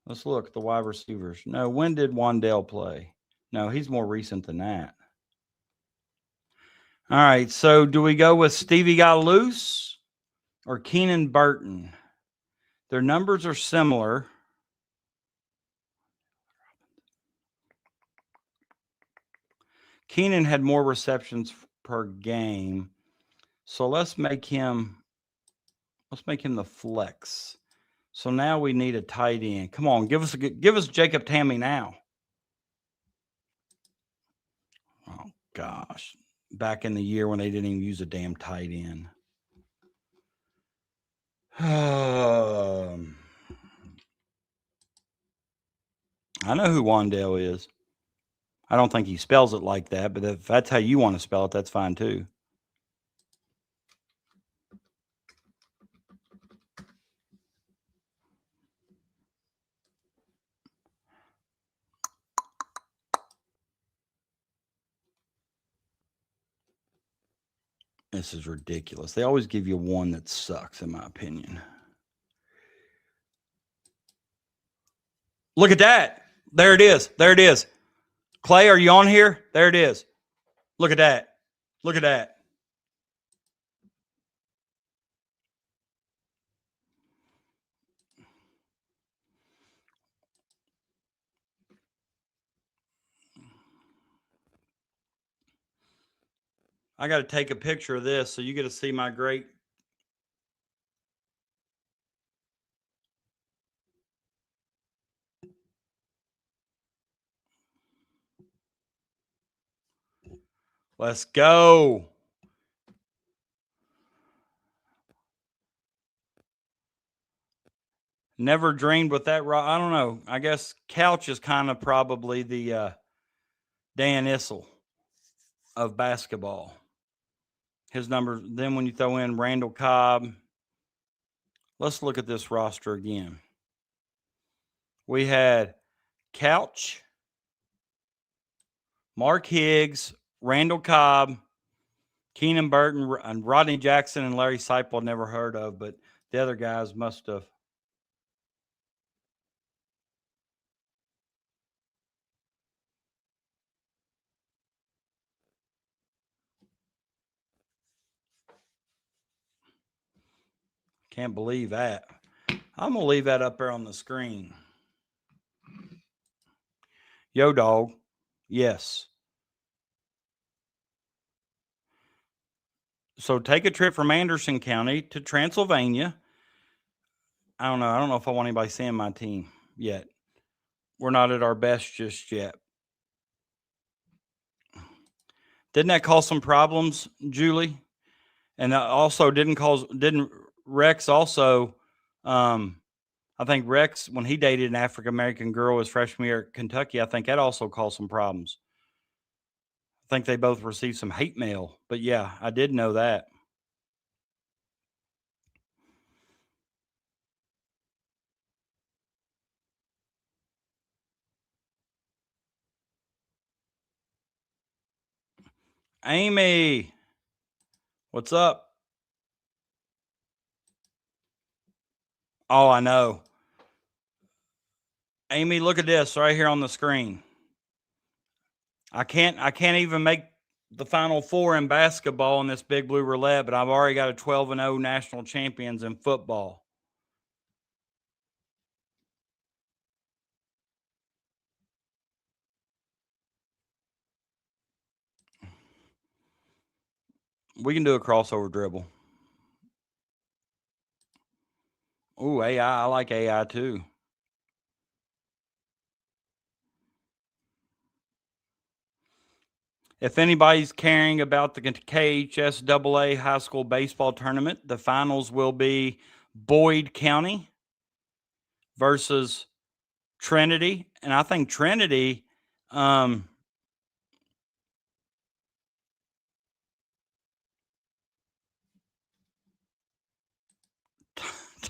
Let's look at the wide receivers. No, when did Wandale play? No, he's more recent than that. All right, so do we go with Stevie got loose or Keenan Burton? Their numbers are similar. Keenan had more receptions per game. So let's make him the flex. So now we need a tight end. Come on, give us Jacob Tammy now. Oh gosh. Back in the year when they didn't even use a damn tight end. I know who Wandale is. I don't think he spells it like that, but if that's how you want to spell it, that's fine too. This is ridiculous. They always give you one that sucks, in my opinion. Look at that. There it is. There it is. Clay, are you on here? There it is. Look at that. Look at that. I got to take a picture of this so you get to see my great. Let's go. Never dreamed with that. I don't know. I guess Couch is kind of probably the Dan Issel of basketball. His numbers. Then when you throw in Randall Cobb, let's look at this roster again. We had Couch, Mark Higgs, Randall Cobb, Keenan Burton, and Rodney Jackson and Larry Seipel never heard of, but the other guys must have. Can't believe that. I'm going to leave that up there on the screen. Yo, dog. Yes. So take a trip from Anderson County to Transylvania. I don't know. I don't know if I want anybody seeing my team yet. We're not at our best just yet. Didn't that cause some problems, Julie? And also didn't Rex also, I think Rex, when he dated an African-American girl his freshman year at Kentucky, I think that also caused some problems. I think they both received some hate mail. But, yeah, I did know that. Amy, what's up? Oh, I know. Amy, look at this right here on the screen. I can't even make the Final Four in basketball in this Big Blue Roulette, but I've already got a 12-0 national champions in football. We can do a crossover dribble. Ooh, AI. I like AI too. If anybody's caring about the KHSAA high school baseball tournament, the finals will be Boyd County versus Trinity. And I think Trinity,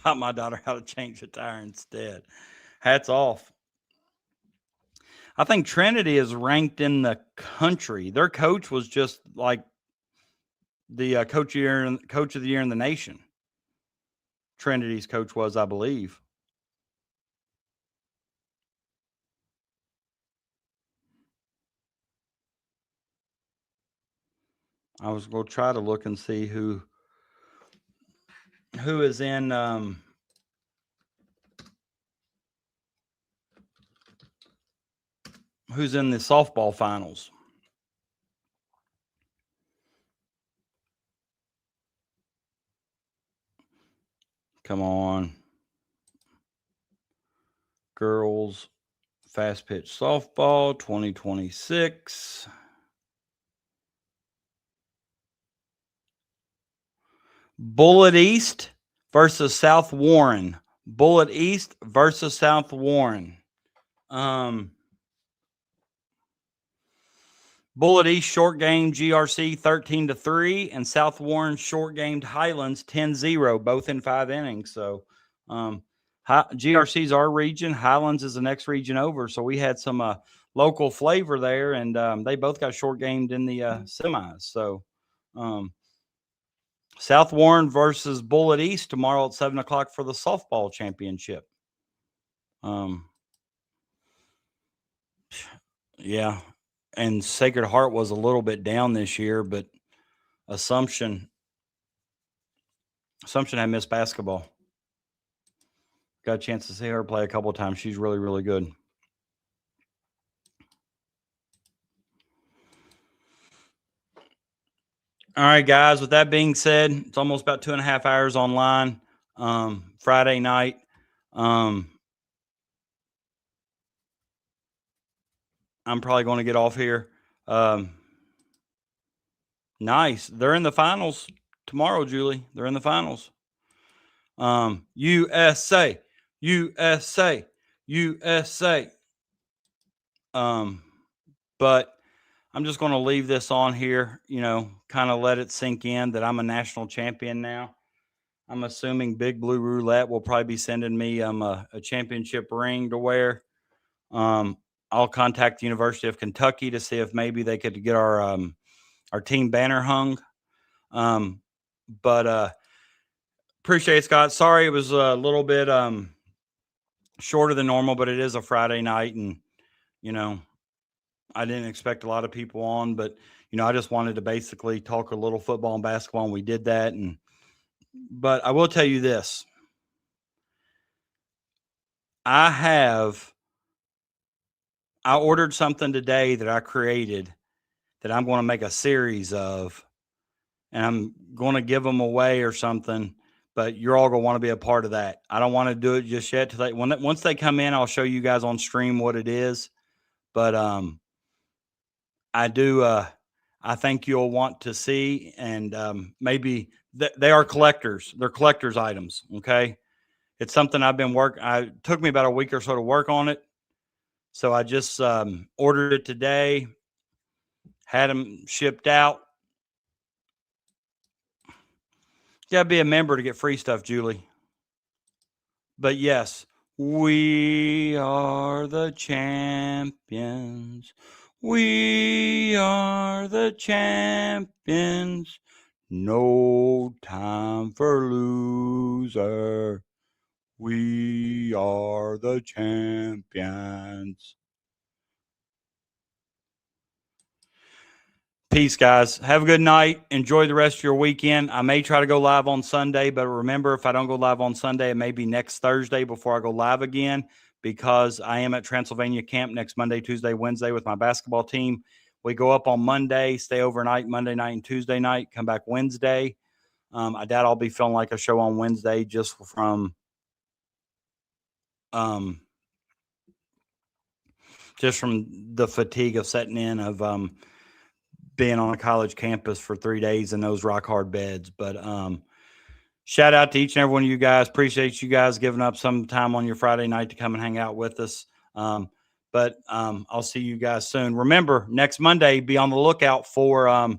taught my daughter how to change the tire instead. Hats off. I think Trinity is ranked in the country. Their coach was just like the coach of the year in the nation. Trinity's coach was, I believe. I was going to try to look and see who is in who's in the softball finals. Come on. Girls fast pitch softball 2026. Bullitt East versus South Warren. Bullitt East versus South Warren. Bullitt East short game GRC 13-3, and South Warren short gamed Highlands 10-0, both in 5 innings. So GRC's our region. Highlands is the next region over. So we had some local flavor there, and they both got short gamed in the semis. So South Warren versus Bullitt East tomorrow at 7 o'clock for the softball championship. Yeah. And Sacred Heart was a little bit down this year, but Assumption had missed basketball. Got a chance to see her play a couple of times. She's really, really good. All right, guys. With that being said, it's almost about 2.5 hours online. Friday night. I'm probably going to get off here. Nice. They're in the finals tomorrow, Julie. They're in the finals. USA. But I'm just going to leave this on here, kind of let it sink in that I'm a national champion now. I'm assuming Big Blue Roulette will probably be sending me a championship ring to wear. I'll contact the University of Kentucky to see if maybe they could get our team banner hung. But appreciate it, Scott. Sorry it was a little bit shorter than normal, but it is a Friday night, and I didn't expect a lot of people on, but I just wanted to basically talk a little football and basketball, and we did that. But I will tell you this. I ordered something today that I created that I'm going to make a series of, and I'm going to give them away or something, but you're all going to want to be a part of that. I don't want to do it just yet. Once they come in, I'll show you guys on stream what it is. But I think you'll want to see, and maybe they are collectors. They're collectors items. Okay. It's something I've been it took me about a week or so to work on it. So I just ordered it today, had them shipped out. You got to be a member to get free stuff, Julie. But yes, we are the champions. We are the champions. No time for loser. We are the champions. Peace, guys. Have a good night. Enjoy the rest of your weekend. I may try to go live on Sunday, but remember, if I don't go live on Sunday, it may be next Thursday before I go live again, because I am at Transylvania camp next Monday, Tuesday, Wednesday with my basketball team. We go up on Monday, stay overnight Monday night and Tuesday night, come back Wednesday. I doubt I'll be feeling like a show on Wednesday just from the fatigue of setting in of being on a college campus for 3 days in those rock hard beds. But shout out to each and every one of you guys. Appreciate you guys giving up some time on your Friday night to come and hang out with us. But I'll see you guys soon. Remember, next Monday, be on the lookout for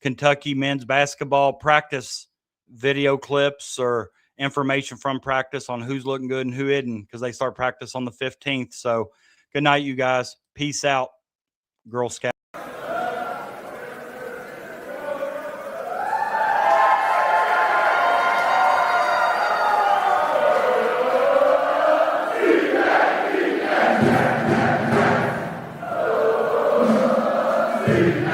Kentucky men's basketball practice video clips or information from practice on who's looking good and who isn't, because they start practice on the 15th. So good night, you guys. Peace out, Girl Scout. Team